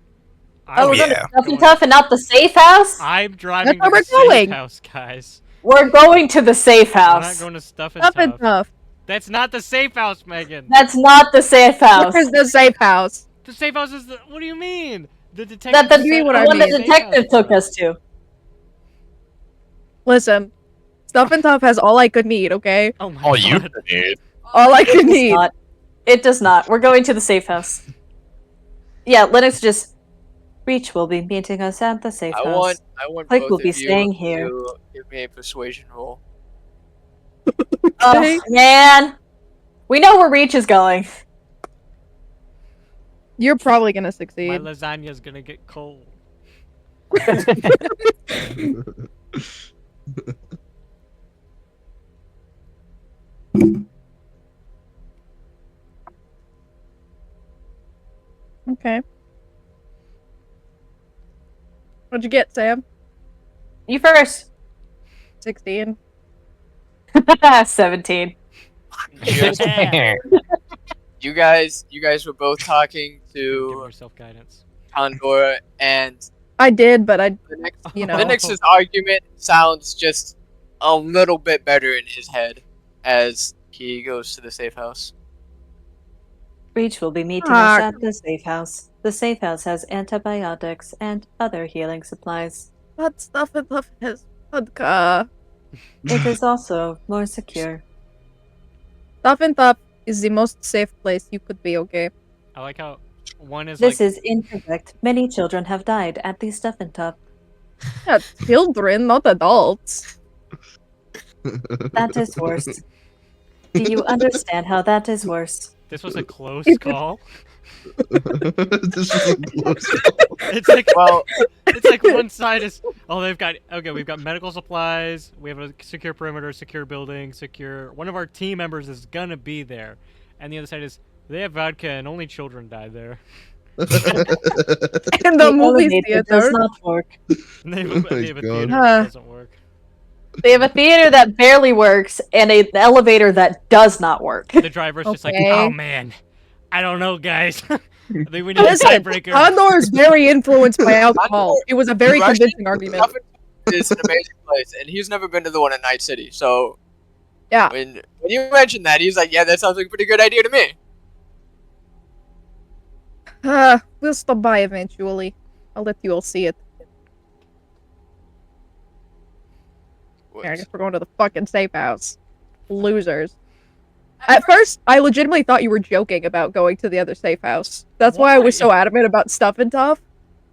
Oh, we're going to yeah. Stuff and Going- Tough and not the safe house? I'm driving where to the we're safe going. house, guys. We're going to the safe We're not house. going to Stuff and Stuff Tough. and tough. That's not the safe house, Megan. That's not the safe house. Where's the safe house? The safe house is the. What do you mean? The detective. That the, You mean what the I one the mean. detective took us to. Listen, Stuff and Tough has all I could need. Okay, Oh my All you god. need. all I It could does need. not. It does not. We're going to the safe house. Yeah, Linux just. Reach will be meeting us at the safe I house. want Click both will be of you staying here. to give me a persuasion roll. Oh, man. We know where Reach is going. You're probably gonna My succeed. lasagna's gonna get cold. Okay. What'd you get, Sam? You first. 16. 17. Just- Yeah. you guys were both talking Give to yourself guidance. Condor, and I did, but I, the next you know. Linux's argument sounds just a little bit better in his head as he goes to the safe house. Reach will be meeting Ah. us at the safe house. The safe house has antibiotics and other healing supplies. But Stuff and Tough has vodka. It is also more secure. Stuff and Tough is the most safe place you could be. Okay. I like how one is This like. is incorrect. Many children have died at the Stuff and Top. Yeah, children, not adults. That is worse. Do you understand how that is worse? This was a close It's- call. This is a close It's like Well, it's like one side is we've got medical supplies, we have a secure perimeter, secure building, secure one of our team members is gonna be there. And the other side is they have vodka and only children die there. In the movie elevator theater. does not work. And they have, Oh my they have a God. theater Huh. that doesn't work. They have a theater that barely works and an elevator that does not work. The driver's just like, Okay. oh man, I don't know guys. I think we need a Listen, tiebreaker. Condor is very influenced by alcohol. It was a very Russian convincing argument. is an amazing place, and he's never been to the one in Night City. So Yeah. when you mentioned that, he's like, "Yeah, that sounds like a pretty good idea to me." We'll stop by eventually. I'll let you all see it. Yeah, I guess we're going to the fucking safe house. Losers. At first, I legitimately thought you were joking about going to the other safe house. That's why I was so adamant about Stuff and Tough.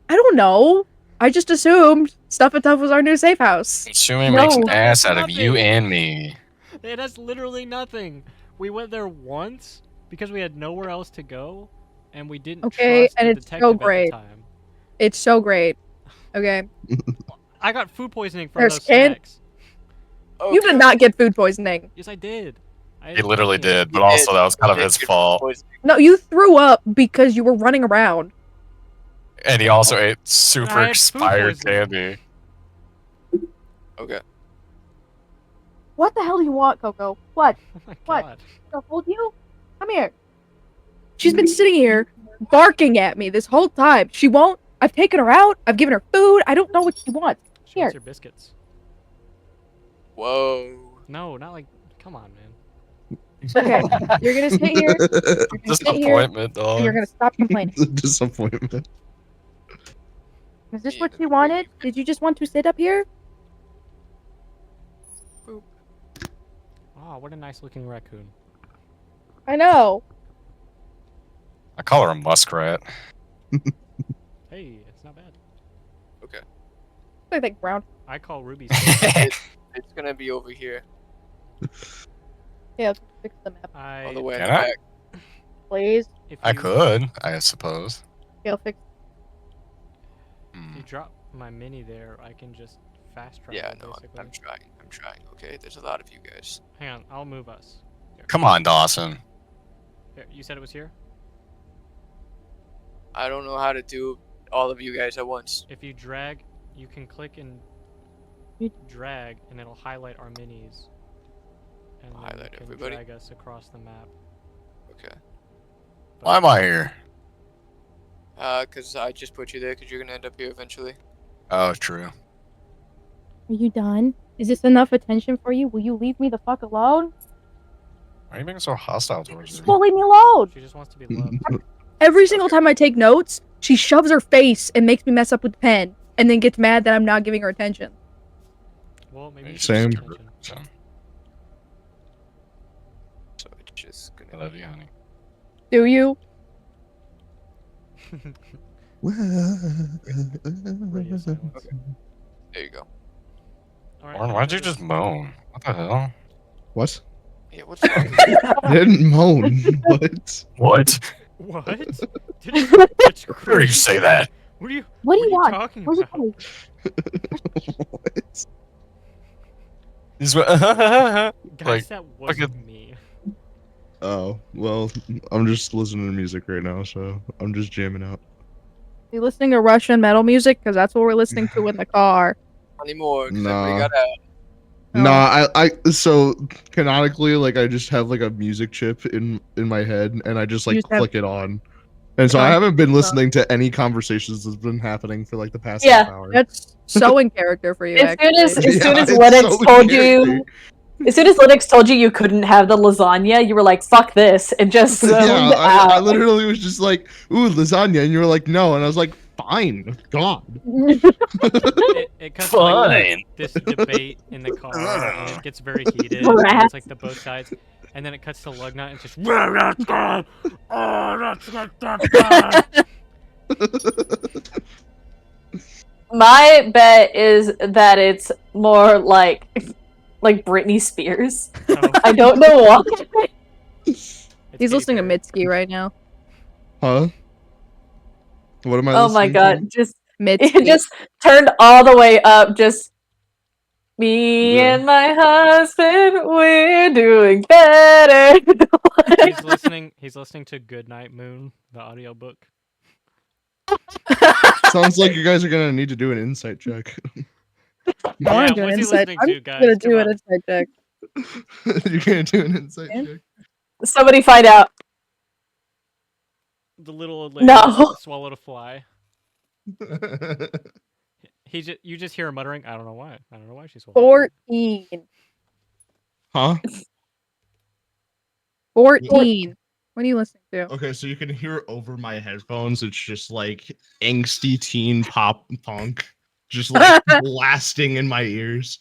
I don't know. I just assumed Stuff and Tough was our new safe house. Assuming makes an No. ass out of you Nothing. and me. It has literally nothing. We went there once because we had nowhere else to go, and we didn't Okay, trust and the it's so detective great. at the time. It's so great. Okay. I got food poisoning from There's those can- snacks. Okay. You did not get food poisoning. Yes, I did. I He literally fucking- did, but also that was kind of his fault. No, you threw up because you were running around. And he also ate I super had food expired poisoning. candy. Okay. What the hell do you want, Coco? What? Oh my What? god. I told you? Come here. She's been sitting here barking at me this whole time. She won't. I've taken her out. I've given her food. I don't know what she wants. She Here. wants your biscuits. Whoa. No, not like. Come on, man. Okay. You're gonna sit here. You're gonna sit here. Disappointment, And you're dog. gonna stop complaining. Disappointment. Is this what you wanted? Did you just want to sit up here? Oh, what a nice looking raccoon. I know. I call her a muskrat. Hey, it's not bad. Like that ground. I call Ruby. Is gonna be over here Yeah, fix the map, on the I way in Can the I? back. please. if I you could, I suppose. Yeah, fix. if Hmm. you drop my mini there, I can just fast travel. Yeah, no, basically. I'm trying. I'm trying. Okay, there's a lot of you guys. Hang on, I'll move us. Here. Come on, Dawson. Here, you said it was here. I don't know how to do all of you guys at once. If you drag, you can click and drag, and it'll highlight our minis. And then Highlight you can everybody? drag us across the map. Okay. Why am I here? Cause I just put you there, cause you're gonna end up here eventually. Oh, true. Are you done? Is this enough attention for you? Will you leave me the fuck alone? Why are you being so hostile towards Just me? won't leave me alone. She just wants to be loved. Every single time I take notes, she shoves her face and makes me mess up with the pen, and then gets mad that I'm not giving her attention. Well, maybe you should Same. pay attention. So, So it's just I gonna love be. you, honey. Do you? Radio silence. There you go. All right, Warren, yeah, why'd you that just is- moan? What the hell? What? Yeah, what's wrong with you? I didn't moan. What? What? What? That's Where do you say that? What are you? What do What you are want? talking Where's it about? going? What? He's like, Guys, that wasn't fucking- me. Oh, well, I'm just listening to music right now, so I'm just jamming out. You listening to Russian metal music? Because that's what we're listening to in the car. Anymore, cause everybody Nah. got out. No. Nah, so canonically, like I just have like a music chip in my head, and I just You like just have- click it on. And so I Oh. haven't been listening to any conversations that's been happening for like the past Yeah, half hour. That's so in character for you, As soon actually. as as soon Yeah, as it's Linux so in told character. you, as soon as Linux told you couldn't have the lasagna, you were like, "Fuck this," and just zoned Yeah, out. I literally was just like, "Ooh, lasagna," and you were like, "No," and I was like, "Fine, God." It cuts to like Fine. this debate in the car, and it gets very heated. Right. And it's like the both sides, and then it cuts to Lugnut, and it's just "Well, that's good. Oh, that's good. That's good." My bet is that it's more like Britney Spears. Oh, I don't know why. it's He's Katy listening to Perry. Mitski right now. Huh? What am I Oh my listening god, to? just Mitski. it just turned all the way up. Just me Yeah. and my husband, we're doing better. He's listening. He's listening to Goodnight Moon, the audiobook. Sounds like you guys are gonna need to do an insight check. I want Yeah, to do an what's he insight. listening I'm to, guys? gonna Come do an on. insight check. You're gonna do an insight Yeah. check. Somebody find out. The little old lady No. swallowed a fly. You just hear her muttering. I don't know why. I don't know why she swallowed. a fly." 14. Huh? 14. What are you listening to? Okay, so you can hear over my headphones. It's just like angsty teen pop punk, just like blasting in my ears.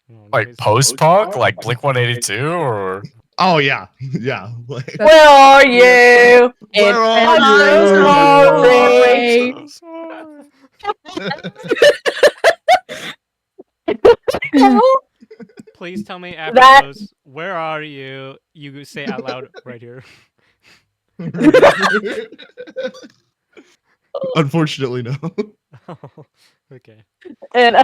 Oh, no, Like he's- post punk, like Blink 182, or Oh yeah, yeah. Like, Where are you? Where are I'm you? so sorry. Please tell me after That- those. Where are you? You say out loud right here. Unfortunately, no. Okay. And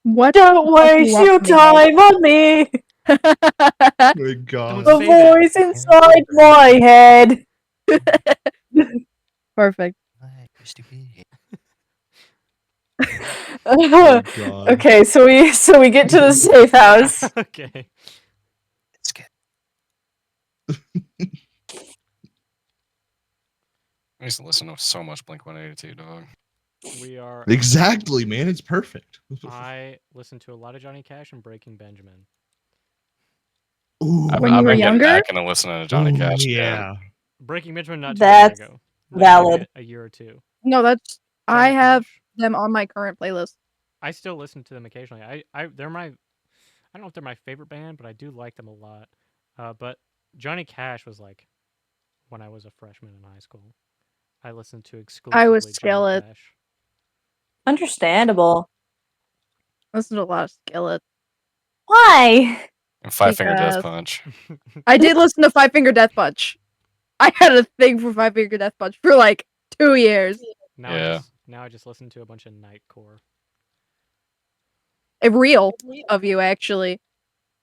What? don't waste your time on me. My God. Don't The say that. voice inside my head. Perfect. Oh, God. Okay, so we get to the safe house. Okay. it's good. I used to listen to so much Blink 182, dog. We are. Exactly, man. It's perfect. I listen to a lot of Johnny Cash and Breaking Benjamin. Ooh, I've, When I've you were been getting younger? back into listening to Johnny ooh, Cash. yeah. Breaking Benjamin not too That's long ago. Like, valid. a year or two. No, that's. I Johnny have Cash. them on my current playlist. I still listen to them occasionally. They're my. I don't know if they're my favorite band, but I do like them a lot. But Johnny Cash was like when I was a freshman in high school. I listened to exclusively I was Johnny Skillet. Cash. Understandable. Listen to a lot of Skillet. Why? And Five Finger Death Because- Punch. I did listen to Five Finger Death Punch. I had a thing for Five Finger Death Punch for like 2 years. Yeah. Now I just listen to a bunch of Nightcore. Real of you, actually.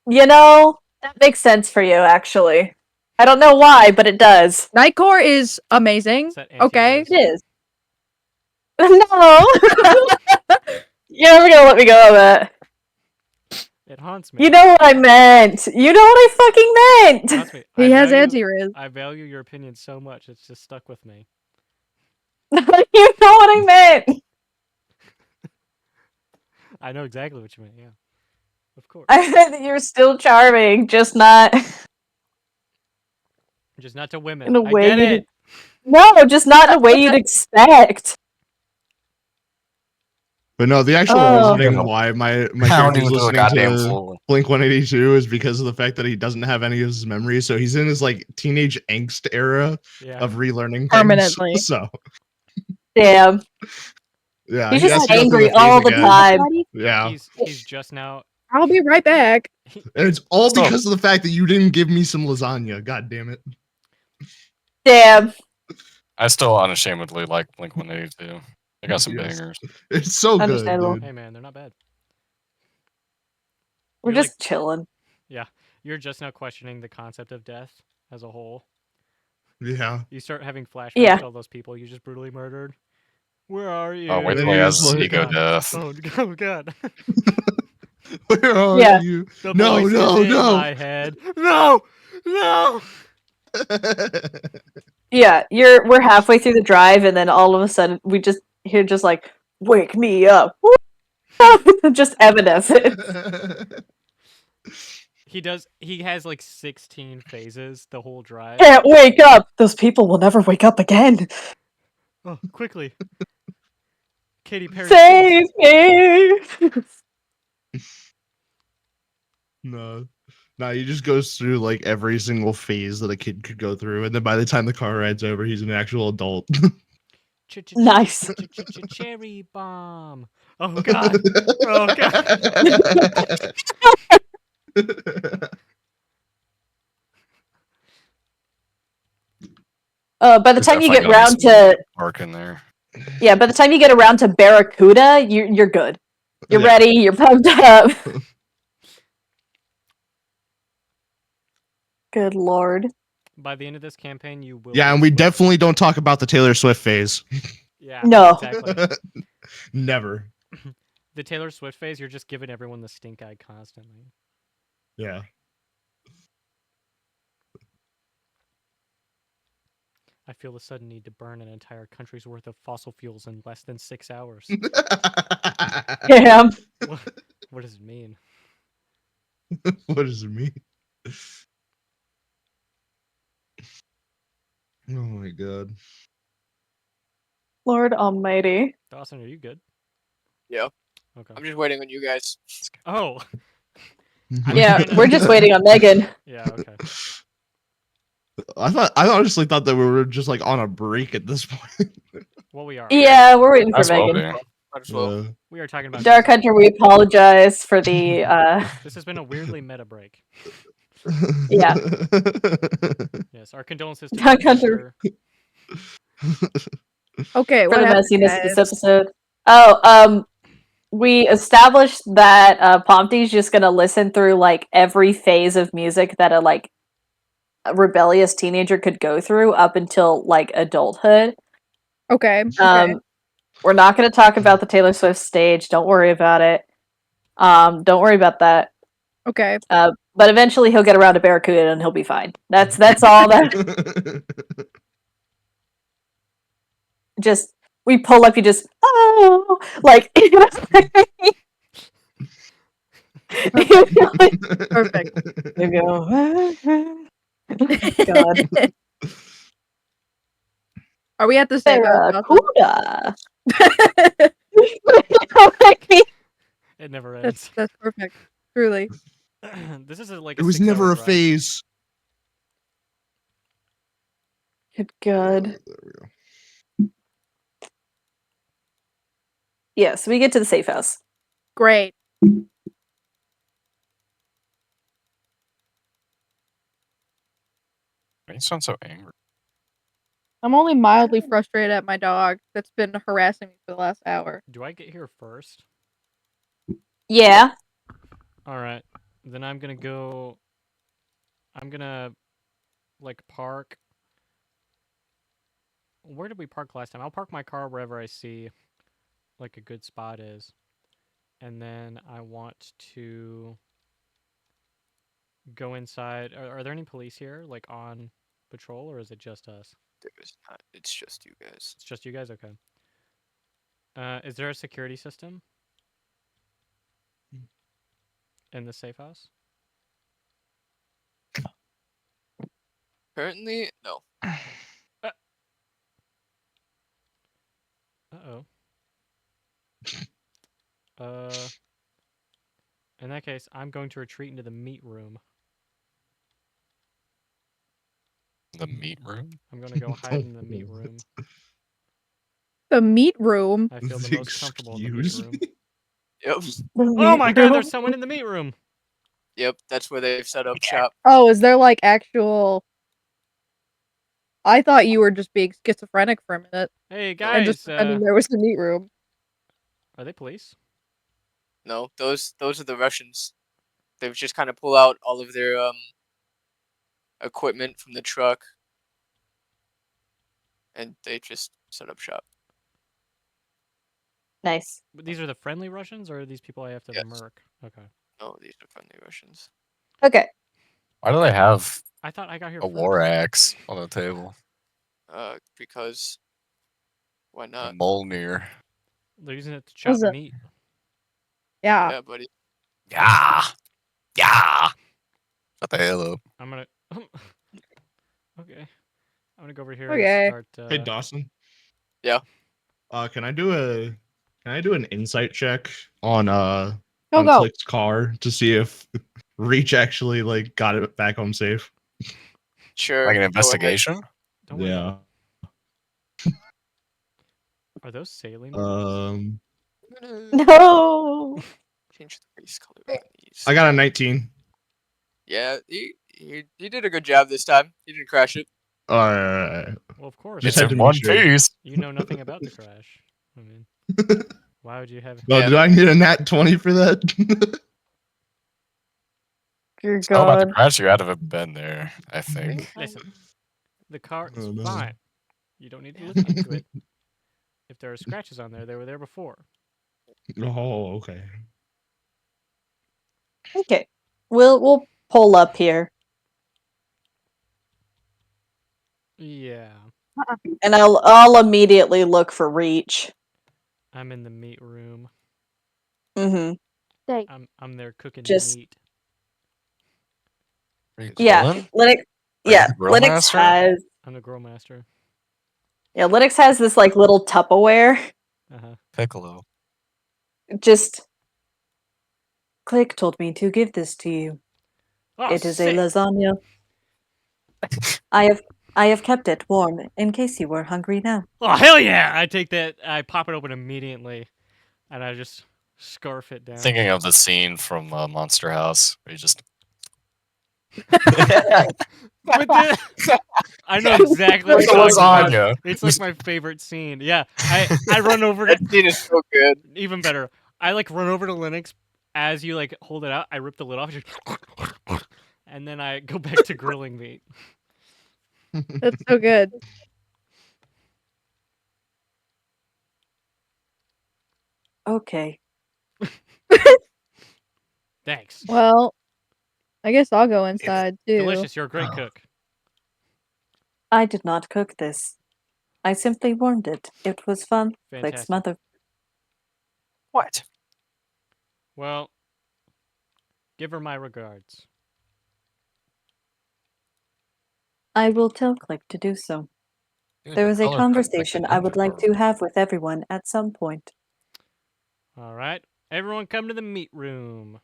You know, that makes sense for you, actually. I don't know why, but it does. Nightcore is amazing. Is that Okay. anti-Riz? It is. No! You're never gonna let me go of it. It haunts me. You know what I meant! You know what I fucking It meant! haunts me. He has anti-Riz. I value your opinion so much, it's just stuck with me. You know what I meant! I know exactly what you meant, yeah. Of course. I meant that you're still charming, just not Just not to women. in a I way get you'd... it! No, just not in a way you'd expect. But no, the actual Oh. reasoning why my I don't character's even do a listening goddamn to floor. Blink 182 is because of the fact that he doesn't have any of his memories. So he's in his like teenage angst era Yeah. of relearning things. Permanently. So Damn. yeah, He's he has just to go through angry the phase all the again. time. Yeah, He's just now I'll be right back. and it's all So- because of the fact that you didn't give me some lasagna. God damn it! Damn. I still unashamedly like Blink 182. They got some Yes. bangers. It's so good, Understandable. dude. hey man, they're not bad. We're You're just chilling. You're just now questioning the concept of death as a whole. Yeah. You start having flashbacks Yeah. to all those people you just brutally murdered. Where are you? Oh, wait Then till he you has just like- ego God. death. Oh god. Where are Yeah. you? The No, voice no, is in no. my head. No! No! Yeah, we're halfway through the drive, and then all of a sudden we just hear just like, "Wake me up!" Just evanescence. He has like 16 phases the whole drive. Can't wake up. Those people will never wake up again. Oh, quickly. Katy Perry. Save me. No. No, he just goes through like every single phase that a kid could go through, and then by the time the car ride's over, he's an actual adult. Nice. Cherry bomb. Oh god. Oh god. By the There's time you definitely get gonna be round some to Arc in there. by the time you get around to Barracuda, you're good. You're Yeah. ready. You're pumped up. Good lord. By the end of this campaign, you will. Yeah, be and we Swift. definitely don't talk about the Taylor Swift phase. Yeah. No. Exactly. Never. The Taylor Swift phase, you're just giving everyone the stink eye constantly. Yeah. I feel the sudden need to burn an entire country's worth of fossil fuels in less than 6 hours. Damn. What does it mean? What does it mean? Oh my god. Lord Almighty. Dawson, are you good? Yeah. Okay. I'm just waiting on you guys. Oh. I'm Yeah, trying to- we're just waiting on Megan. Yeah. Okay. I honestly thought that we were just like on a break at this point. Well, we are. Yeah, we're waiting for That's well Megan. be. Might as well. We are talking about Dark music. Hunter, we apologize for the This has been a weirdly meta break. Yeah. Yes, our condolences to Dark Dark Hunter. Hunter. Okay, for what the happened, messiness of this guys? episode. Oh, we established that Pompty's just gonna listen through like every phase of music that a rebellious teenager could go through up until like adulthood. Okay. Okay. We're not gonna talk about the Taylor Swift stage. Don't worry about it. Don't worry about that. Okay. But eventually he'll get around to Barracuda and he'll be fine. That's all that. Just we pull up, you just like Perfect. you go. God. Are we at the same Barracuda. It never ends. That's perfect. Truly. This is like It was 6-hour never a drive. phase. Good God. There we go. Yeah, so we get to the safe house. Great. You sound so angry. I'm only mildly frustrated at my dog that's been harassing me for the last hour. Do I get here first? Yeah. All right. Then I'm gonna go. I'm gonna like park. Where did we park last time? I'll park my car wherever I see like a good spot is. And then I want to go inside. Are there any police here, like on patrol, or is it just us? There's not. It's just you guys. It's just you guys? Okay. Is there a security system in the safe house? Currently, no. Uh-oh. In that case, I'm going to retreat into the meat room. The meat room. I'm going to go hide in the meat room. The meat room. I feel the most comfortable in the meat Excuse room. Yep. Oh my god, there's someone in the meat room! Yep. That's where they've set up shop. Oh, is there like actual? I thought you were just being schizophrenic for a minute Hey and guys, just pretending there was a meat room. are they police? No, those are the Russians. They've just kind of pull out all of their equipment from the truck, and they just set up shop. Nice. But these are the friendly Russians, or are these people I have to Yes. murk? Okay. No, these are friendly Russians. Okay. Why do they have I thought I got here a first. war axe on the table? Because why A not? Mjolnir. They're using it to chop Was it- meat. Yeah. Yeah, buddy. Yeah. Yeah. Shut the hell up. I'm gonna. Okay. I'm gonna go over here Okay. and start. Hey Dawson. Yeah. Can I do an insight check on Go on go. Click's car to see if Reach actually like got it back home safe? Sure. Like an go ahead. investigation? Don't worry. Yeah. Are those saline boots? Um, I'm gonna No. change the face color on these. I got a 19. Yeah, he did a good job this time. He didn't crash it. Alright. Well, of course. Just It's had in to make one sure. piece. You know nothing about the crash. I mean, why would you have? No, Yeah. did I need a nat 20 for that? Dear Still about to God. crash you out of a bed there, I think. Listen, the car is Oh, no. fine. You don't need to look into it. If there are scratches on there, they were there before. Oh, okay. Okay. We'll pull up here. Yeah, And I'll immediately look for Reach. I'm in the meat room. Mm-hmm. I'm there cooking Just- meat. Are you Yeah. grilling? Linux Are you yeah, the grill Linux master? has I'm the grill master. Linux has this like little Tupperware. Uh-huh. Piccolo. Just Click told me to give this to you. Oh, It is sick. a lasagna. I have kept it warm in case you were hungry now. Oh, hell yeah! I take that, I pop it open immediately, and I just scarf it down. Thinking of the scene from Monster House. Where you just. With the, I know exactly what With you're the talking about. lasagna. It's like my favorite scene. Yeah, I run over to That scene is so good. even better. I like run over to Linux as you like hold it out. I rip the lid off, and then I go back to grilling meat. That's so good. Okay. Thanks. Well, I guess I'll go inside too. Delicious. You're a great cook. I did not cook this. I simply warmed it. It was fun. Click's Fantastic. mother. What? Well, give her my regards. I will tell Click to do so. Dude, There the is a color code like conversation the I would Ninja like to Turtles. have with everyone at some point. All right, everyone, come to the meat room.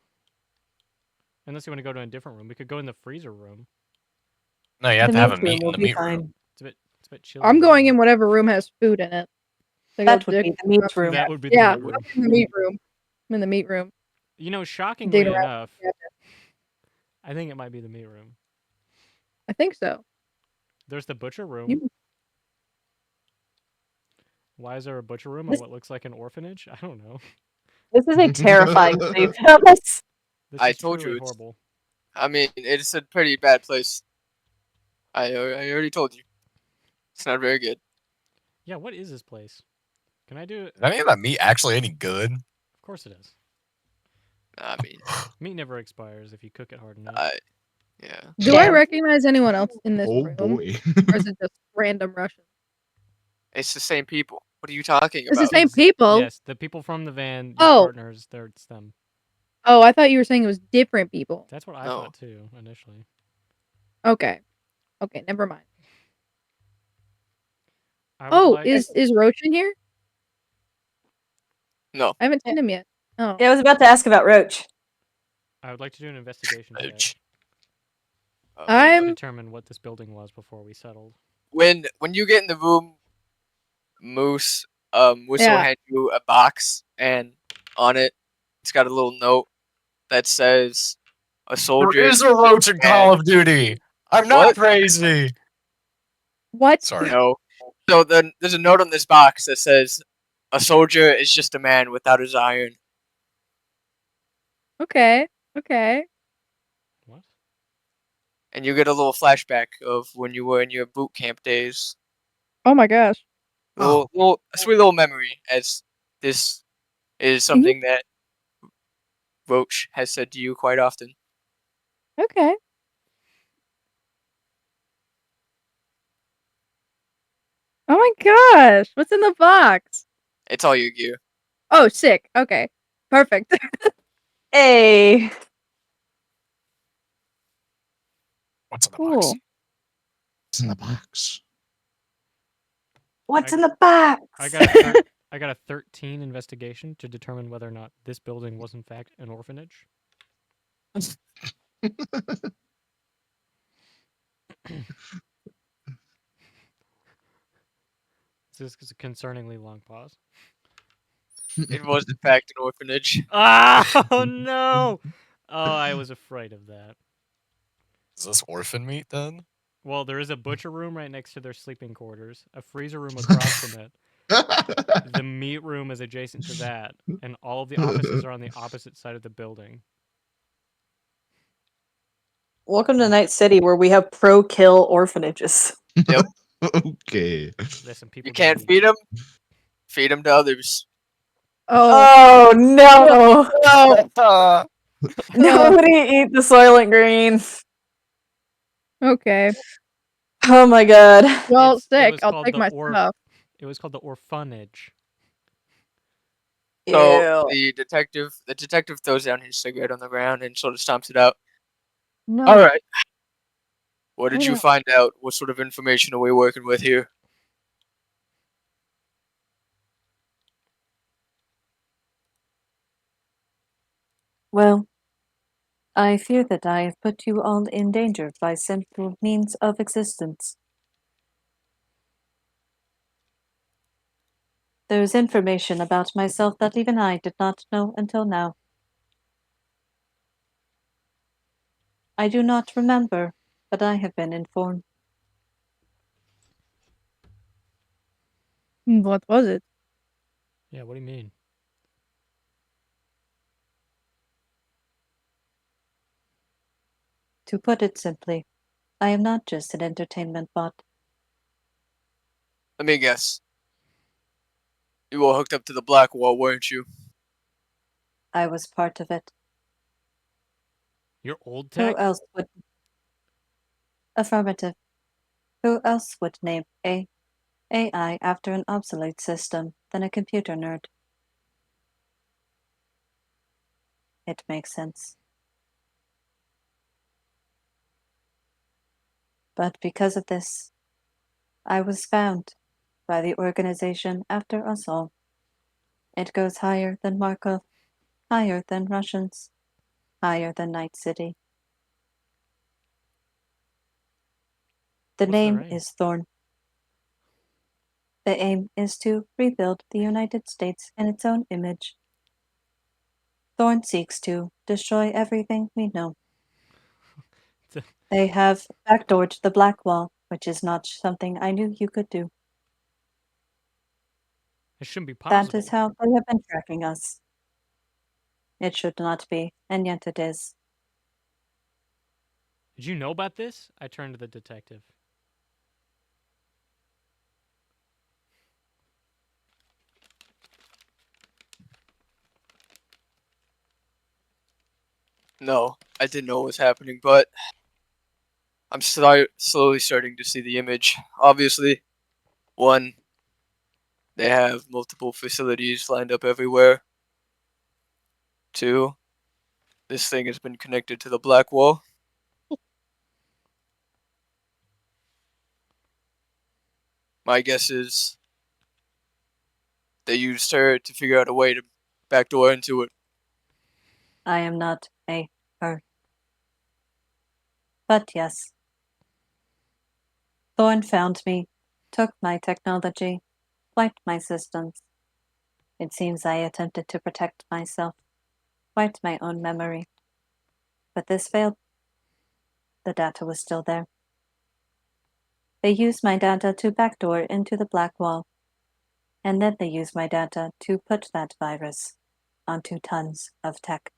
Unless you want to go to a different room, we could go in the freezer room. No, you have The to have a meat meat room in will the be meat room. fine. It's a bit chilly. I'm going here. in whatever room has food in it. Big That old would be dick. the meat room. That would be Yeah, the meat I'm room. in the meat room. I'm in the meat room. You know, shockingly around. enough, Yeah. I think it might be the meat room. I think so. There's the butcher room. You- Why is there a butcher room This- in what looks like an orphanage? I don't know. This is a terrifying safe house. This I is told truly you it's- horrible. I mean, it's a pretty bad place. I already told you. It's not very good. Yeah, what is this place? Can I do it? Is any of that meat actually any good? Of course it is. I mean, Meat never expires if you cook it hard enough. yeah. Do I Damn. recognize anyone else in this Oh room? boy. Or is it just random Russians? It's the same people. What are you talking It's the about? same people. Yes, the people from the van, your Oh. partners, it's them. Oh, I thought you were saying it was different people. That's what I No. thought too, initially. Okay. Okay, never mind. I would Oh, like, is Roach in here? No. I haven't seen him yet. Oh. Yeah, I was about to ask about Roach. I would like to do an investigation check Ouch. to I'm determine what this building was before we settled. When you get in the room, Moose will Yeah. hand you a box, and on it, it's got a little note that says, "A soldier." There is a roach in Call of Duty. I'm not What? crazy. what? Sorry. No. So then there's a note on this box that says, "A soldier is just a man without his iron." Okay. Okay. What? And you get a little flashback of when you were in your boot camp days. Oh my gosh. A sweet little memory, as this is something that Roach has said to you quite often. Okay. Oh my gosh. What's in the box? It's all your gear. Oh, sick. Okay. Perfect. Hey. What's in the box? Cool. It's in the box. What's I- in the box? I got a 13 investigation to determine whether or not this building was in fact an orphanage. This is a concerningly long pause. It was in fact an orphanage. Oh no! Oh, I was afraid of that. Is this orphan meat then? Well, there is a butcher room right next to their sleeping quarters, a freezer room across from it. The meat room is adjacent to that, and all of the offices are on the opposite side of the building. Welcome to Night City, where we have pro-kill orphanages. Okay. Listen, people You can't don't eat. feed them. Feed them to others. Oh. Oh no! Uh, Nobody eat the Soylent Green. Okay. Oh my god. Well, It sick. was I'll called take the my stuff. It was called the orphanage. So Ew. the detective throws down his cigarette on the ground and sort of stomps it out. No. All right. What did I you don't- find out? What sort of information are we working with here? Well, I fear that I have put you all in danger by simple means of existence. There is information about myself that even I did not know until now. I do not remember, but I have been informed. What was it? Yeah, what do you mean? To put it simply, I am not just an entertainment bot. Let me guess. You were hooked up to the Black Wall, weren't you? I was part of it. You're old Who tech? else would... Affirmative. Who else would name AI after an obsolete system than a computer nerd? It makes sense. But because of this, I was found by the organization after us all. It goes higher than Markov, higher than Russians, higher than Night City. The What's their name aim? is Thorn. The aim is to rebuild the United States in its own image. Thorn seeks to destroy everything we know. They have backdoored the Black Wall which is not something I knew you could do. It shouldn't be That possible. is how they have been tracking us. It should not be, and yet it is. Did you know about this? I turned to the detective. No, I didn't know what was happening, but I'm slowly starting to see the image. Obviously, one, they have multiple facilities lined up everywhere. Two, this thing has been connected to the black wall. My guess is they used her to figure out a way to backdoor into it. I am not a her. But yes, Thorn found me, took my technology, wiped my systems. It seems I attempted to protect myself, wiped my own memory. But this failed. The data was still there. They used my data to backdoor into the black wall, and then they used my data to put that virus onto tons of tech,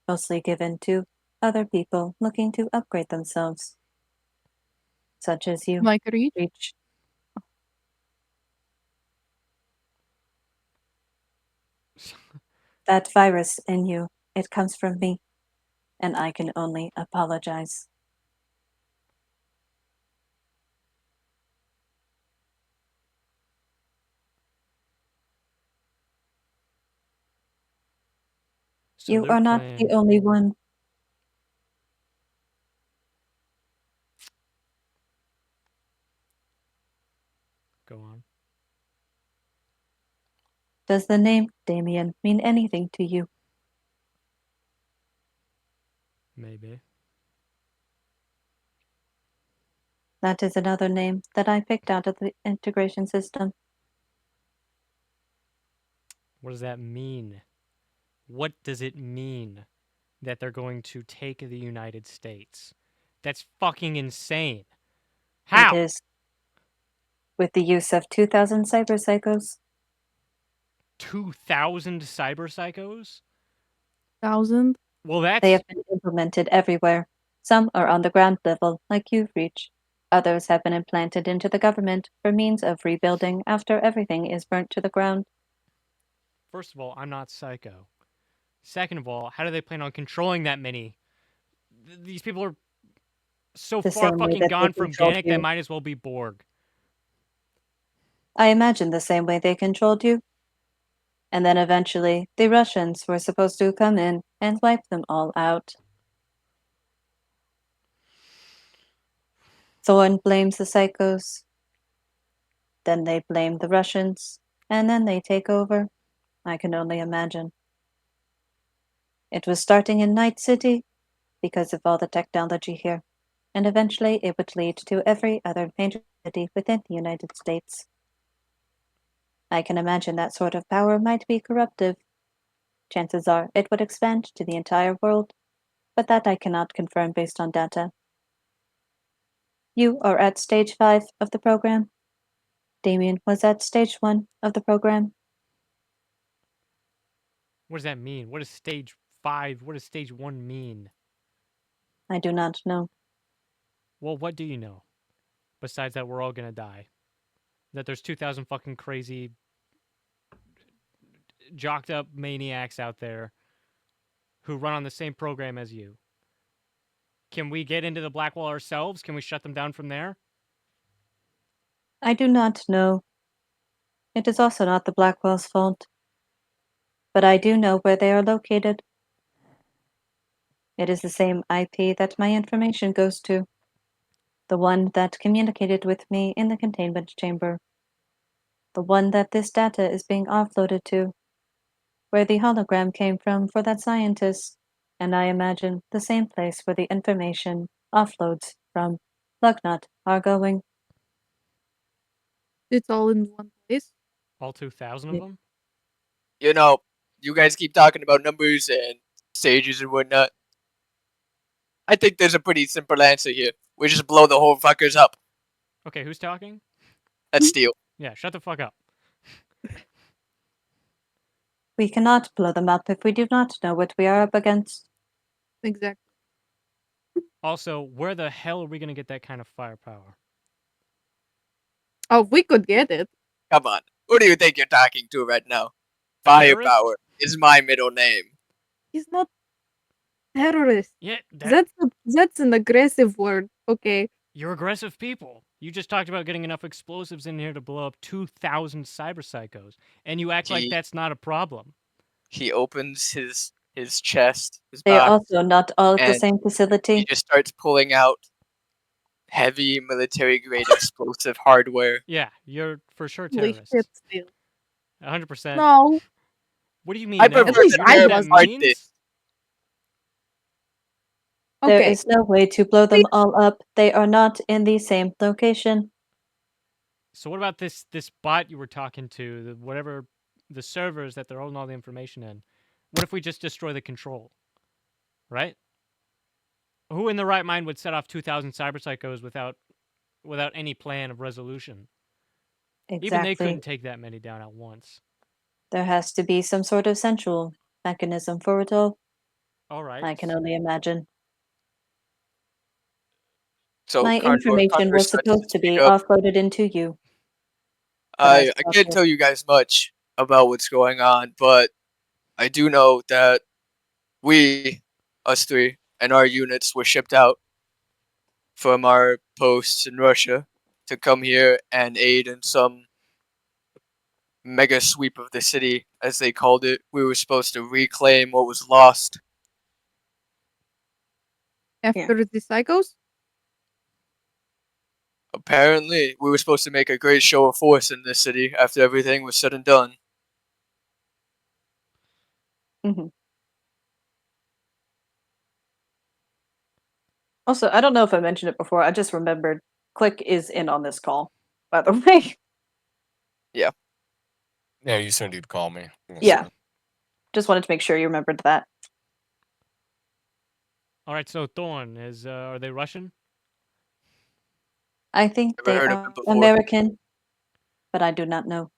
mostly given to other people looking to upgrade themselves, such as you, Mike Reach. Reach. That virus in you, it comes from me, and I can only apologize. So You they're are not the playing. only one. Go on. Does the name Damien mean anything to you? Maybe. That is another name that I picked out of the integration system. What does that mean? What does it mean that they're going to take the United States? That's fucking insane. How? It is with the use of 2,000 cyber psychos. 2,000 cyber psychos? 1,000. Well, They that's have been implemented everywhere. Some are on the ground level, like you've reached. Others have been implanted into the government for means of rebuilding after everything is burnt to the ground. first of all, I'm not psycho. Second of all, how do they plan on controlling that many? These people are so The far same way fucking that they gone from controlled Gannick, they you. might as well be Borg. I imagine the same way they controlled you. And then eventually, the Russians were supposed to come in and wipe them all out. Thorn blames the psychos. Then they blame the Russians. And then they take over. I can only imagine. It was starting in Night City because of all the technology here. And eventually it would lead to every other major city within the United States. I can imagine that sort of power might be corruptive. Chances are it would expand to the entire world, but that I cannot confirm based on data. You are at stage 5 of the program. Damien was at stage 1 of the program. What does that mean? What does stage 5, what does stage 1 mean? I do not know. Well, what do you know? Besides that we're all gonna die. That there's 2,000 fucking crazy, jocked up maniacs out there who run on the same program as you. Can we get into the black wall ourselves? Can we shut them down from there? I do not know. It is also not the Blackwell's fault. But I do know where they are located. It is the same IP that my information goes to. The one that communicated with me in the containment chamber. The one that this data is being offloaded to. Where the hologram came from for that scientist. And I imagine the same place where the information offloads from Lugnut are going. It's all in one place. All 2,000 of them? You know, you guys keep talking about numbers and stages and whatnot. I think there's a pretty simple answer here. We just blow the whole fuckers up. Okay, who's talking? That's Steel. Yeah, shut the fuck up. We cannot blow them up if we do not know what we are up against. Exactly. Also, where the hell are we gonna get that kind of firepower? Oh, if we could get it. Come on. Who do you think you're talking to right now? A terrorist? Firepower is my middle name. He's not terrorist. Yeah, That's an aggressive word. Okay. you're aggressive people. You just talked about getting enough explosives in here to blow up 2,000 cyber psychos, and you act like He that's not a problem. he opens his chest, his They are box, also not all at the and same he facility. just starts pulling out heavy military grade explosive hardware. Yeah, you're for sure Holy terrorists. shit, Steel. 100%. No. What do you mean? I No? prefer least You the know I what term that wasn't. artist. means? There Okay. is no way to blow them all up. They are not in the same location. So what about this bot you were talking to? Whatever the servers that they're holding all the information in. What if we just destroy the control? Right? Who in the right mind would set off 2,000 cyber psychos without any plan of resolution? Even they Exactly. couldn't take that many down at once. There has to be some sort of central mechanism for it all. All right. I can only imagine. So My Condor information was starts to supposed to speak be up. offloaded into you. but I I stopped can't it. tell you guys much about what's going on, but I do know that we, us three, and our units were shipped out from our posts in Russia to come here and aid in some mega sweep of the city, as they called it. We were supposed to reclaim what was lost. After the psychos? Apparently, we were supposed to make a great show of force in this city after everything was said and done. Mhm. Also, I don't know if I mentioned it before. I just remembered Click is in on this call, by the way. Yeah, you said you'd call me. Yeah. Just wanted to make sure you remembered that. All right. So Thorn are they Russian? I think Never they heard of are them before. American, but I do not know.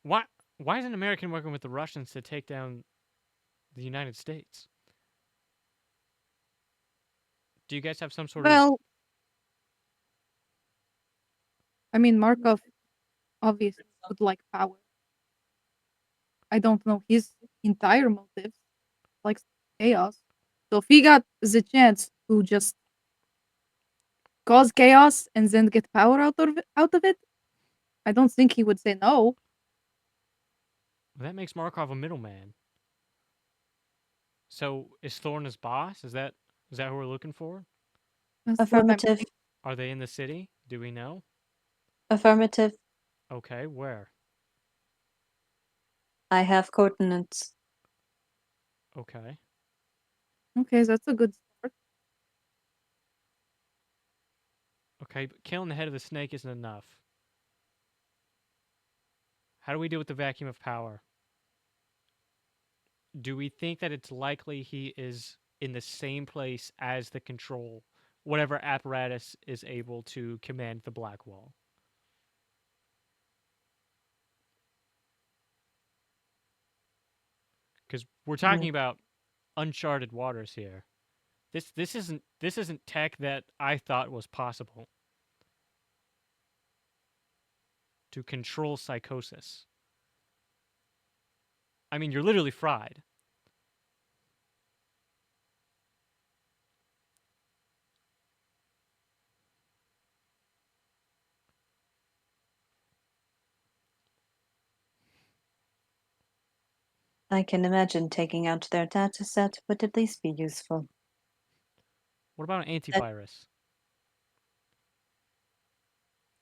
Why? Why is an American working with the Russians to take down the United States? Do you guys have some sort of? Well, I mean, Markov obviously would like power. I don't know his entire motives, likes chaos. So if he got the chance to just cause chaos and then get power out of it, I don't think he would say no. That makes Markov a middleman. So is Thorn his boss? Is that who we're looking for? That's what I'm Affirmative. saying. Are they in the city? Do we know? Affirmative. Okay, where? I have coordinates. Okay. Okay, that's a good start. Okay, but killing the head of the snake isn't enough. How do we deal with the vacuum of power? Do we think that it's likely he is in the same place as the control, whatever apparatus is able to command the black wall? Because we're talking about uncharted waters here. This isn't tech that I thought was possible to control psychosis. I mean, you're literally fried. I can imagine taking out their data set would at least be useful. What about an antivirus?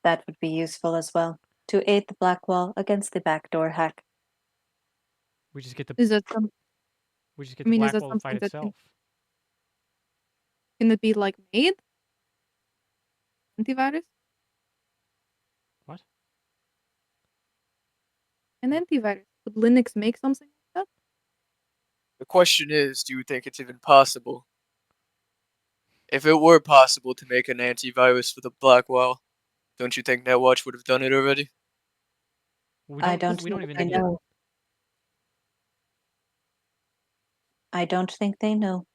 That would be useful as well, to aid the Blackwall against the backdoor hack. We just get the Is that some? we just get I the mean, is black that wall to fight something that itself. can it be like made? Antivirus? What? An antivirus. Would Linux make something like that? The question is, do you think it's even possible? If it were possible to make an antivirus for the Blackwall, don't you think NetWatch would have done it already? I don't We don't think even they need. know. I don't think they know.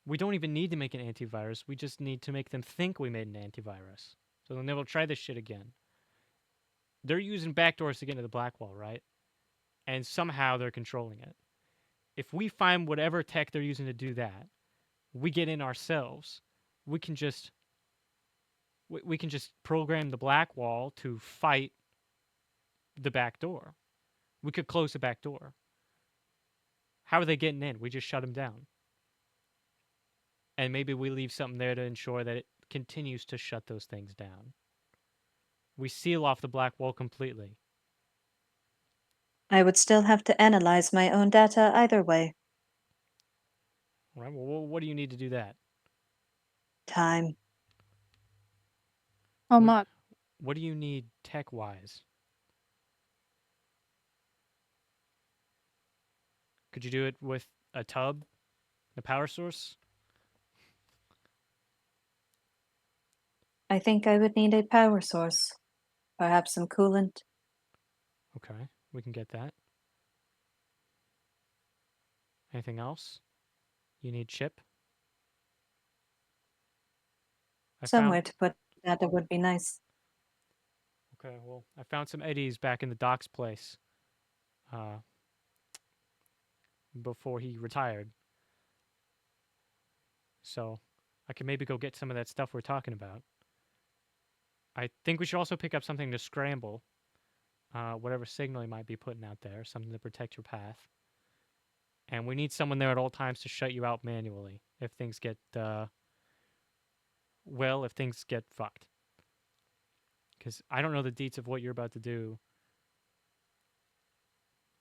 We don't even need to make an antivirus. We just need to make them think we made an antivirus. So then they will try this shit again. They're using backdoors to get into the Blackwall, right? And somehow they're controlling it. If we find whatever tech they're using to do that, we get in ourselves. We can just program the Blackwall to fight the back door. We could close the back door. How are they getting in? We just shut them down. And maybe we leave something there to ensure that it continues to shut those things down. We seal off the black wall completely. I would still have to analyze my own data either way. All right. Well, what do you need to do that? Time. How What- much? What do you need tech-wise? Could you do it with a tub, a power source? I think I would need a power source. Perhaps some coolant. Okay, we can get that. Anything else? You need chip? Somewhere to put data would be nice. Okay, well, I found some eddies back in the doc's place. Before he retired. So I can maybe go get some of that stuff we're talking about. I think we should also pick up something to scramble whatever signal you might be putting out there, something to protect your path. And we need someone there at all times to shut you out manually if things get, if things get fucked. Because I don't know the deets of what you're about to do,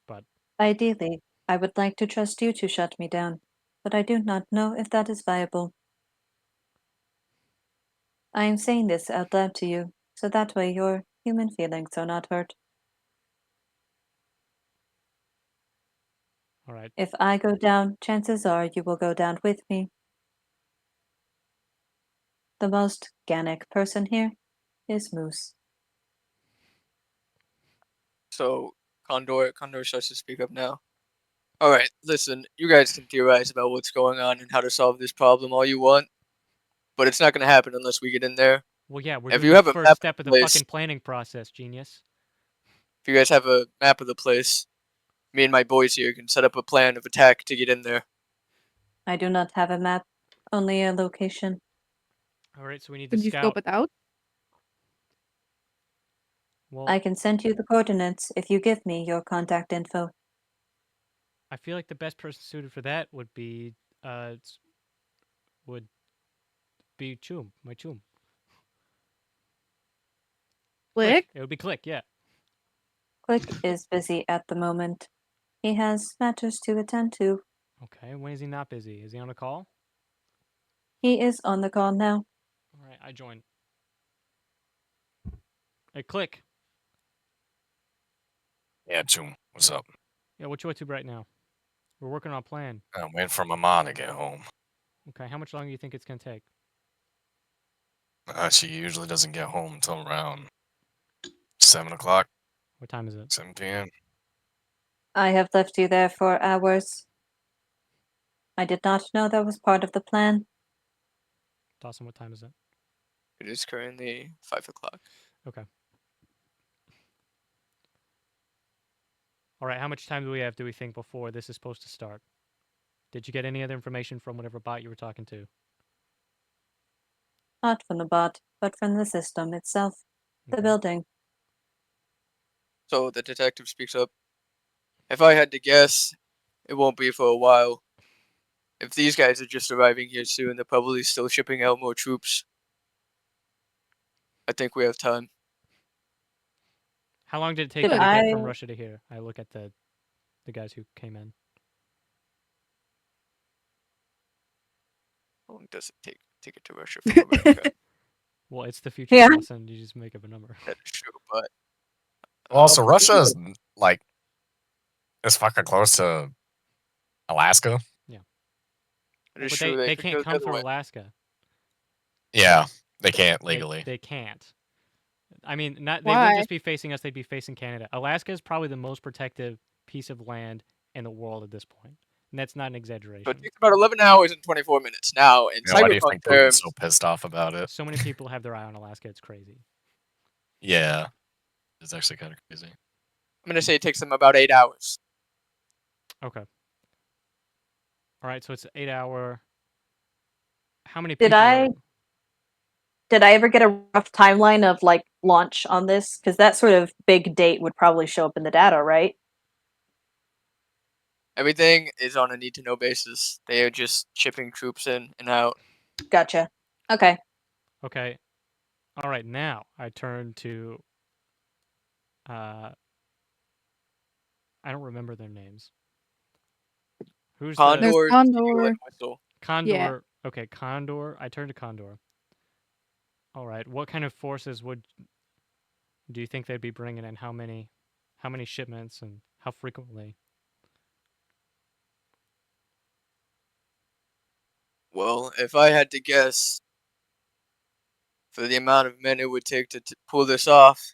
but... Ideally, I would like to trust you to shut me down, but I do not know if that is viable. I am saying this out loud to you, so that way your human feelings are not hurt. All right. If I go down, chances are you will go down with me. The most organic person here is Moose. So Condor starts to speak up now. All right, listen, you guys can theorize about what's going on and how to solve this problem all you want, but it's not going to happen unless we get in there. Well, yeah, we're If doing you the have a first map step of of the the place, fucking planning process, genius. if you guys have a map of the place, me and my boys here can set up a plan of attack to get in there. I do not have a map, only a location. All right, so we need to Could you scout. scope it out? Well, I can send you the coordinates if you give me your contact info. I feel like the best person suited for that would be would be Chum, my Chum. Click? It would be Click, yeah. Click is busy at the moment. He has matters to attend to. Okay, when is he not busy? Is he on a call? He is on the call now. All right, I join. Hey, Click. Yeah, June, what's up? Yeah, what you up to right now? We're working on a plan. I'm waiting for my mom to get home. Okay, how much longer do you think it's gonna take? She usually doesn't get home until around 7 o'clock, What time is it? 7 p.m. I have left you there for hours. I did not know that was part of the plan. Dawson, what time is it? It is currently 5 o'clock. Okay. All right, how much time do we have, do we think, before this is supposed to start? Did you get any other information from whatever bot you were talking to? Not from the bot, but from the system itself. The Okay. building. So the detective speaks up. If I had to guess, it won't be for a while. If these guys are just arriving here soon, they're probably still shipping out more troops. I think we have time. How long did it take Did you to get from I- Russia to here? I look at the guys who came in. How long does it take it to Russia from America? Well, it's the future, Yeah. Dawson. You just make up a number. That is true, but Also, Russia is like it's fucking close to Alaska. Yeah. That is But true. they could can't go the come other from way. Alaska. Yeah, they can't legally. They can't. I mean, not they Why? wouldn't just be facing us; they'd be facing Canada. Alaska is probably the most protected piece of land in the world at this point, and that's not an So exaggeration. it takes about 11 hours and 24 minutes. Now, in Yeah, why do you cyberpunk think Putin's terms, so pissed off about it? So many people have their eye on Alaska; it's crazy. Yeah, it's actually kind of crazy. I'm going to say it takes them about 8 hours. Okay. All right, so it's an 8-hour. How many Did people? I ever get a rough timeline of like launch on this? Because that sort of big date would probably show up in the data, right? Everything is on a need to know basis. They are just shipping troops in and out. Gotcha. Okay. Okay. All right, now I turn to. I don't remember their names. Who's the There's Condor, Seagull, Condor. and Whistle. Condor? Yeah. Okay, Condor. I turn to Condor. All right, what kind of forces do you think they'd be bringing in? How many shipments and how frequently? Well, if I had to guess, for the amount of men it would take to pull this off,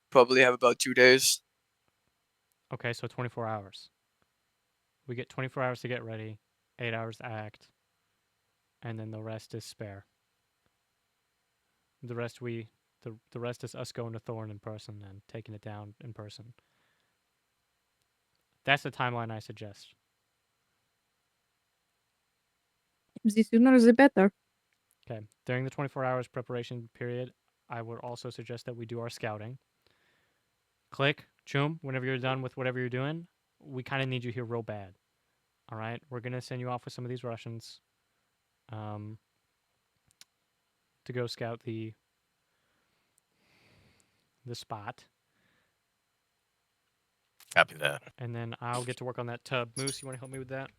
probably have about 2 days. Okay, so 24 hours. We get 24 hours to get ready, 8 hours to act, and then the rest is spare. The rest the rest is us going to Thorn in person and taking it down in person. That's the timeline I suggest. The sooner the better. Okay. During the 24 hours preparation period, I would also suggest that we do our scouting. Click, Chum, whenever you're done with whatever you're doing, we kind of need you here real bad. All right? We're going to send you off with some of these Russians to go scout the spot. Copy that. And then I'll get to work on that tub. Moose, you want to help me with that?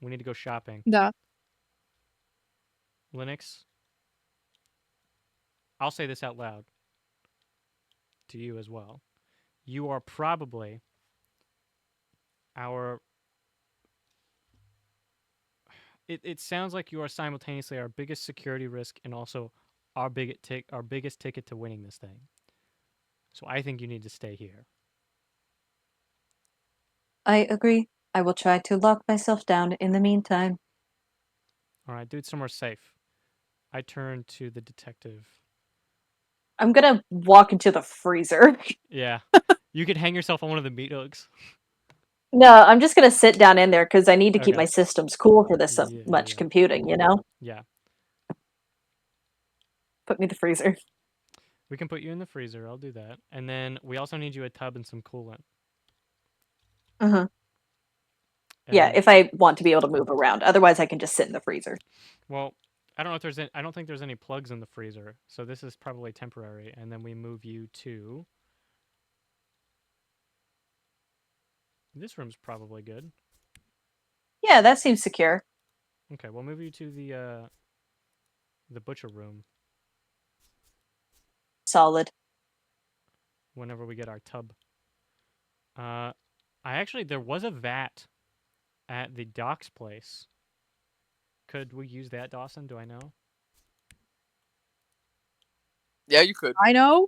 We need to go shopping. Да. Linux, I'll say this out loud to you as well. You are probably our. It sounds like you are simultaneously our biggest security risk and also our biggest ticket to winning this thing. So I think you need to stay here. I agree. I will try to lock myself down in the meantime. All right, do it somewhere safe. I turn to the detective. I'm gonna walk into the freezer. Yeah, you could hang yourself on one of the meat hooks. No, I'm just gonna sit down in there because I need to keep Okay. my systems cool for this Yeah, much yeah. computing, you know? Yeah, Put me in the freezer. we can put you in the freezer. I'll do that. And then we also need you a tub and some coolant. Uh-huh. Yeah, And, if I want to be able to move around. Otherwise I can just sit in the freezer. well, I don't know if there's I don't think there's any plugs in the freezer, so this is probably temporary. And then we move you to. This room's probably good. Yeah, that seems secure. Okay, we'll move you to the butcher room Solid. whenever we get our tub. There was a vat at the docks place. Could we use that, Dawson? Do I know? Yeah, you could. I know.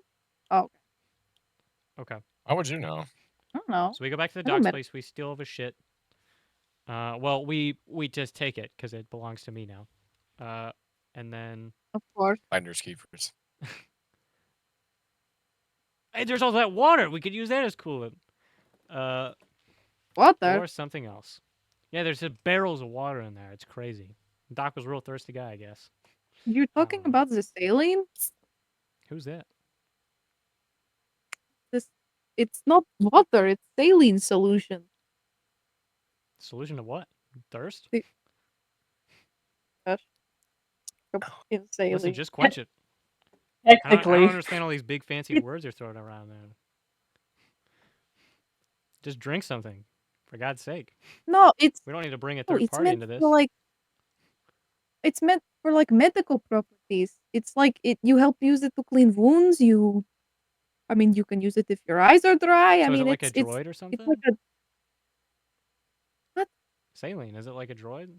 Oh, Okay. How would you know? I don't know. So we go back to the I don't docks met- place. We steal all the shit. Well, we just take it because it belongs to me now. And then Of course. Finders keepers. hey, there's all that water. We could use that as coolant. What the? Or something else. Yeah, there's just barrels of water in there. It's crazy. Doc was a real thirsty guy, I guess. You're talking know. about the saline? Who's that? This. It's not water. It's saline solution. Solution to what? Thirst? Gosh. In saline. Listen, just quench it. I don't Technically. understand all these big fancy words you're throwing around there. Just drink something, for God's sake. No, it's We don't need to bring a no, third it's party meant into this. for like. It's meant for like medical properties. It's like you help use it to clean wounds. I mean, you can use it if your eyes are dry. So I is mean, it like a it's droid or it's something? like a. What? Saline, is it like a droid?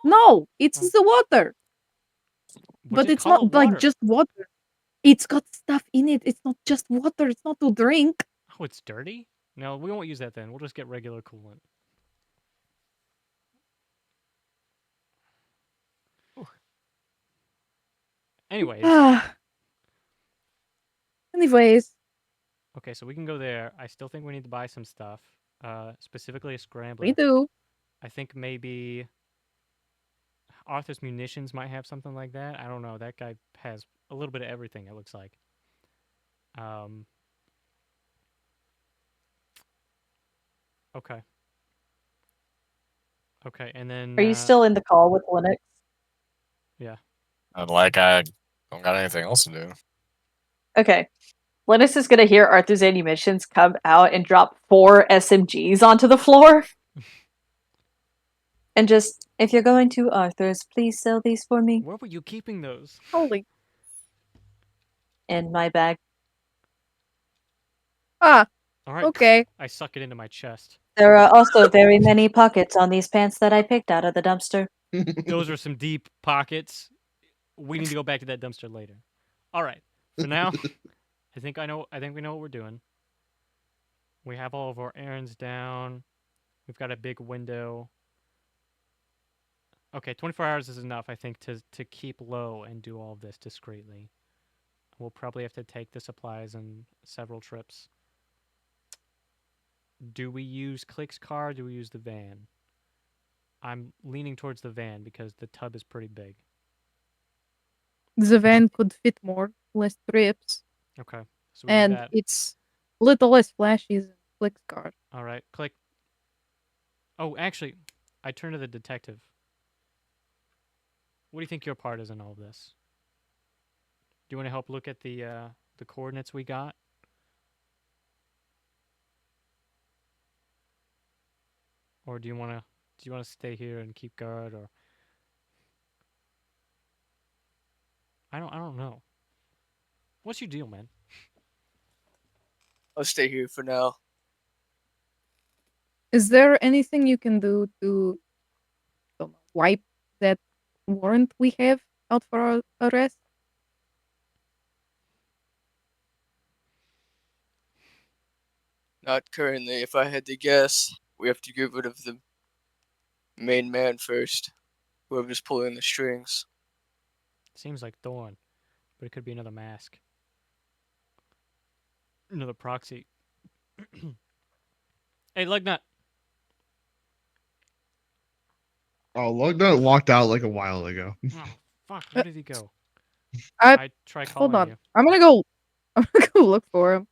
No, it's the water. But But just it's call it not like water. just water. It's got stuff in it. It's not just water. It's not to drink. Oh, it's dirty? No, we won't use that then. We'll just get regular coolant. Anyways, Anyways, okay, so we can go there. I still think we need to buy some stuff. Specifically a scrambler. we do. I think maybe Arthur's munitions might have something like that. I don't know. That guy has a little bit of everything, it looks like. Okay. Okay, and then Are you still in the call with Linux? yeah. Like I don't got anything else to do. Okay. Linus is gonna hear Arthur's ammunitions come out and drop 4 SMGs onto the floor. And just, if you're going to Arthur's, please sell these for me. Where were you keeping those? Holy. In my bag. Ah, All right. okay. I suck it into my chest. There are also very many pockets on these pants that I picked out of the dumpster. Those are some deep pockets. We need to go back to that dumpster later. All right. For now, I think we know what we're doing. We have all of our errands down. We've got a big window. Okay, 24 hours is enough, I think, to keep low and do all of this discreetly. We'll probably have to take the supplies in several trips. Do we use Click's car? Do we use the van? I'm leaning towards the van because the tub is pretty big. The van could fit more, less trips, Okay, so we do and that. it's little less flashy than Flick's car. All right, Click. Oh, actually, I turn to the detective. What do you think your part is in all of this? Do you want to help look at the coordinates we got? Or do you want to stay here and keep guard, or I don't know. What's your deal, man? I'll stay here for now. Is there anything you can do to don't know, wipe that warrant we have out for our arrest? Not currently. If I had to guess, we have to get rid of the main man first. Whoever's pulling the strings. Seems like Thorn, but it could be another mask. Another proxy. Hey, Lugnut. Oh, Lugnut walked out like a while ago. Oh, fuck, where did he go? I I try calling hold on. you. I'm gonna go look for him.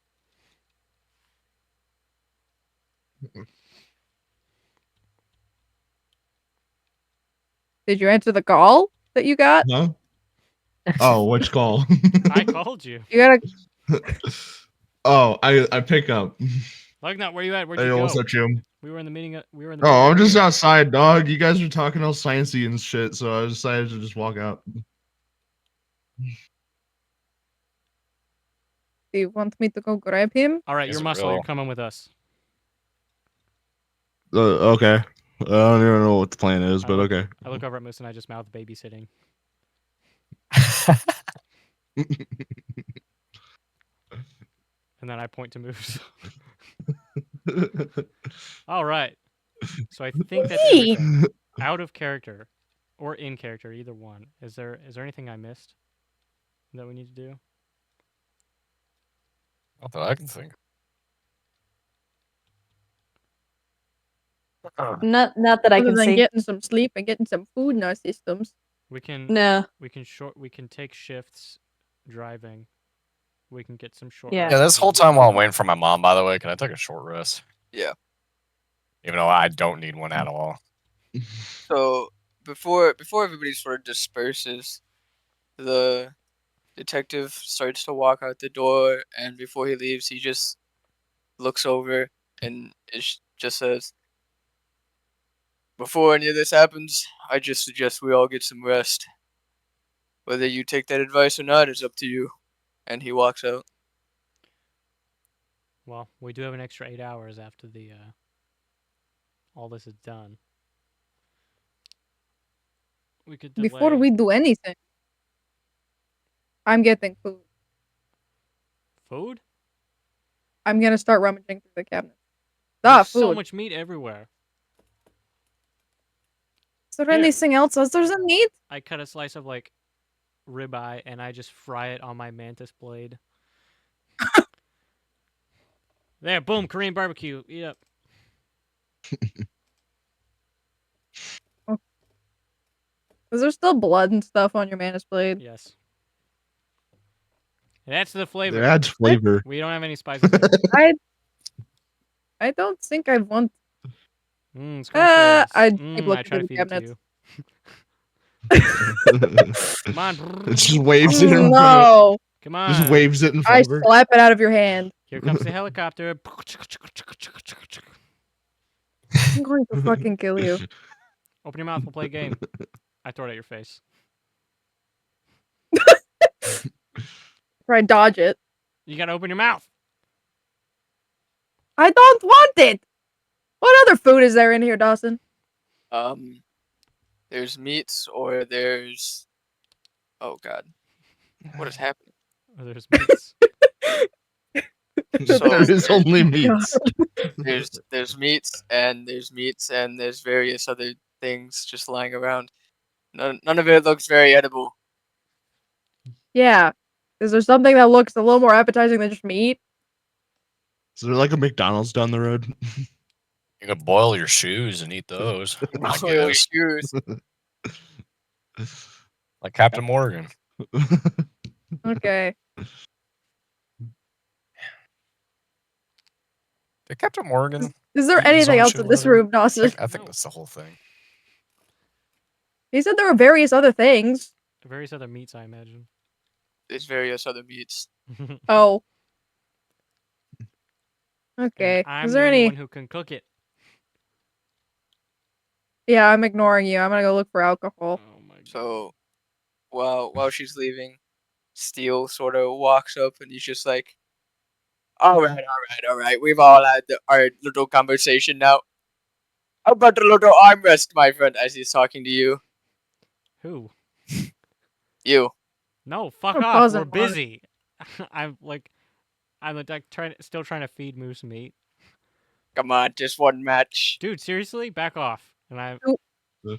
Did you answer the call that you got? No? Oh, which call? I called you. You gotta Oh, I pick up. Lugnut, where you at? Where'd Hey, you go? what's up, Jim? We were in the meeting. We were in the. Oh, meeting I'm just earlier. outside, dog. You guys were talking all sciencey and shit, so I decided to just walk out. Do you want me to go grab him? All right, Is you're it muscle. real? You're coming with us. Okay. I don't even know what the plan is, I but look- okay. I look over at Moose and I just mouth babysitting. And then I point to Moose. All right. So I think that's Hey! everything. Out of character or in character, either one. Is there anything I missed that we need to do? Not that I can think. Not that I Other can than see. getting some sleep and getting some food in our systems. We can No. we can take shifts driving. We can get some short Yeah. rests Yeah, this whole eating. time while I'm waiting for my mom, by the way, can I take a short rest? Yeah. Even though I don't need one at all. So before everybody sort of disperses, the detective starts to walk out the door, and before he leaves, he just looks over and just says, "Before any of this happens, I just suggest we all get some rest. Whether you take that advice or not is up to you." And he walks out. Well, we do have an extra 8 hours after the all this is done. We could delay. Before we do anything, I'm getting food. Food? I'm gonna start rummaging through the cabinet. There's Food. so much meat everywhere. Is there Here. anything else? There's a meat? I cut a slice of like ribeye and I just fry it on my mantis blade. There, boom, Korean barbecue. Eat up. Is there still blood and stuff on your mantis blade? Yes. That's the flavor. It adds flavor. We don't have any spices here. I don't think I want. Scrumptious. I keep I looking try to through the feed it to cabinets. you. Come on. It just waves it in front of No, Come on. Just waves it in I front of her. slap it out of your hand. Here comes the helicopter. I'm going to fucking kill you. Open your mouth. We'll play a game. I throw it at your face. Try dodge it. You gotta open your mouth. I don't want it. What other food is there in here, Dawson? There's meats or there's. Oh God, what is happening? Oh, there's meats. So There is only meats. there's meats and there's various other things just lying around. None of it looks very edible. Yeah. Is there something that looks a little more appetizing than just meat? Is there like a McDonald's down the road? You can boil your shoes and eat those. I Oil guess. shoes. Like Captain Morgan. Okay. Did Captain Morgan? Is there Eat his anything own else shoe in this leather? room, Dawson? I think No. that's the whole thing. He said there were various other things. Various other meats, I imagine. There's various other meats. Oh. And Okay. I'm Is the there only any? one who can cook it. Yeah, I'm ignoring you. I'm gonna go look for alcohol. Oh my god. So while she's leaving, Steele sort of walks up and he's just like, all right. We've all had our little conversation now. How about a little armrest, my friend, as he's talking to you? Who? You. No, fuck We're off. pausing We're on it. busy. I'm like still trying to feed Moose meat. Come on, just one match. Dude, seriously, back off. And I Do-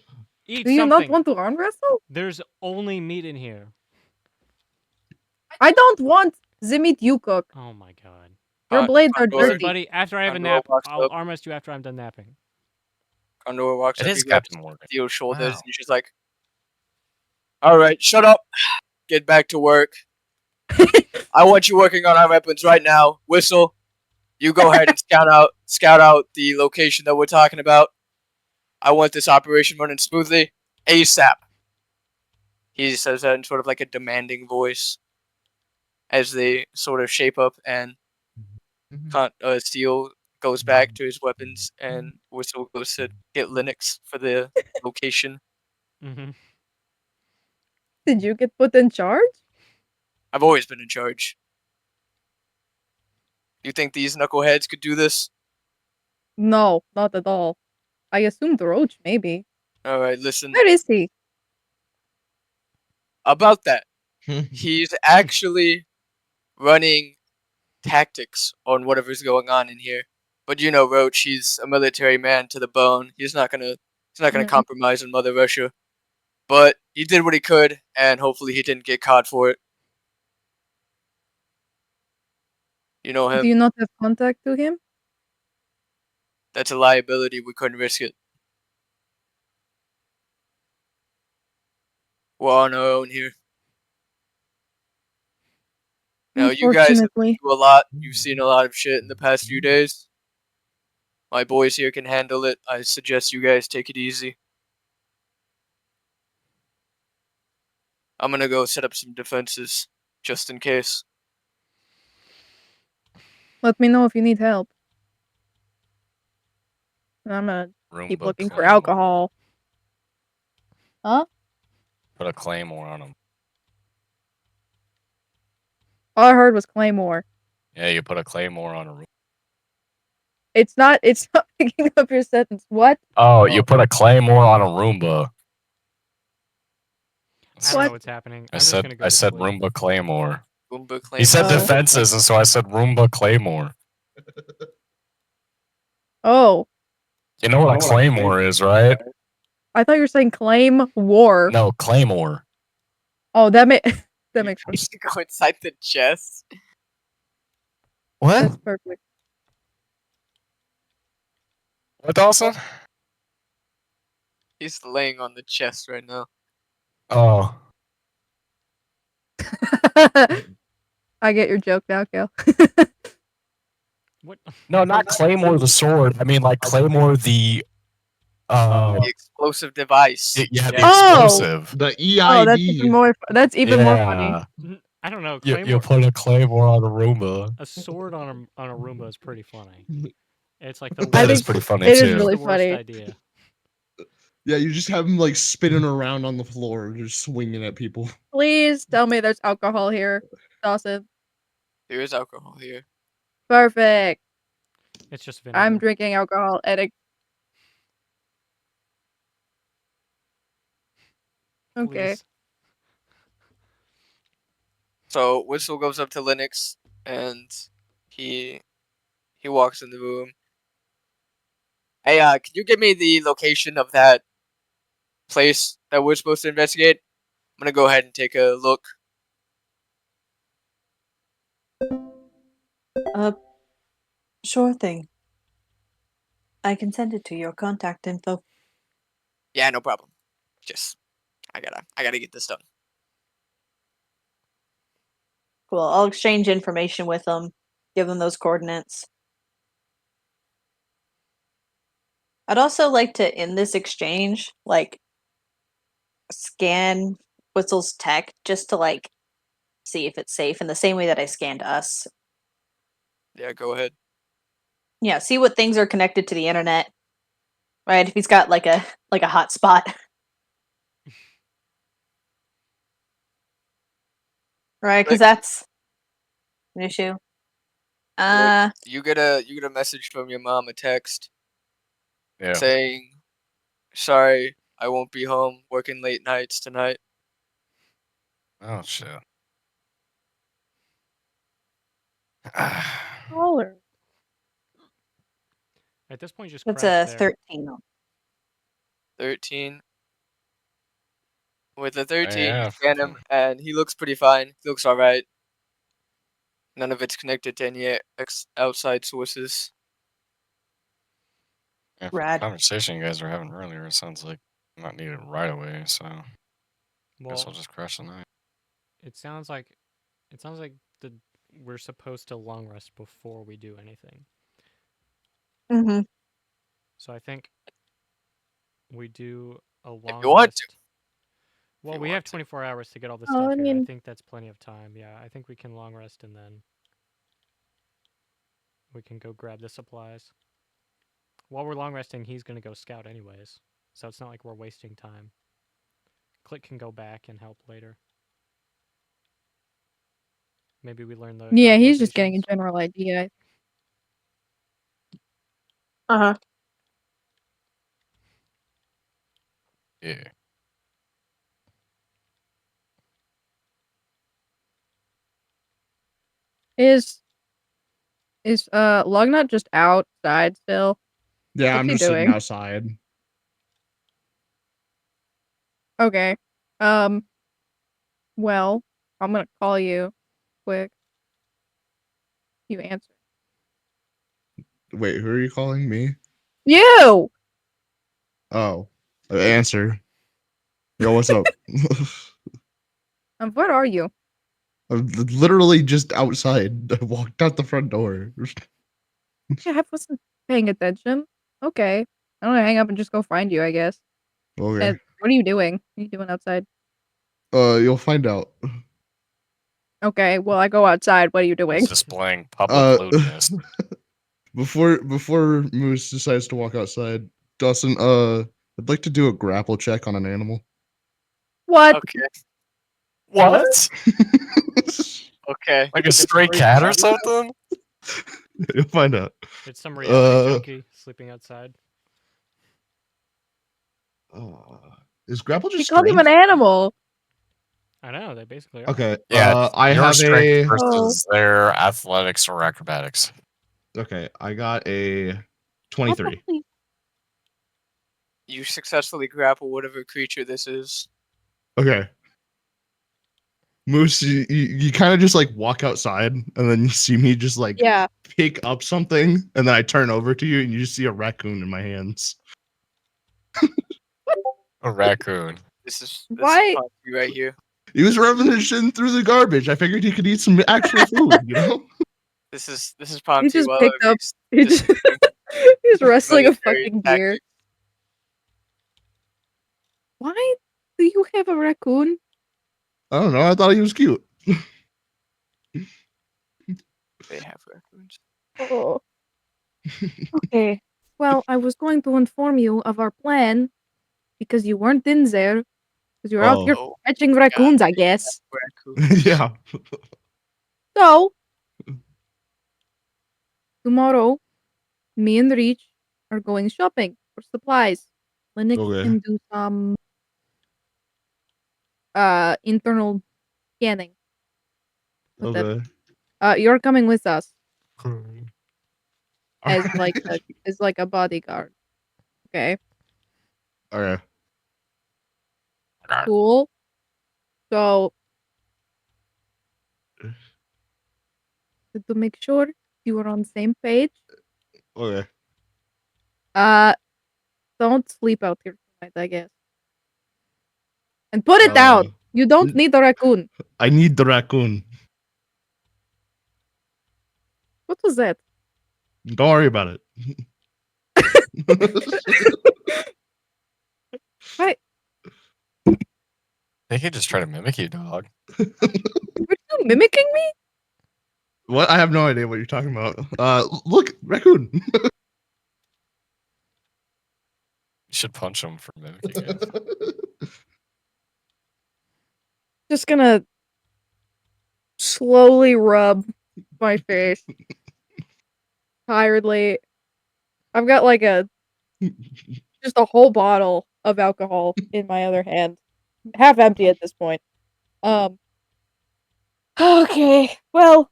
eat Do you something. not want to arm wrestle? There's only meat in here. I don't want the meat you cook. Oh my god. Your blades are Condor- Listen, dirty. buddy, after I have a Condor nap, walks I'll up. arm wrest you after I'm done napping. Condor walks It up. is He grabs Captain Morgan. Steele's shoulders Wow. and she's like, all right, shut up. Get back to work. I want you working on our weapons right now. Whistle. You go ahead and scout out the location that we're talking about. I want this operation running smoothly. ASAP. He says that in sort of like a demanding voice as they sort of shape up and Steel goes back to his weapons and Whistle goes to get Linux for the location. Mm-hmm. Did you get put in charge? I've always been in charge. You think these knuckleheads could do this? No, not at all. I assumed Roach, maybe. Alright, listen. Where is he? About that, he's actually running tactics on whatever's going on in here. But you know, Roach, he's a military man to the bone. He's not gonna Mhm. compromise on Mother Russia. But he did what he could, and hopefully he didn't get caught for it. You know him. Do you not have contact to him? That's a liability. We couldn't risk it. We're on our own here. Now, you guys have been Unfortunately. through a lot. You've seen a lot of shit in the past few days. My boys here can handle it. I suggest you guys take it easy. I'm gonna go set up some defenses, just in case. Let me know if you need help. And I'm gonna keep Roomba looking for Claymore. alcohol. Huh? Put a claymore on him. All I heard was Claymore. Yeah, you put a claymore on a room. It's not picking up your sentence. What? Oh, you put a claymore on a Roomba. I don't What? know what's happening. I I'm just said gonna go I to said sleep. Roomba Claymore. Boomba He said Oh. defenses, and so I said Roomba Claymore. Oh, You know what a Claymore is, right? I thought you were saying claim war. No, Claymore. Oh, that makes that You makes sense. to go inside the chest. What? That's perfect. What, Dawson? He's laying on the chest right now. Oh. I get your joke now, Kel. What? No, not Claymore the sword. I mean, like Claymore the The explosive device. yeah, the Oh! explosive. The Oh, that's even EID. more. That's even more funny. Yeah. I don't know. You Claymore, put a Claymore on a Roomba. a sword on a Roomba is pretty funny. It's like the That worst, is pretty funny it is too. really the worst funny. idea. Yeah, you just have him like spinning around on the floor, just swinging at people. Please tell me there's alcohol here, Dawson. There is alcohol here. Perfect. It's just vinegar. I'm drinking alcohol and it. Okay. Please. So Whistle goes up to Linux and he walks in the room. Hey, can you give me the location of that place that we're supposed to investigate? I'm gonna go ahead and take a look. Sure thing. I can send it to your contact info. Yeah, no problem. Just I gotta get this done. Cool. I'll exchange information with them, give them those coordinates. I'd also like to, in this exchange, like, scan Whistle's tech just to, like, see if it's safe in the same way that I scanned us. Yeah, go ahead. Yeah, see what things are connected to the internet. Right? If he's got like a hotspot. Right, because Click. that's an issue. You get a message from your mom, a text Yeah. saying, "Sorry, I won't be home. Working late nights tonight." Oh shit. Caller. At this point, just That's crash a there. 13. 13. With a 13, Yeah, you scan him, and he looks pretty fine. He looks alright. None of it's connected to any outside sources. Yeah, from the Rad. conversation you guys were having earlier, it sounds like I'm not needed right away, so I guess I'll Well, just crash the night. it sounds like we're supposed to long rest before we do anything. Mm-hmm. So I think we do a long you want rest. to. Well, you we want have to. 24 hours to get all this Oh, stuff I here. I mean- think that's plenty of time. Yeah, I think we can long rest and then we can go grab the supplies. While we're long resting, he's gonna go scout anyways, so it's not like we're wasting time. Click can go back and help later. Maybe we learn the Yeah, dog he's just getting a locations. general idea. Uh-huh. Yeah. Is Lugnut just outside still? Yeah, What's I'm he just sitting doing? outside. Okay. Well, I'm gonna call you quick. You answer. Wait, who are you calling? Me? You! Oh, answer. Yo, what's up? What are you? I'm literally just outside. I walked out the front door. Yeah, I wasn't paying attention. Okay. I'm gonna hang up and just go find you, I guess. Okay. And what are you doing? What are you doing outside? You'll find out. Okay, well, I go outside. What are you doing? He's displaying public lewdness. Before Moose decides to walk outside, Dawson, I'd like to do a grapple check on an animal. What? Okay. What? Okay. Like a stray cat or something? You'll find out. It's some reality Uh, junkie sleeping outside. Is grapple He just called him strength? an animal. I know they basically are. Okay. Yeah, I your have strength a. versus their athletics or acrobatics. Okay, I got a 23. You successfully grapple whatever creature this is. Okay. Moose, you kind of just like walk outside, and then you see me just like Yeah. pick up something, and then I turn over to you, and you just see a raccoon in my hands. A raccoon. This is Why? Ponty right here. He was rummaging through the garbage. I figured he could eat some actual food, you know? This is He Ponty just while picked up. he's He just, displaying he's wrestling a military fucking deer. tactics. Why do you have a raccoon? I don't know. I thought he was cute. They have raccoons. Oh. Okay. Well, I was going to inform you of our plan because you weren't in there because you're out Oh, here Oh, catching raccoons, I guess. raccoons. yeah. So tomorrow, me and Reach are going shopping for supplies. Linux Okay. can do some internal scanning with it. Okay. You're coming with us as like a bodyguard. Okay. Okay. Cool. So to make sure you are on the same page, Okay. uh don't sleep out here tonight, I guess. And put it down. You don't need the raccoon. I need the raccoon. What was that? Don't worry about it. Why They could just try to mimic you, dog. were you mimicking me? What? I have no idea what you're talking about. Look, raccoon. You should punch them for mimicking it. Just gonna slowly rub my face tiredly. I've got like just a whole bottle of alcohol in my other hand. Half empty at this point. Okay. Well,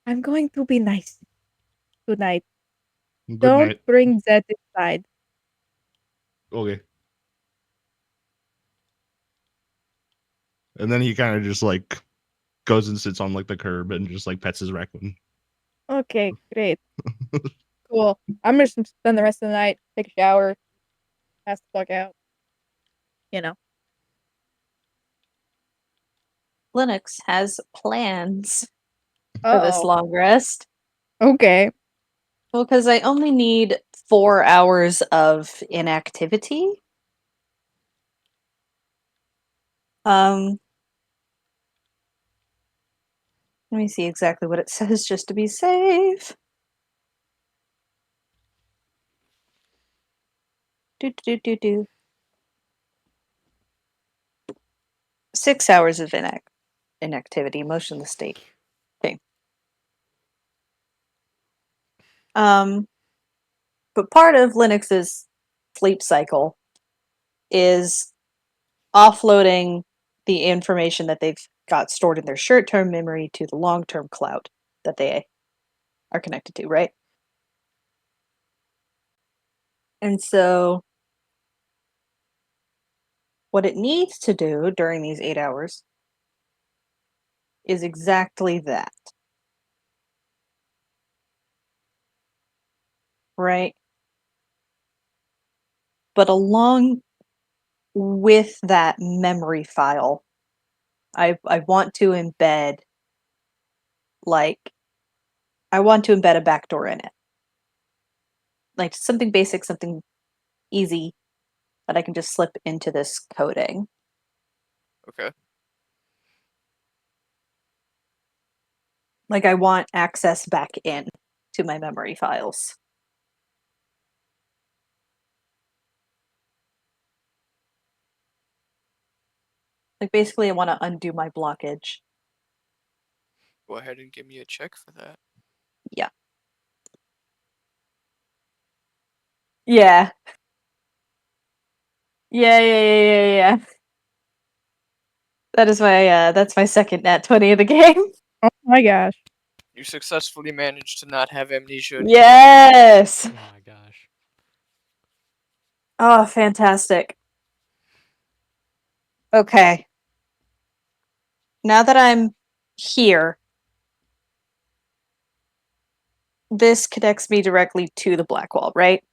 I'm going to be nice tonight. Good Don't night. bring that inside. Okay. And then he kind of just like goes and sits on like the curb and just like pets his raccoon. Okay, great. Cool. I'm just gonna spend the rest of the night, take a shower, pass the fuck out. You know. Linux has plans for this Oh. long rest. Okay. Well, because I only need 4 hours of inactivity. Let me see exactly what it says just to be safe. Do. 6 hours of inactivity, motionless state. Okay. But part of Linux's sleep cycle is offloading the information that they've got stored in their short-term memory to the long-term cloud that they are connected to, right? And so what it needs to do during these 8 hours is exactly that. Right? But along with that memory file, I want to embed a backdoor in it. Like something basic, something easy that I can just slip into this coding. Okay. Like I want access back in to my memory files. Like basically I want to undo my blockage. Go ahead and give me a check for that. Yeah. Yeah. Yeah. That is my that's my second nat 20 of the game. Oh my gosh. You successfully managed to not have amnesia anymore. Yes. Oh my gosh. Oh, fantastic. Okay. Now that I'm here, this connects me directly to the black wall, right?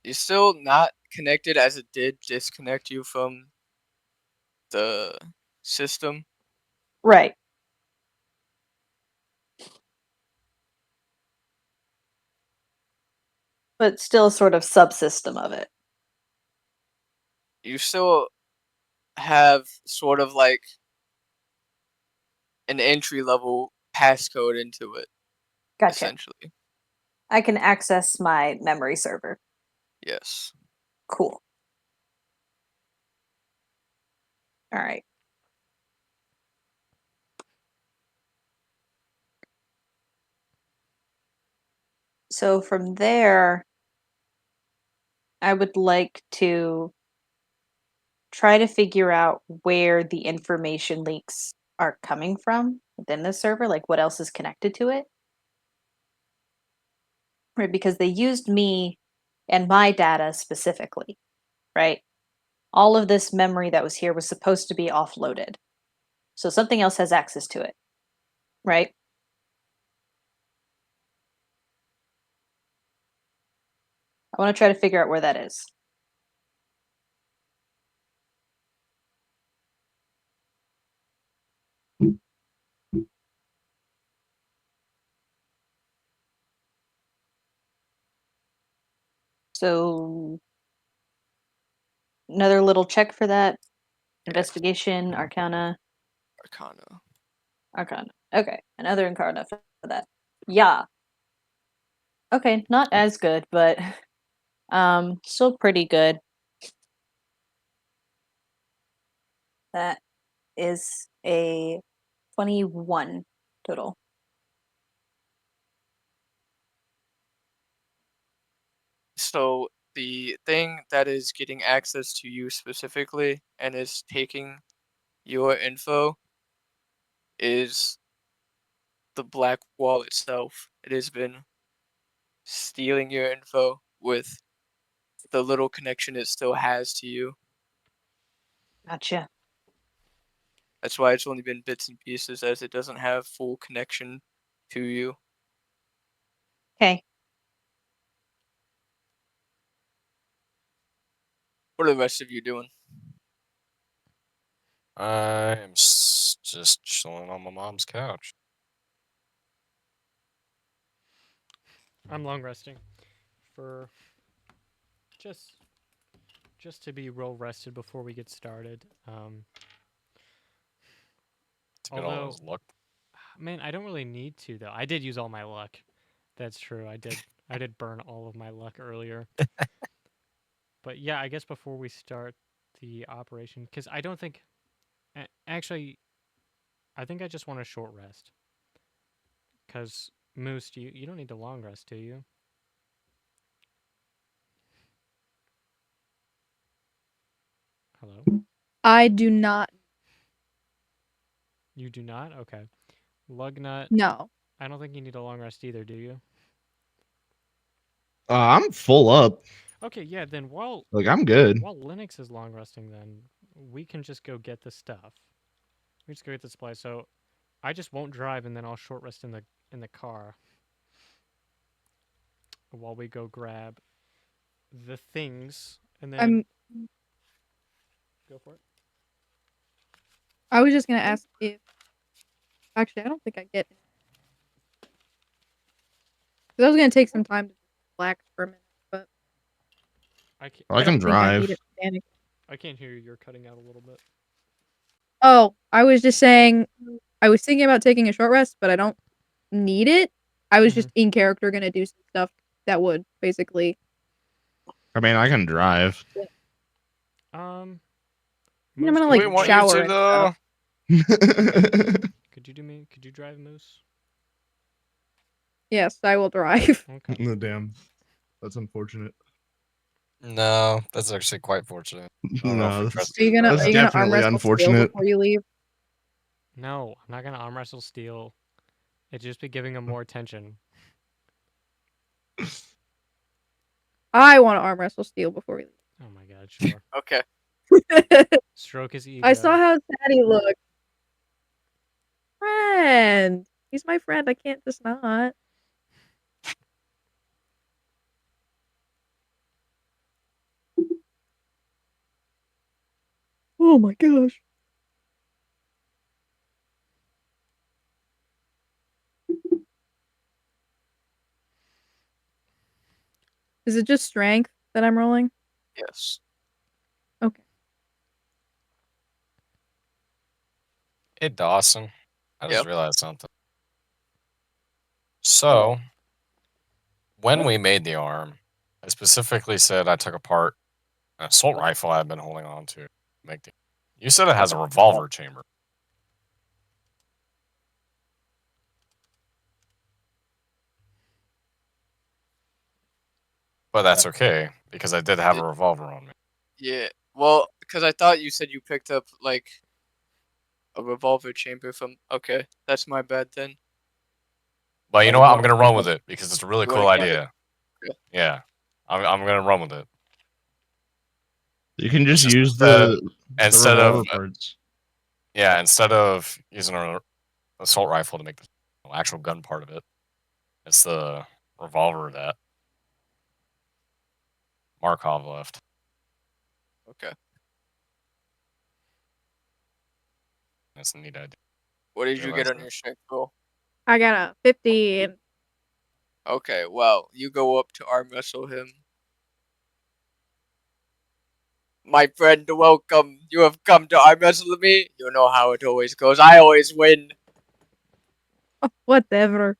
You're still not connected as it did disconnect you from the system. Right. But still sort of subsystem of it. You still have sort of like an entry level passcode into it, Gotcha. essentially. I can access my memory server. Yes. Cool. All right. So from there, I would like to try to figure out where the information leaks are coming from within the server, like what else is connected to it. Right, because they used me and my data specifically, right? All of this memory that was here was supposed to be offloaded. So something else has access to it, right? I want to try to figure out where that is. So another little check for that. Investigation, Arcana, Arcana. Arcana. Okay, another Arcana for that. Yeah. Okay, not as good, but still pretty good. That is a 21 total. So the thing that is getting access to you specifically and is taking your info is the black wall itself. It has been stealing your info with the little connection it still has to you. Gotcha. That's why it's only been bits and pieces, as it doesn't have full connection to you. Okay. What are the rest of you doing? I am just chilling on my mom's couch. I'm long resting for just to be well rested before we get started. To get all Although, his luck. man, I don't really need to though. I did use all my luck. That's true. I did. I did burn all of my luck earlier. But yeah, I guess before we start the operation, because I don't think, actually, I think I just want a short rest. Because Moose, you don't need a long rest, do you? Hello. I do not. You do not. Okay. Lugnut, No. I don't think you need a long rest either, do you? I'm full up. Okay, yeah. Then while Like I'm good. Linux is long resting, then we can just go get the stuff. We just go get the supplies. So I just won't drive, and then I'll short rest in the car while we go grab the things, and then go for it. I was just gonna ask if. Actually, I don't think I get. Because I was gonna take some time to relax for a minute, but I can't. I I can don't think I need drive. it. Panic. I can't hear you. You're cutting out a little bit. Oh, I was just saying. I was thinking about taking a short rest, but I don't need it. I was just in character gonna do some stuff that would basically. I mean, I can drive. Um, I mean, I'm Moose, gonna Do could we like you want drive? you shower to and though? stuff. Could you do me? Could you drive, Moose? Yes, I will drive. Okay. No, damn. That's unfortunate. No, that's actually quite fortunate. I don't know if No, we that's, trust Are you gonna that's are you gonna arm definitely wrestle Steel unfortunate. before you leave? No, I'm not gonna arm wrestle Steel. It'd just be giving him more attention. I want to arm wrestle Steel before we Oh my god, sure. Okay. leave. Stroke his ego. I saw how sad he looked. Friend, he's my friend. I can't just not. Oh my gosh. Is it just strength that I'm rolling? Yes. Okay. Hey, Dawson. I just Yep. realized something. So, when we made the arm, I specifically said I took apart an assault rifle I've been holding on to make the. You said it has a revolver chamber. But that's okay because I did have a revolver on me. Yeah. Well, because I thought you said you picked up like a revolver chamber from. Okay, that's my bad then. But you know what? I'm gonna run with it because it's a really You wanna cool keep it? idea. Okay. Yeah, I'm gonna run with it. You can just Just use the instead revolver of parts. yeah, instead of using an assault rifle to make the actual gun part of it, it's the revolver that Markov left. Okay. That's a neat idea. What did you get Realize on that. your strength roll? I got a 15. Okay. Well, you go up to arm wrestle him. My friend, welcome. You have come to arm wrestle me. You know how it always goes. I always win. Oh, whatever.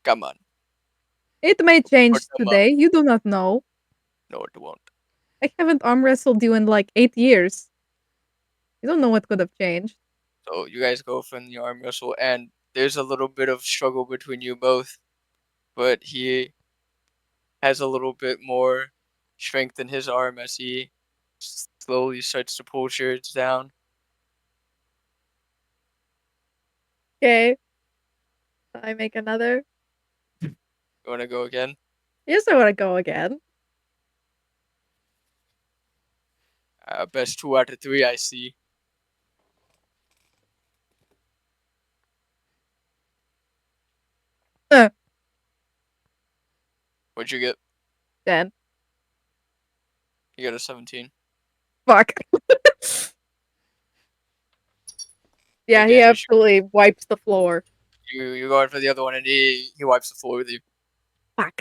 Come on. It may change them up. today. You do not know. No, it won't. I haven't arm wrestled you in like 8 years. You don't know what could have changed. So you guys go from the arm wrestle, and there's a little bit of struggle between you both, but he has a little bit more strength in his arm as he slowly starts to pull Shards down. Okay. I make another. You want to go again? Yes, I want to go again. Best 2 out of 3 I see. What'd you get? 10. You got a 17. Fuck. Yeah, he damage. absolutely wipes the floor. You go in for the other one, and he wipes the floor with you. Fuck.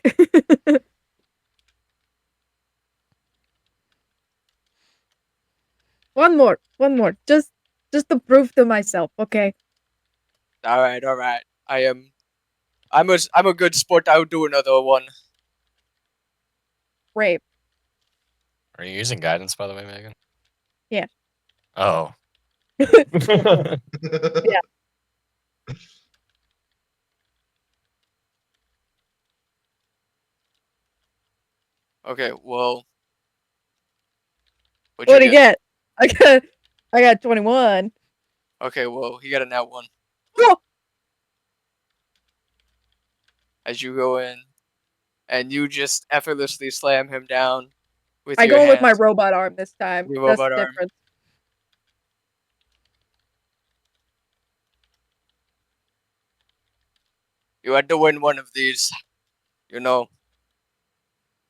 One more. Just to prove to myself, okay? All right. I'm a good sport. I'll do another one. Rape. Are you using guidance, by the way, Megan? Yeah. Oh. Yeah. Okay. Well. What'd he get? I got 21. Okay. Well, he got a nat 1. Oh! As you go in, and you just effortlessly slam him down with I your go hands. with my robot arm this time. Your That's robot the arm. difference. You had to win one of these. You know,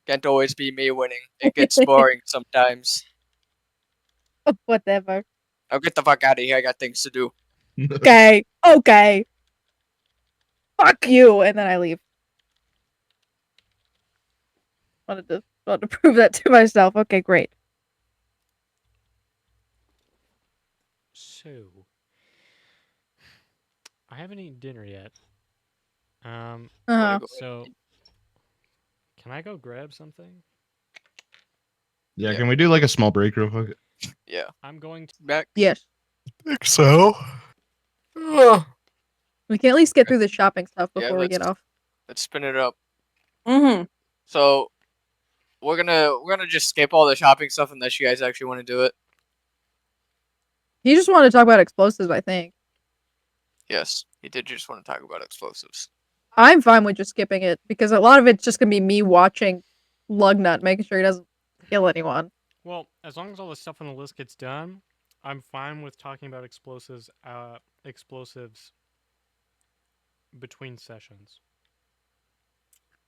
can't always be me winning. It gets boring sometimes. Whatever. Now get the fuck out of here. I got things to do. Okay. Fuck you. And then I leave. Wanted to prove that to myself. Okay, great. So, I haven't eaten dinner yet. Uh-huh. So, can I go grab something? Yeah, Yeah. can we do like a small break real quick? Yeah. I'm going to. Back. Yes. I think so. We can at least get through the shopping stuff Yeah, before we get off. Let's spin it up. Mm-hmm. So, we're gonna just skip all the shopping stuff unless you guys actually want to do it. He just wanted to talk about explosives, I think. Yes, he did just want to talk about explosives. I'm fine with just skipping it because a lot of it's just gonna be me watching Lugnut, making sure he doesn't kill anyone. Well, as long as all the stuff on the list gets done, I'm fine with talking about explosives. Explosives between sessions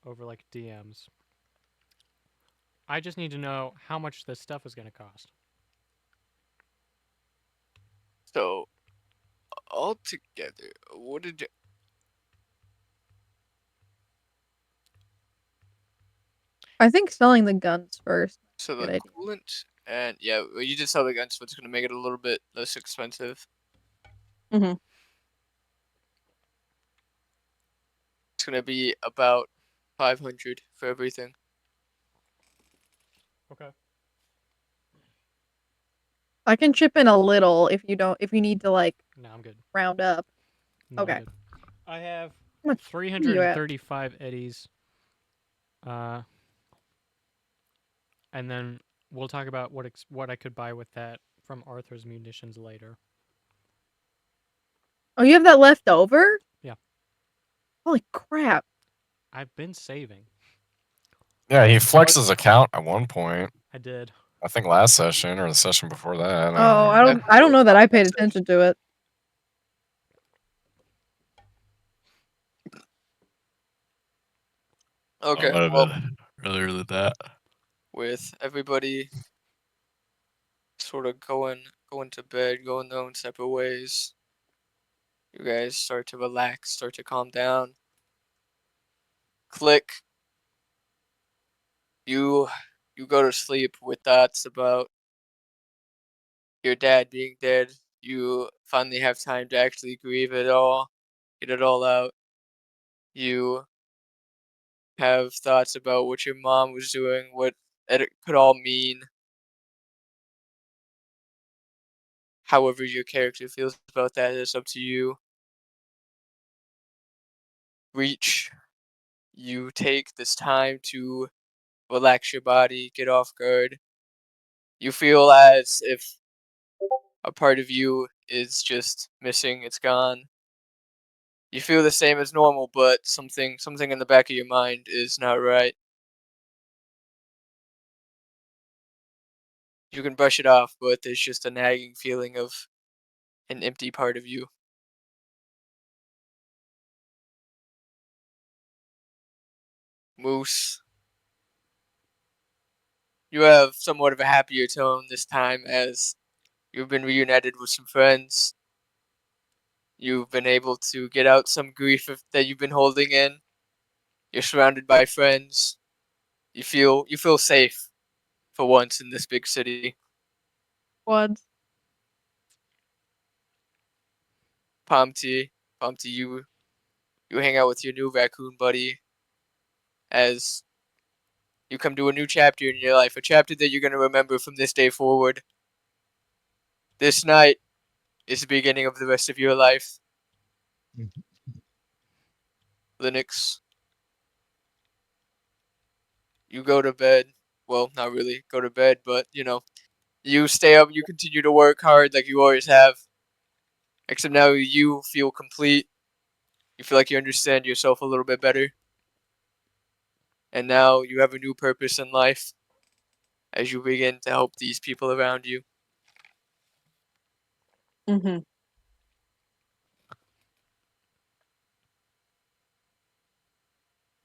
over like DMs. I just need to know how much this stuff is going to cost. So, altogether, what did you... I think selling the guns first. So Good the idea. coolant and yeah, well, you just sell the guns, so it's gonna make it a little bit less expensive. Mhm. It's gonna be about 500 for everything. Okay. I can chip in a little if you need to like No, I'm good. round up. No, I'm Okay. good. I have How much you at? 335 eddies. And then we'll talk about what I could buy with that from Arthur's munitions later. Oh, you have that left over? Yeah. Holy crap. I've been saving. Yeah, he flexed his account at one point. I did. I think last session or the session before that. Oh, I remember. don't know that I paid attention to it. Okay, Might have well, been earlier than that. with everybody sort of going to bed, going their own separate ways, you guys start to relax, start to calm down. Click. You go to sleep with thoughts about your dad being dead. You finally have time to actually grieve it all, get it all out. You have thoughts about what your mom was doing, what it could all mean. However your character feels about that is up to you. Reach. You take this time to relax your body, get off guard. You feel as if a part of you is just missing, it's gone. You feel the same as normal, but something in the back of your mind is not right. You can brush it off, but there's just a nagging feeling of an empty part of you. Moose. You have somewhat of a happier tone this time as you've been reunited with some friends. You've been able to get out some grief that you've been holding in. You're surrounded by friends. You feel safe for once in this big city. What? Pomty, you hang out with your new raccoon buddy as you come to a new chapter in your life, a chapter that you're gonna remember from this day forward. This night is the beginning of the rest of your life. Linux, you go to bed. Well, not really go to bed, but you stay up, you continue to work hard like you always have. Except now you feel complete. You feel like you understand yourself a little bit better. And now you have a new purpose in life as you begin to help these people around you. Mhm.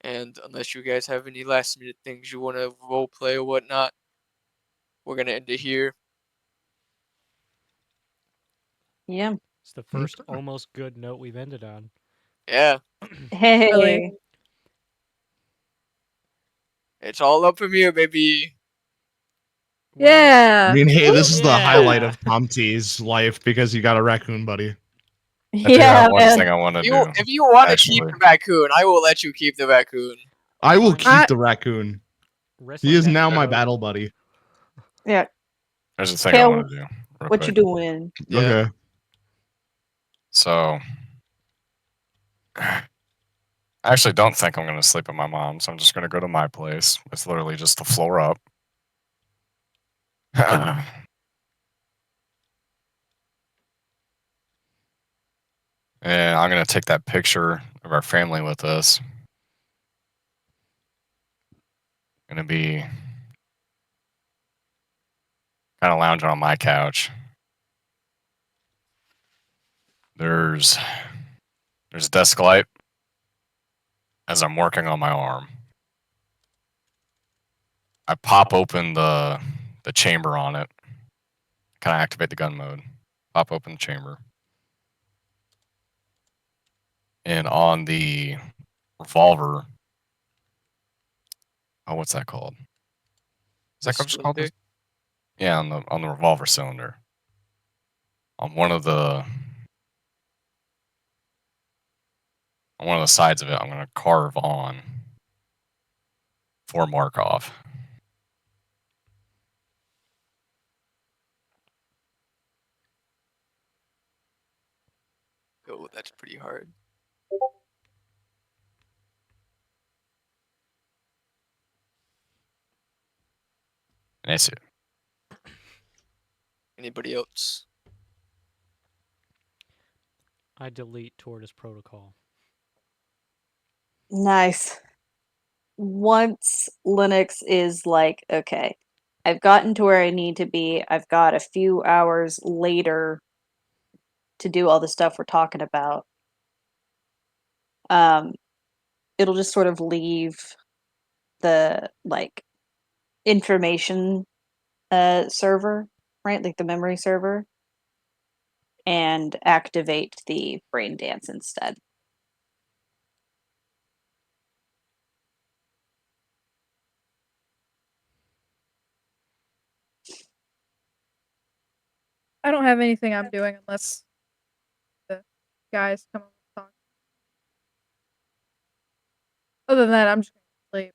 And unless you guys have any last minute things you want to role play or whatnot, we're going to end it here. Yeah. It's the first almost good note we've ended on. Yeah, Hey. Really? it's all up from here, baby. Well, I Yeah. mean, hey, this is the highlight Yeah. of Tom T's life because you got a raccoon buddy. I do Yeah, have one man. thing I want to do. If you want to keep actually. the raccoon, I will let you keep the raccoon. I will Fine. keep the raccoon. Wrestling He is match now my go. battle buddy. Yeah. There's a thing I Kale, want to do. Real what quick. you doing? Yeah. Okay. So, I actually don't think I'm gonna sleep at my mom's. I'm just gonna go to my place. It's literally just the floor up. And I'm gonna take that picture of our family with us. Gonna be kind of lounging on my couch. There's a desk light as I'm working on my arm. I pop open the chamber on it. Kind of activate the gun mode. Pop open the chamber. And on the revolver, oh, what's that called? Is that just called? Cylinder? Yeah, on the revolver cylinder. On one of the sides of it, I'm gonna carve on for Markov. Oh, that's pretty hard. And that's it. Anybody else? I delete Tortoise Protocol. Nice. Once Linux is like, okay, I've gotten to where I need to be. I've got a few hours later to do all the stuff we're talking about. It'll just sort of leave the like information server, right? Like the memory server, and activate the brain dance instead. I don't have anything I'm doing unless the guys come over and talk. Other than that, I'm just gonna sleep.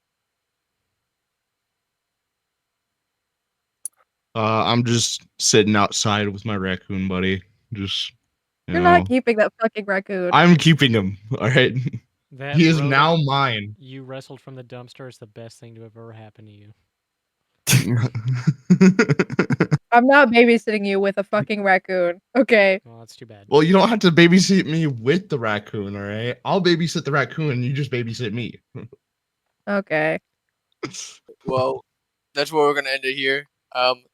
I'm just sitting outside with my raccoon buddy. Just you You're know, not keeping that fucking raccoon. I'm keeping him. All right, That he is rodent now mine. you wrestled from the dumpster is the best thing to have ever happen to you. I'm not babysitting you with a fucking raccoon. Okay. Well, that's too bad. Well, you don't have to babysit me with the raccoon. All right, I'll babysit the raccoon, and you just babysit me. Okay. Well, that's where we're gonna end it here.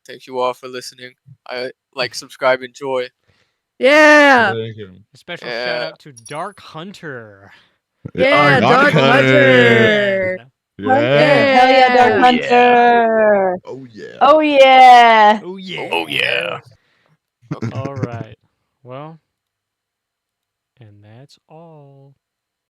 Thank you all for listening. I like, subscribe, enjoy. Yeah. Thank you. A special Yeah. shout out to Dark Hunter. Yeah, Dark Dark Hunter. Yeah. Hell yeah, Dark Oh, yeah. Hunter! Oh yeah. Oh yeah! Oh yeah. Oh yeah. Okay. All right. Well, and that's all.